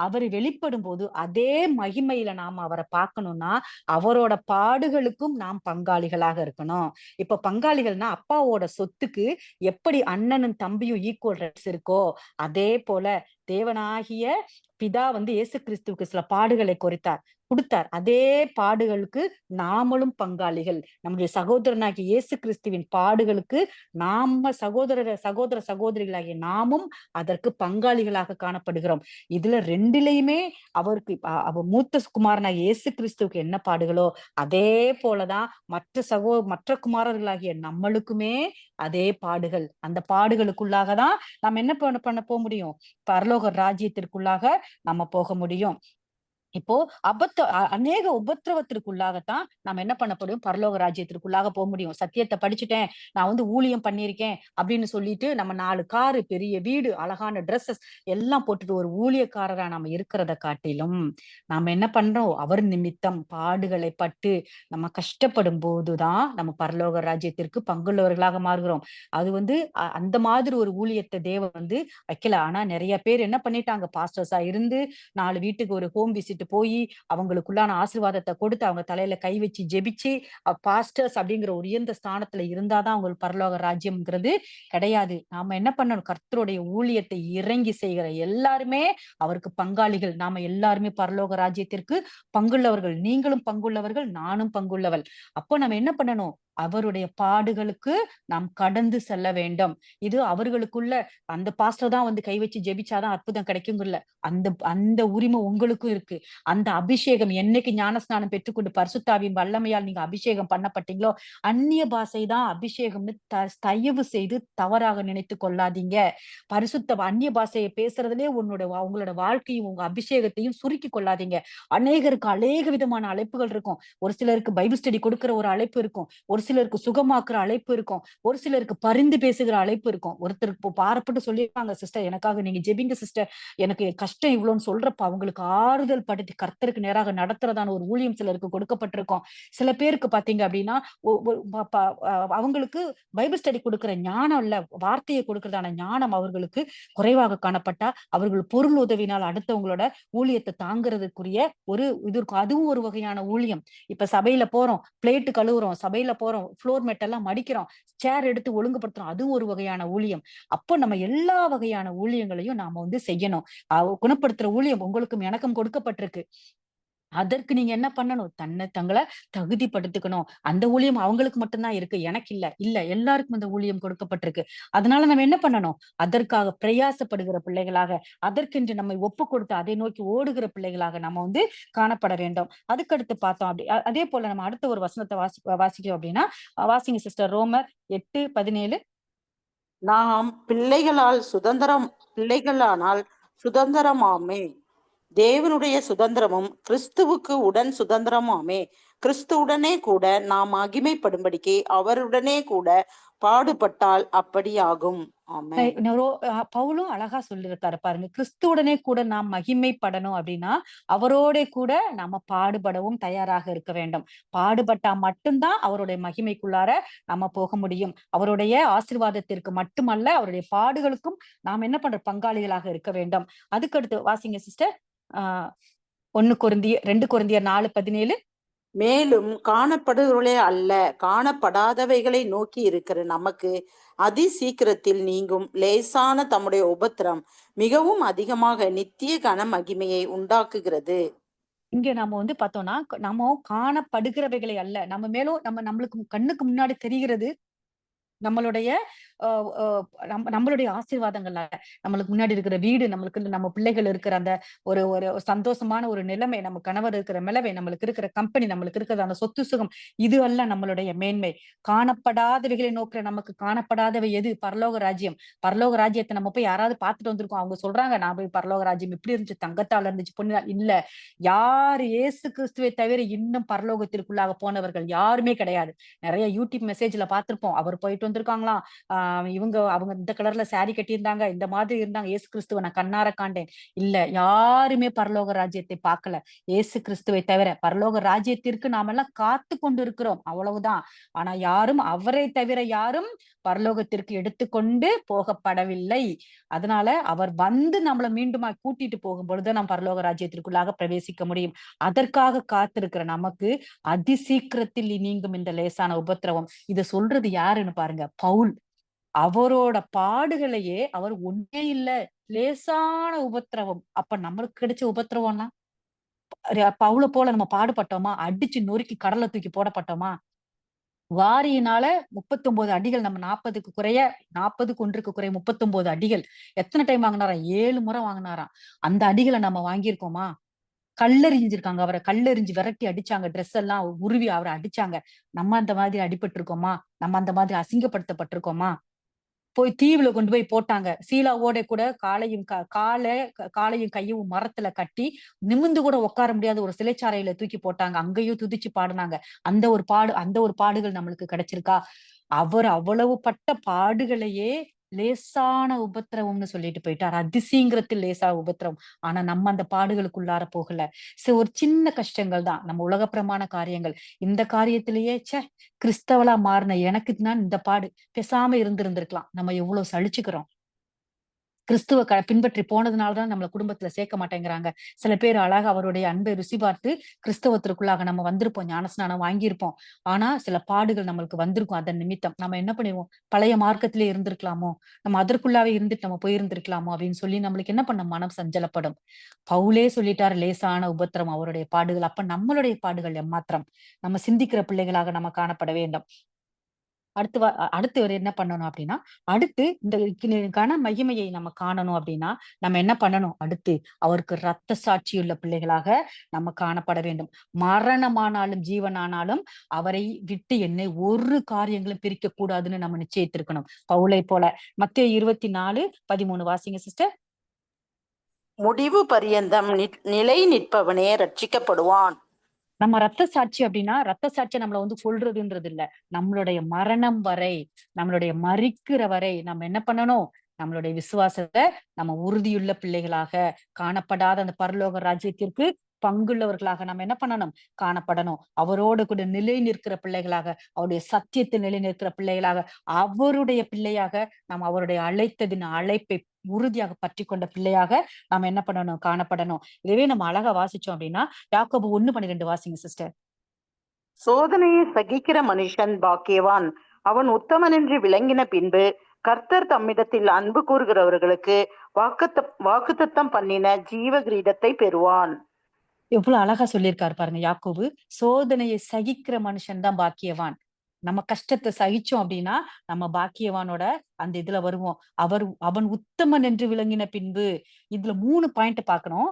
அவர் வெளிப்படும் போது அதே மகிமையில நாம அவரை பார்க்கணும்னா அவரோட பாடுகளுக்கும் நாம் பங்காளிகளாக இருக்கணும். இப்ப பங்காளிகள்னா அப்பாவோட சொத்துக்கு எப்படி அண்ணனும் தம்பியும் ஈக்குவல் ரைட்ஸ் இருக்கோ, அதே போல தேவனாகிய பிதா இயேசு கிறிஸ்துவுக்கு சில பாடுகளை கொடுத்தார். அதே பாடுகளுக்கு நாமளும் பங்காளிகள். நம்முடைய சகோதரனாகிய இயேசு கிறிஸ்துவின் பாடுகளுக்கு நாம சகோதரிகளாகிய நாமும் அதற்கு பங்காளிகளாக காணப்படுகிறோம். இதுல ரெண்டிலையுமே அவருக்கு அவர் மூத்த குமாரனாகிய இயேசு கிறிஸ்துவுக்கு என்ன பாடுகளோ அதே போலதான் மற்ற குமாரர்களாகிய நம்மளுக்குமே அதே பாடுகள். அந்த பாடுகளுக்குள்ளாகதான் நம்ம என்ன பண்ண போக முடியும்? பரலோக ராஜ்யத்திற்குள்ளாக நம்ம போக முடியும். இப்போ அநேக உபத்திரவத்திற்குள்ளாகத்தான் நம்ம என்ன பண்ண முடியும்? பரலோக ராஜ்யத்திற்குள்ளாக போக முடியும். சத்தியத்தை படிச்சுட்டேன், நான் ஊழியம் பண்ணியிருக்கேன் அப்படின்னு சொல்லிட்டு நம்ம 4 காரு, பெரிய வீடு, அழகான ட்ரெஸ்ஸஸ் எல்லாம் போட்டுட்டு ஒரு ஊழியக்காரரா நம்ம இருக்கிறத காட்டிலும் நாம என்ன பண்றோம்? அவர் நிமித்தம் பாடுகளை பட்டு நம்ம கஷ்டப்படும் போதுதான் நம்ம பரலோக ராஜ்யத்திற்கு பங்குள்ளவர்களாக மாறுகிறோம். அது அந்த மாதிரி ஒரு ஊழியத்தை தேவன் வைக்கல. ஆனா நிறைய பேர் என்ன பண்ணிட்டாங்க? பாஸ்டர்ஸா இருந்து 4 வீட்டுக்கு ஒரு ஹோம் விசிட் போய் அவங்களுக்குள்ளான ஆசீர்வாதத்தை கொடுத்து அவங்க தலையில கை வச்சு ஜெபிச்சு பாஸ்டர்ஸ் அப்படிங்கிற ஒரு உயர்ந்த ஸ்தானத்துல இருந்தாதான் அவங்களுக்கு பரலோக ராஜ்யம்ங்கிறது கிடையாது. நாம என்ன பண்ணணும்? கர்த்தருடைய ஊழியத்தை இறங்கி செய்கிற எல்லாருமே அவருக்கு பங்காளிகள். நாம எல்லாருமே பரலோக ராஜ்யத்திற்கு பங்குள்ளவர்கள். நீங்களும் பங்குள்ளவர்கள், நானும் பங்குள்ளவள். அப்போ நம்ம என்ன பண்ணணும்? அவருடைய பாடுகளுக்கு நாம் கடந்து செல்ல வேண்டும். இது அவர்களுக்குள்ள அந்த பாஸ்டர் தான் கை வச்சு ஜெபிச்சாதான் அற்புதம் கிடைக்குங்கல்ல. அந்த உரிமை உங்களுக்கும் இருக்கு. அந்த அபிஷேகம் என்னைக்கு ஞானஸ்நானம் பெற்றுக்கொண்டு பரிசுத்தாவின் வல்லமையால் நீங்க அபிஷேகம் பண்ணப்பட்டீங்களோ, அந்நிய பாஷை தான் அபிஷேகம்னு தயவு செய்து தவறாக நினைத்து கொள்ளாதீங்க. அந்நிய பாஷையை பேசுறதுலே உங்களோட வாழ்க்கையும் உங்க அபிஷேகத்தையும் சுருக்கி கொள்ளாதீங்க. அநேகருக்கு அநேக விதமான அழைப்புகள் இருக்கும். ஒரு சிலருக்கு பைபிள் ஸ்டடி கொடுக்கிற ஒரு அழைப்பு இருக்கும். ஒரு சிலருக்கு சுகமாக்குற அழைப்பு இருக்கும், ஒரு சிலருக்கு பரிந்து பேசுகிற அழைப்பு இருக்கும். ஒருத்தருக்கு பாரப்பட்டு சொல்லியிருப்பாங்க, சிஸ்டர் எனக்காக நீங்க ஜெபிங்க சிஸ்டர், எனக்கு கஷ்டம் இவ்வளோன்னு சொல்றப்ப அவங்களுக்கு ஆறுதல் படுத்தி கர்த்தருக்கு நேராக நடத்துறதான ஒரு ஊழியம் சிலருக்கு கொடுக்கப்பட்டிருக்கும். சில பேருக்கு பாத்தீங்க அப்படின்னா அவங்களுக்கு பைபிள் ஸ்டடி கொடுக்கிற ஞானம் இல்ல, வார்த்தையை கொடுக்கறதான ஞானம் அவர்களுக்கு குறைவாக காணப்பட்டா அவர்கள் பொருள் உதவினால் அடுத்தவங்களோட ஊழியத்தை தாங்குறதுக்குரிய ஒரு இது இருக்கும். அதுவும் ஒரு வகையான ஊழியம். இப்ப சபையில போறோம், பிளேட் கழுவுறோம், சபையில போறோம், ஃப்ளோர் மேட் எல்லாம் மடிக்கிறோம், சேர் எடுத்து ஒழுங்குபடுத்துறோம், அதுவும் ஒரு வகையான ஊழியம். அப்போ நம்ம எல்லா வகையான ஊழியங்களையும் நாம செய்யணும். குணப்படுத்துற ஊழியம் உங்களுக்கும் எனக்கும் கொடுக்கப்பட்டிருக்கு. அதற்கு நீங்க என்ன பண்ணணும்? தங்களை தகுதிப்படுத்திக்கணும். அந்த ஊழியம் அவங்களுக்கு மட்டும்தான் இருக்கு. எனக்கு இல்ல. இல்ல எல்லாருக்கும் அந்த ஊழியம் கொடுக்கப்பட்டிருக்கு. அதனால நம்ம என்ன பண்ணணும்? அதற்காக பிரயாசப்படுகிற பிள்ளைகளாக, அதற்கென்று நம்மை ஒப்புக் கொடுத்து அதை நோக்கி ஓடுகிற பிள்ளைகளாக நம்ம காணப்பட வேண்டும். அதுக்கடுத்து பார்த்தோம் அதே போல நம்ம அடுத்த ஒரு வசனத்தை வாசிக்கிறோம் அப்படின்னா, வாசிங்க சிஸ்டர். ரோமர் 8:17. நாம் பிள்ளைகளானால் சுதந்திரமாமே. தேவனுடைய சுதந்திரமும் கிறிஸ்துவுக்கு உடன் சுதந்திரமாமே. கிறிஸ்துவுடனே கூட நாம் மகிமைப்படும்படிக்கு அவருடனே கூட பாடுபட்டால் அப்படியாகும். ஆமென். பவுலும் அழகா சொல்லியிருக்காரு பாருங்க. கிறிஸ்துவுடனே கூட நாம் மகிமைப்படணும் அப்படின்னா, அவரோட கூட நாம பாடுபடவும் தயாராக இருக்க வேண்டும். பாடுபட்டா மட்டும்தான் அவருடைய மகிமைக்குள்ளார நம்ம போக முடியும். அவருடைய ஆசீர்வாதத்திற்கு மட்டுமல்ல, அவருடைய பாடுகளுக்கும் நாம் என்ன பண்றோம்? பங்காளிகளாக இருக்க வேண்டும். அதுக்கடுத்து வாசிங்க சிஸ்டர். 2 கொரிந்தியர் 4:17. மேலும் காணப்படுவர்களே அல்ல, காணப்படாதவைகளை நோக்கி இருக்கிற நமக்கு அதி சீக்கிரத்தில் நீங்கும் லேசான தம்முடைய உபத்திரம் மிகவும் அதிகமாக நித்திய கன மகிமையை உண்டாக்குகிறது. இங்க நம்ம பார்த்தோம்னா, நம்ம காணப்படுகிறவைகளை அல்ல, நம்ம மேலும் நம்மளுக்கு கண்ணுக்கு முன்னாடி தெரிகிறது நம்மளுடைய நம்மளுடைய ஆசீர்வாதங்கள், நம்மளுக்கு முன்னாடி இருக்கிற வீடு, நம்மளுக்கு நம்ம பிள்ளைகள் இருக்கிற அந்த ஒரு ஒரு சந்தோஷமான ஒரு நிலைமை, நம்ம கணவர் இருக்கிற நிலைமை, நம்மளுக்கு இருக்கிற கம்பெனி, நம்மளுக்கு இருக்கிற அந்த சொத்து சுகம், இது அல்ல நம்மளுடைய மேன்மை. காணப்படாதவைகளை நோக்கிற நமக்கு காணப்படாதவை எது? பரலோக ராஜ்யம். பரலோக ராஜ்யத்தை நம்ம போய் யாராவது பார்த்துட்டு வந்திருக்கோம், அவங்க சொல்றாங்க நான் போய் பரலோக ராஜ்யம் இப்படி இருந்துச்சு, தங்கத்தால இருந்துச்சு, பொண்ணு இல்ல. யாரு இயேசு கிறிஸ்துவை தவிர இன்னும் பரலோகத்திற்குள்ளாக போனவர்கள் யாருமே கிடையாது. நிறைய யூடியூப் மெசேஜ்ல பார்த்திருப்போம், அவர் போயிட்டு வந்திருக்காங்களாம், அவங்க இந்த கலர்ல சாரி கட்டியிருந்தாங்க, இந்த மாதிரி இருந்தாங்க, இயேசு கிறிஸ்துவ நான் கண்ணார காண்டேன். இல்ல, யாருமே பரலோக ராஜ்யத்தை பார்க்கல இயேசு கிறிஸ்துவை தவிர. பரலோக ராஜ்யத்திற்கு நாம எல்லாம் காத்து கொண்டு இருக்கிறோம், அவ்வளவுதான். ஆனா யாரும் அவரை தவிர யாரும் பரலோகத்திற்கு எடுத்துக்கொண்டு போகப்படவில்லை. அதனால அவர் நம்மள மீண்டுமா கூட்டிட்டு போகும் பொழுது நாம் பரலோக ராஜ்யத்திற்குள்ளாக பிரவேசிக்க முடியும். அதற்காக காத்திருக்கிற நமக்கு அதிசீக்கிரத்தில் நீங்கும் இந்த லேசான உபத்திரவம். இத சொல்றது யாருன்னு பாருங்க, பவுல். அவரோட பாடுகளையே அவர் ஒன்னே இல்ல, லேசான உபத்திரவம். அப்ப நம்மளுக்கு கிடைச்ச உபத்திரவம்னா, பவுல போல நம்ம பாடுபட்டோமா? அடிச்சு நொறுக்கி கடல்ல தூக்கி போடப்பட்டோமா? வாரியினால 39 அடிகள், நம்ம 40க்கு குறைய 40க்கு 1க்கு குறைய 39 அடிகள். எத்தனை டைம் வாங்கினாராம்? 7 முறை வாங்கினாராம். அந்த அடிகளை நம்ம வாங்கியிருக்கோமா? கல்லெறிஞ்சிருக்காங்க, அவரை கல்லெறிஞ்சு விரட்டி அடிச்சாங்க, ட்ரெஸ் எல்லாம் உருவி அவரை அடிச்சாங்க. நம்ம அந்த மாதிரி அடிபட்டு இருக்கோமா? நம்ம அந்த மாதிரி அசிங்கப்படுத்தப்பட்டிருக்கோமா? போய் தீவுல கொண்டு போய் போட்டாங்க. சீலாவோட கூட காலையும் கையும் மரத்துல கட்டி நிமிந்து கூட உட்கார முடியாத ஒரு சிறைச்சாலையில தூக்கி போட்டாங்க. அங்கேயும் துதிச்சு பாடுனாங்க. அந்த ஒரு பாடுகள் நம்மளுக்கு கிடைச்சிருக்கா? அவர் அவ்வளவு பட்ட பாடுகளையே லேசான உபத்திரவம்னு சொல்லிட்டு போயிட்டார். அதிசீங்கிரத்தில் லேசா உபத்திரவம். ஆனா நம்ம அந்த பாடுகளுக்குள்ளார போகல. ஒரு சின்ன கஷ்டங்கள் தான், நம்ம உலகப்பிரமான காரியங்கள். இந்த காரியத்திலேயே கிறிஸ்தவளா மாறின எனக்கு தான் இந்த பாடு, பேசாம இருந்திருக்கலாம். நம்ம எவ்வளவு சலிச்சுக்கிறோம். கிறிஸ்துவ பின்பற்றி போனதுனாலதான் நம்மள குடும்பத்துல சேர்க்க மாட்டேங்கிறாங்க. சில பேர் அழகா அவருடைய அன்பை ருசி பார்த்து கிறிஸ்தவத்திற்குள்ளாக நம்ம வந்திருப்போம், ஞானஸ்நானம் வாங்கியிருப்போம். ஆனா சில பாடுகள் நம்மளுக்கு வந்திருக்கும். அதன் நிமித்தம் நம்ம என்ன பண்ணிடுவோம்? பழைய மார்க்கத்திலே இருந்திருக்கலாமோ, நம்ம அதற்குள்ளாவே இருந்துட்டு நம்ம போயிருந்திருக்கலாமோ அப்படின்னு சொல்லி நம்மளுக்கு என்ன பண்ண மனம் சஞ்சலப்படும். பவுலே சொல்லிட்டாரு, லேசான உபத்திரம் அவருடைய பாடுகள். அப்ப நம்மளுடைய பாடுகள் எம்மாத்திரம்? நம்ம சிந்திக்கிற பிள்ளைகளாக நம்ம காணப்பட வேண்டும். அடுத்து அவர் என்ன பண்ணணும் அப்படின்னா, அடுத்து இந்த கன மகிமையை நம்ம காணணும் அப்படின்னா, நம்ம என்ன பண்ணணும்? அடுத்து அவருக்கு ரத்த சாட்சியுள்ள பிள்ளைகளாக நம்ம காணப்பட வேண்டும். மரணமானாலும் ஜீவனானாலும் அவரை விட்டு என்னை ஒரு காரியங்களும் பிரிக்க கூடாதுன்னு நம்ம நிச்சயித்திருக்கணும். பவுலை போல. மத்தேயு 24:13 வாசிங்க சிஸ்டர். முடிவு பரியந்தம் நிலை நிற்பவனே ரட்சிக்கப்படுவான். நம்ம ரத்த சாட்சி அப்படின்னா, ரத்த சாட்சியை நம்மள வந்து கொல்றதுன்றது இல்ல. நம்மளுடைய மரணம் வரை, நம்மளுடைய மரிக்கிற வரை நம்ம என்ன பண்ணணும்? நம்மளுடைய விசுவாசத்த நம்ம உறுதியுள்ள பிள்ளைகளாக, காணப்படாத அந்த பரலோக ராஜ்யத்திற்கு பங்குள்ளவர்களாக நம்ம என்ன பண்ணணும்? காணப்படணும். அவரோடு கூட நிலை நிற்கிற பிள்ளைகளாக, அவருடைய சத்தியத்தில் நிலை நிற்கிற பிள்ளைகளாக, அவருடைய பிள்ளையாக நம்ம அவருடைய அழைத்ததின் அழைப்பை உறுதியாக பற்றிக்கொண்ட பிள்ளையாக நாம என்ன பண்ணணும்? காணப்படணும். இதுவே நம்ம அழகா வாசிச்சோம் அப்படின்னா, யாக்கோபு 1:12 வாசிங்க சிஸ்டர். சோதனையை சகிக்கிற மனுஷன் பாக்கியவான். அவன் உத்தமன் என்று விளங்கின பின்பு கர்த்தர் தம்மிடத்தில் அன்பு கூறுகிறவர்களுக்கு வாக்குத்தத்தம் பண்ணின ஜீவ கிரீடத்தை பெறுவான். எவ்வளவு அழகா சொல்லியிருக்காரு பாருங்க யாக்கோபு. சோதனையை சகிக்கிற மனுஷன் தான் பாக்கியவான். நம்ம கஷ்டத்தை சகிச்சோம் அப்படின்னா நம்ம பாக்கியவானோட அந்த இதுல வருவோம். அவன் உத்தமன் என்று விளங்கின பின்பு, இதுல 3 பாயிண்ட் பார்க்கணும்.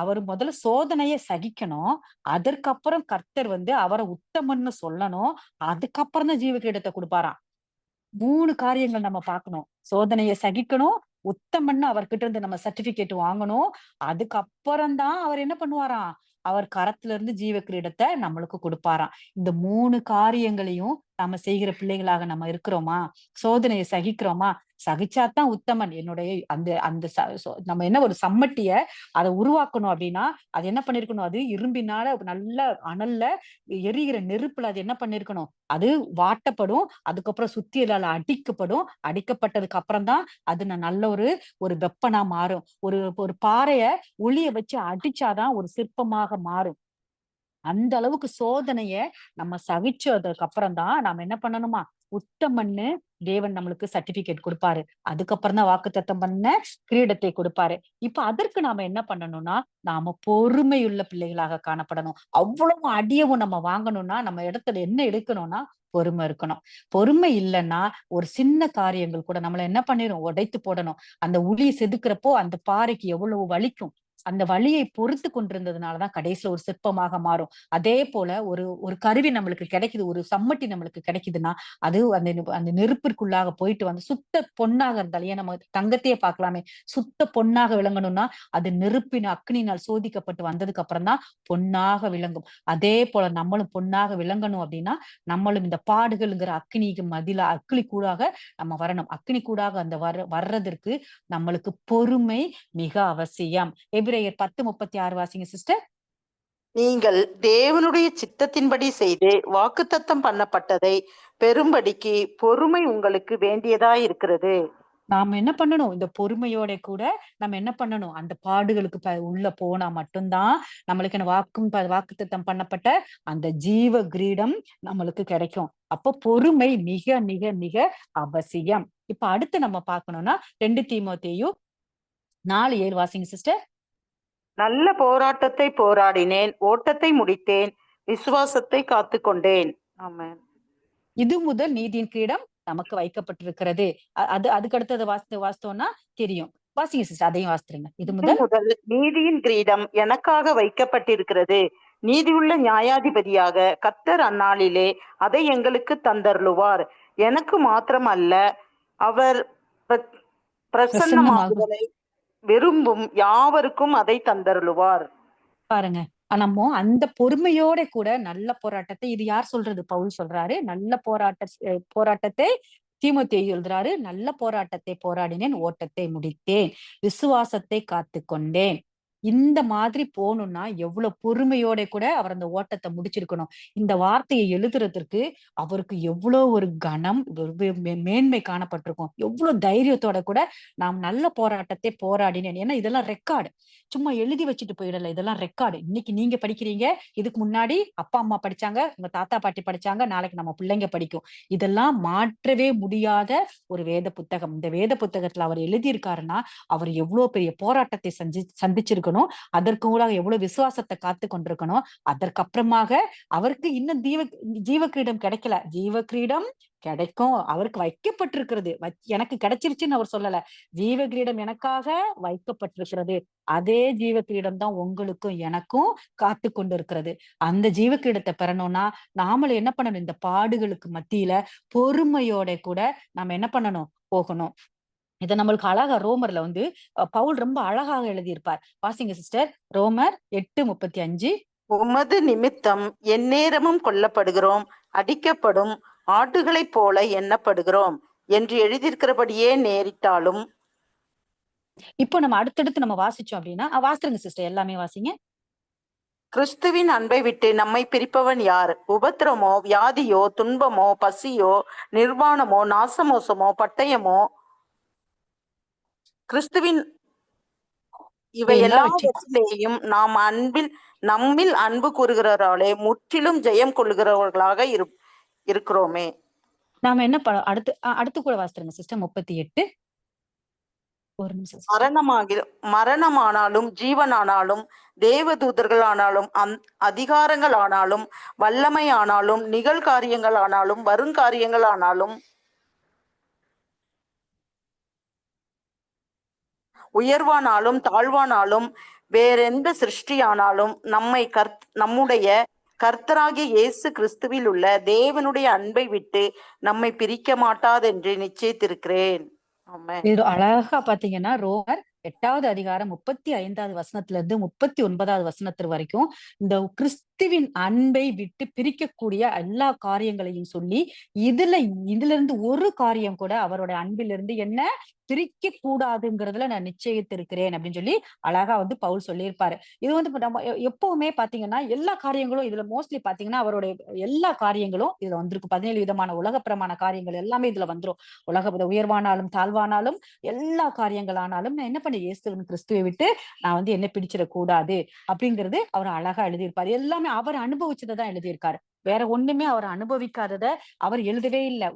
அவர் முதல்ல சோதனையை சகிக்கணும். அதற்கப்புறம் கர்த்தர் வந்து அவரை உத்தமன்னு சொல்லணும். அதுக்கப்புறம் தான் ஜீவ கிரீடத்தை கொடுப்பாராம். 3 காரியங்கள் நம்ம பார்க்கணும். சோதனையை சகிக்கணும், உத்தமன்னு அவர்கிட்ட இருந்து நம்ம சர்டிபிகேட் வாங்கணும். அதுக்கப்புறம் தான் அவர் என்ன பண்ணுவாராம்? அவர் கரத்துல இருந்து ஜீவ கிரீடத்தை நம்மளுக்கு கொடுப்பாராம். இந்த 3 காரியங்களையும் நாம செய்கிற பிள்ளைகளாக நம்ம இருக்கிறோமா? சோதனையை சகிக்கிறோமா? சகிச்சாதான் உத்தமன். என்னுடைய அந்த அந்த நம்ம என்ன ஒரு சம்மட்டிய அதை உருவாக்கணும் அப்படின்னா, அது என்ன பண்ணிருக்கணும்? அது இரும்பினால நல்ல அனல்ல எரிகிற நெருப்புல அது என்ன பண்ணிருக்கணும்? அது வாட்டப்படும். அதுக்கப்புறம் சுத்தியலால அடிக்கப்படும். அடிக்கப்பட்டதுக்கு அப்புறம் தான் அது நல்ல ஒரு ஒரு வெப்பனா மாறும். ஒரு ஒரு பாறைய உளிய வச்சு அடிச்சாதான் ஒரு சிற்பமாக மாறும். அந்த அளவுக்கு சோதனைய நம்ம சகிச்சதுக்கு அப்புறம் தான் நாம என்ன பண்ணணுமா? உத்தமன்னு தேவன் நம்மளுக்கு சர்டிபிகேட் குடுப்பாரு. அதுக்கப்புறம் தான் வாக்குத்தத்தம் பண்ண கிரீடத்தை கொடுப்பாரு. இப்ப அதற்கு நாம என்ன பண்ணணும்னா, நாம பொறுமையுள்ள பிள்ளைகளாக காணப்படணும். அவ்வளவு அடியவும் நம்ம வாங்கணும்னா, நம்ம இடத்துல என்ன எடுக்கணும்னா, பொறுமை இருக்கணும். பொறுமை இல்லன்னா, ஒரு சின்ன காரியங்கள் கூட நம்மள என்ன பண்ணிரும்? உடைத்து போடணும். அந்த உளி செதுக்குறப்போ அந்த பாறைக்கு எவ்வளவு வலிக்கும். அந்த வலியை பொறுத்து கொண்டிருந்ததுனாலதான் கடைசியில ஒரு சிற்பமாக மாறும். அதே போல ஒரு ஒரு கருவி நம்மளுக்கு கிடைக்குது. ஒரு சம்மட்டி நம்மளுக்கு கிடைக்குதுன்னா, அது அந்த நெருப்பிற்குள்ளாக போயிட்டு வந்து சுத்த பொன்னாக இருந்தாலும் ஏன் நம்ம தங்கத்தையே பார்க்கலாமே. சுத்த பொன்னாக விளங்கணும்னா, அது நெருப்பின் அக்னியினால் சோதிக்கப்பட்டு வந்ததுக்கு அப்புறம் தான் பொன்னாக விளங்கும். அதே போல நம்மளும் பொன்னாக விளங்கணும் அப்படின்னா, நம்மளும் இந்த பாடுகள்ங்கிற அக்னிக்கு அக்கினி கூடாக நம்ம வரணும். அக்கினி கூடாக அந்த வர்றதற்கு நம்மளுக்கு பொறுமை மிக அவசியம். எபிரேயர் 10:36 வாசிங்க சிஸ்டர். நீங்கள் தேவனுடைய சித்தத்தின்படி செய்து வாக்குத்தத்தம் பண்ணப்பட்டதை பெறும்படிக்கு பொறுமை உங்களுக்கு வேண்டியதா இருக்கிறது. நாம என்ன பண்ணணும்? இந்த பொறுமையோட கூட நம்ம என்ன பண்ணணும்? அந்த பாடுகளுக்கு உள்ள போனா மட்டும்தான் நம்மளுக்கு என்ன வாக்குத்தத்தம் பண்ணப்பட்ட அந்த ஜீவ கிரீடம் நம்மளுக்கு கிடைக்கும். அப்போ பொறுமை மிக மிக மிக அவசியம். இப்ப அடுத்து நம்ம பார்க்கணும்னா 2 தீமோத்தேயு 4:7 வாசிங்க சிஸ்டர். நல்ல போராட்டத்தை போராடினேன், ஓட்டத்தை முடித்தேன், விசுவாசத்தை காத்துக்கொண்டேன். ஆமென். இது முதல் நீதியின் கிரீடம் நமக்கு வைக்கப்பட்டிருக்கிறது. அதுக்கு அடுத்தது வாசித்தோம்னா தெரியும். வாசிங்க சிஸ்டர், அதையும் வாசித்துருங்க. இது முதல் முதல் நீதியின் கிரீடம் எனக்காக வைக்கப்பட்டிருக்கிறது. நீதியுள்ள நியாயாதிபதியாக கர்த்தர் அந்நாளிலே அதை எங்களுக்கு தந்தருளுவார். எனக்கு மாத்திரமல்ல, அவர் பிரசன்னமாகும். பிரசன்னமாகுதலை விரும்பும் யாவருக்கும் அதை தந்தருளுவார். பாருங்க. நம்ம அந்த பொறுமையோட கூட நல்ல போராட்டத்தை இது யார் சொல்றது? பவுல் சொல்றாரு. நல்ல போராட்டத்தை தீமோத்தேயு எழுதுறாரு. நல்ல போராட்டத்தை போராடினேன், ஓட்டத்தை முடித்தேன், விசுவாசத்தை காத்துக்கொண்டேன். இந்த மாதிரி போகணும்னா எவ்வளவு பொறுமையோட கூட அவர் அந்த ஓட்டத்தை முடிச்சிருக்கணும். இந்த வார்த்தையை எழுதுறதற்கு அவருக்கு எவ்வளவு ஒரு கனம், மேன்மை காணப்பட்டிருக்கும். எவ்வளவு தைரியத்தோட கூட நாம் நல்ல போராட்டத்தை போராடினேன். ஏன்னா இதெல்லாம் ரெக்கார்டு. சும்மா எழுதி வச்சுட்டு போயிடல. இதெல்லாம் ரெக்கார்டு. இன்னைக்கு நீங்க படிக்கிறீங்க. இதுக்கு முன்னாடி அப்பா அம்மா படிச்சாங்க, உங்க தாத்தா பாட்டி படிச்சாங்க, நாளைக்கு நம்ம பிள்ளைங்க படிக்கும். இதெல்லாம் மாற்றவே முடியாத ஒரு வேத புத்தகம். இந்த வேத புத்தகத்துல அவர் எழுதியிருக்காருன்னா அவர் எவ்வளவு பெரிய போராட்டத்தை சந்திச்சிருக்கணும். அதற்கு கூட எவ்வளவு விசுவாசத்தை காத்து கொண்டிருக்கணும். அதற்கப்புறமாக அவருக்கு இன்னும் ஜீவ கிரீடம் கிடைக்கல. ஜீவ கிரீடம் கிடைக்கும். அவருக்கு வைக்கப்பட்டிருக்கிறது. எனக்கு கிடைச்சிருச்சுன்னு அவர் சொல்லல. ஜீவ கிரீடம் எனக்காக வைக்கப்பட்டிருக்கிறது. அதே ஜீவ கிரீடம் தான் உங்களுக்கும் எனக்கும் காத்து கொண்டு இருக்கிறது. அந்த ஜீவ கிரீடத்தை பெறணும்னா நாமளும் என்ன பண்ணணும்? இந்த பாடுகளுக்கு மத்தியில பொறுமையோட கூட நாம என்ன பண்ணணும்? போகணும். இத நம்மளுக்கு அழகா ரோமர்ல வந்து பவுல் ரொம்ப அழகாக எழுதியிருப்பார். வாசிங்க சிஸ்டர். ரோமர் 8:35. உமது நிமித்தம் எந்நேரமும் கொல்லப்படுகிறோம், அடிக்கப்படும் ஆட்டுகளைப் போல எண்ணப்படுகிறோம் என்று எழுதியிருக்கிறபடியே நேரிட்டாலும். இப்போ நம்ம அடுத்தடுத்து நம்ம வாசிச்சோம் அப்படின்னா வாசிருங்க சிஸ்டர், எல்லாமே வாசிங்க. கிறிஸ்துவின் அன்பை விட்டு நம்மை பிரிப்பவன் யார்? உபத்திரமோ, வியாதியோ, துன்பமோ, பசியோ, நிர்வாணமோ, நாசமோசமோ, பட்டயமோ? கிறிஸ்துவின் இவை எல்லாவற்றையும் எல்லாவற்றிலேயும் நம்மில் அன்பு கூறுகிறவர்களே முற்றிலும் ஜெயம் கொள்ளுகிறவர்களாக இருக்கிறோமே. நாம என்ன அடுத்து கூட வாசிருங்க சிஸ்டர். 38. ஒரு நிமிஷம் sister. மரணமானாலும் ஜீவனானாலும் தேவதூதர்கள் ஆனாலும் அதிகாரங்கள் ஆனாலும் வல்லமை ஆனாலும் நிகழ்காரியங்கள் ஆனாலும் வருங்காரியங்கள் ஆனாலும் உயர்வானாலும் தாழ்வானாலும் வேறெந்த சிருஷ்டியானாலும் நம்முடைய கர்த்தராகிய இயேசு கிறிஸ்துவில் உள்ள தேவனுடைய அன்பை விட்டு நம்மை பிரிக்க மாட்டாதென்று நிச்சயித்திருக்கிறேன். இது அழகா பாத்தீங்கன்னா ரோமர் 8வது அதிகாரம் 35வது வசனத்துல இருந்து 39வது வசனத்து வரைக்கும் இந்த கிறிஸ்துவின் அன்பை விட்டு பிரிக்கக்கூடிய எல்லா காரியங்களையும் சொல்லி இதுல இருந்து ஒரு காரியம் கூட அவரோட அன்பிலிருந்து என்ன பிரிக்க கூடாதுங்கிறதுல நான் நிச்சயித்திருக்கிறேன் அப்படின்னு சொல்லி அழகா பவுல் சொல்லியிருப்பாரு. இது நம்ம எப்பவுமே பாத்தீங்கன்னா எல்லா காரியங்களும் இதுல மோஸ்ட்லி பாத்தீங்கன்னா அவருடைய எல்லா காரியங்களும் இதுல வந்திருக்கு. 17 விதமான உலகப்பிரமான காரியங்கள் எல்லாமே இதுல வந்துரும். உயர்வானாலும் தாழ்வானாலும் எல்லா காரியங்களானாலும் நான் என்ன பண்ண இயேசுவின் கிறிஸ்துவை விட்டு நான் என்ன பிடிச்சிடக்கூடாது அப்படிங்கிறது அவர் அழகா எழுதியிருப்பாரு. எல்லாமே அவர் அனுபவிச்சதான் எழுதியிருக்காரு. வேற ஒண்ணுமே அவர் அனுபவிக்காதத அவர் எழுதவே இல்லை.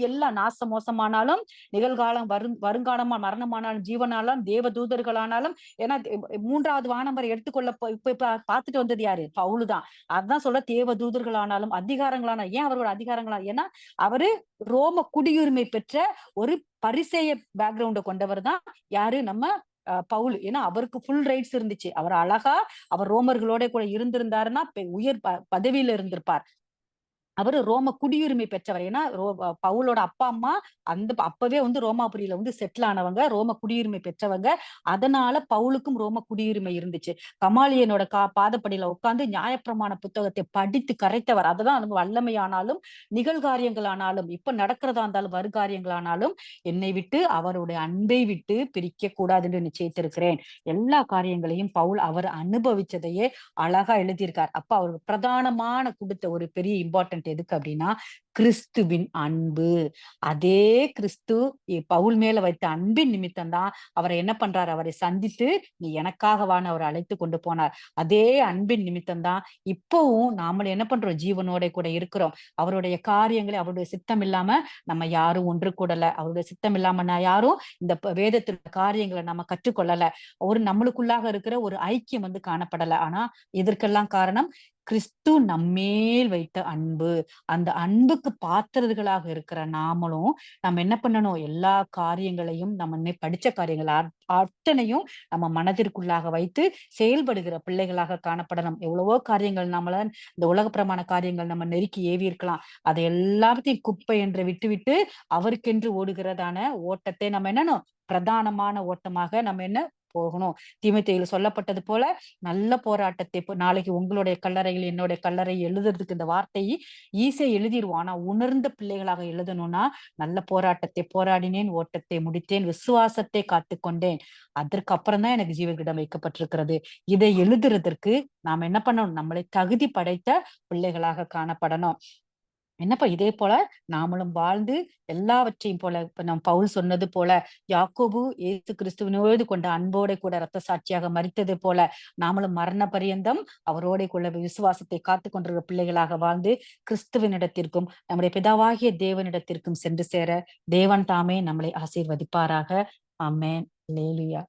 எல்லா நாச மோசமானாலும் நிகழ்காலம் வருங்காலமா மரணமானாலும் ஜீவனாலும் தேவ தூதர்களானாலும். ஏன்னா 3வது வானம் வரை எடுத்துக்கொள்ள இப்ப பார்த்துட்டு வந்தது யாரு? பவுலுதான். அதுதான் சொல்ல தேவ தூதர்களானாலும் அதிகாரங்களான. ஏன் அவரோட அதிகாரங்களா? ஏன்னா அவரு ரோம குடியுரிமை பெற்ற ஒரு பரிசேய பேக்ரவுண்ட கொண்டவர் தான் யாரு? நம்ம பவுல். ஏன்னா அவருக்கு ஃபுல் ரைட்ஸ் இருந்துச்சு. அவர் அழகா அவர் ரோமர்களோட கூட இருந்திருந்தாருன்னா உயர் பதவியில இருந்திருப்பார். அவரு ரோம குடியுரிமை பெற்றவர். ஏன்னா பவுலோட அப்பா அம்மா அப்பவே ரோமாபுரியில செட்டில் ஆனவங்க, ரோம குடியுரிமை பெற்றவங்க. அதனால பவுலுக்கும் ரோம குடியுரிமை இருந்துச்சு. கமாலியனோட பாதப்படியில உட்கார்ந்து நியாயப்பிரமாண புத்தகத்தை படித்து கரைத்தவர். அததான் வல்லமையானாலும் நிகழ்காரியங்களானாலும் இப்ப நடக்கிறதா இருந்தாலும் வருகாரியங்களானாலும் என்னை விட்டு அவருடைய அன்பை விட்டு பிரிக்க கூடாது என்று நிச்சயித்திருக்கிறேன். எல்லா காரியங்களையும் பவுல் அவர் அனுபவிச்சதையே அழகா எழுதியிருக்கார். அப்ப அவர் பிரதானமான கொடுத்த ஒரு பெரிய இம்பார்ட்டன்ட் எதுக்கு அப்படின்னா கிறிஸ்துவின் அன்பு. அதே கிறிஸ்து பவுல் மேல வைத்த அன்பின் நிமித்தம் தான் அவரை என்ன பண்றாரு? அவரை சந்தித்து நீ எனக்காகவான்னு அவர் அழைத்து கொண்டு போனார். அதே அன்பின் நிமித்தம் தான் இப்பவும் நாமளும் என்ன பண்றோம்? ஜீவனோட கூட இருக்கிறோம். அவருடைய காரியங்களை அவருடைய சித்தம் இல்லாம நம்ம யாரும் ஒன்று கூடல. அவருடைய சித்தம் இல்லாம நான் யாரும் இந்த வேதத்துல காரியங்களை நம்ம கற்றுக்கொள்ளல. ஒரு நம்மளுக்குள்ளாக இருக்கிற ஒரு ஐக்கியம் காணப்படல. ஆனா இதற்கெல்லாம் காரணம் கிறிஸ்து நம்மேல் வைத்த அன்பு. அந்த அன்புக்கு பாத்திரர்களாக இருக்கிற நாமளும் நம்ம என்ன பண்ணணும்? எல்லா காரியங்களையும் நம்ம படிச்ச காரியங்கள் அத்தனையும் நம்ம மனதிற்குள்ளாக வைத்து செயல்படுகிற பிள்ளைகளாக காணப்படணும். எவ்வளவோ காரியங்கள் நம்மள இந்த உலகப்பிரமான காரியங்கள் நம்ம நெருக்கி ஏவி இருக்கலாம். அதை எல்லாத்தையும் குப்பை என்று விட்டுவிட்டு அவருக்கென்று ஓடுகிறதான ஓட்டத்தை நம்ம என்னன்னு பிரதானமான ஓட்டமாக நம்ம என்ன போகணும். தீமோத்தேயுவில் சொல்லப்பட்டது போல நல்ல போராட்டத்தை நாளைக்கு உங்களுடைய கல்லறையில் என்னுடைய கல்லறை எழுதுறதுக்கு இந்த வார்த்தையை ஈஸியா எழுதிருவோம். ஆனா உணர்ந்த பிள்ளைகளாக எழுதணும்னா நல்ல போராட்டத்தை போராடினேன், ஓட்டத்தை முடித்தேன், விசுவாசத்தை காத்துக்கொண்டேன், அதற்கு அப்புறம் தான் எனக்கு ஜீவகிடம் வைக்கப்பட்டிருக்கிறது. இதை எழுதுறதற்கு நாம் என்ன பண்ணணும்? நம்மளை தகுதி படைத்த பிள்ளைகளாக காணப்படணும். என்னப்பா இதே போல நாமளும் வாழ்ந்து எல்லாவற்றையும் போல இப்ப நம்ம பவுல் சொன்னது போல யாக்கோபு இயேசு கிறிஸ்துவினோடு கொண்ட அன்போட கூட இரத்த சாட்சியாக மரித்தது போல நாமளும் மரண பரியந்தம் அவரோட கொள்ள விசுவாசத்தை காத்து கொண்டிருக்கிற பிள்ளைகளாக வாழ்ந்து கிறிஸ்துவனிடத்திற்கும் நம்முடைய பிதாவாகிய தேவனிடத்திற்கும் சென்று சேர தேவன் தாமே நம்மளை ஆசீர்வதிப்பாராக. ஆமென். அல்லேலூயா.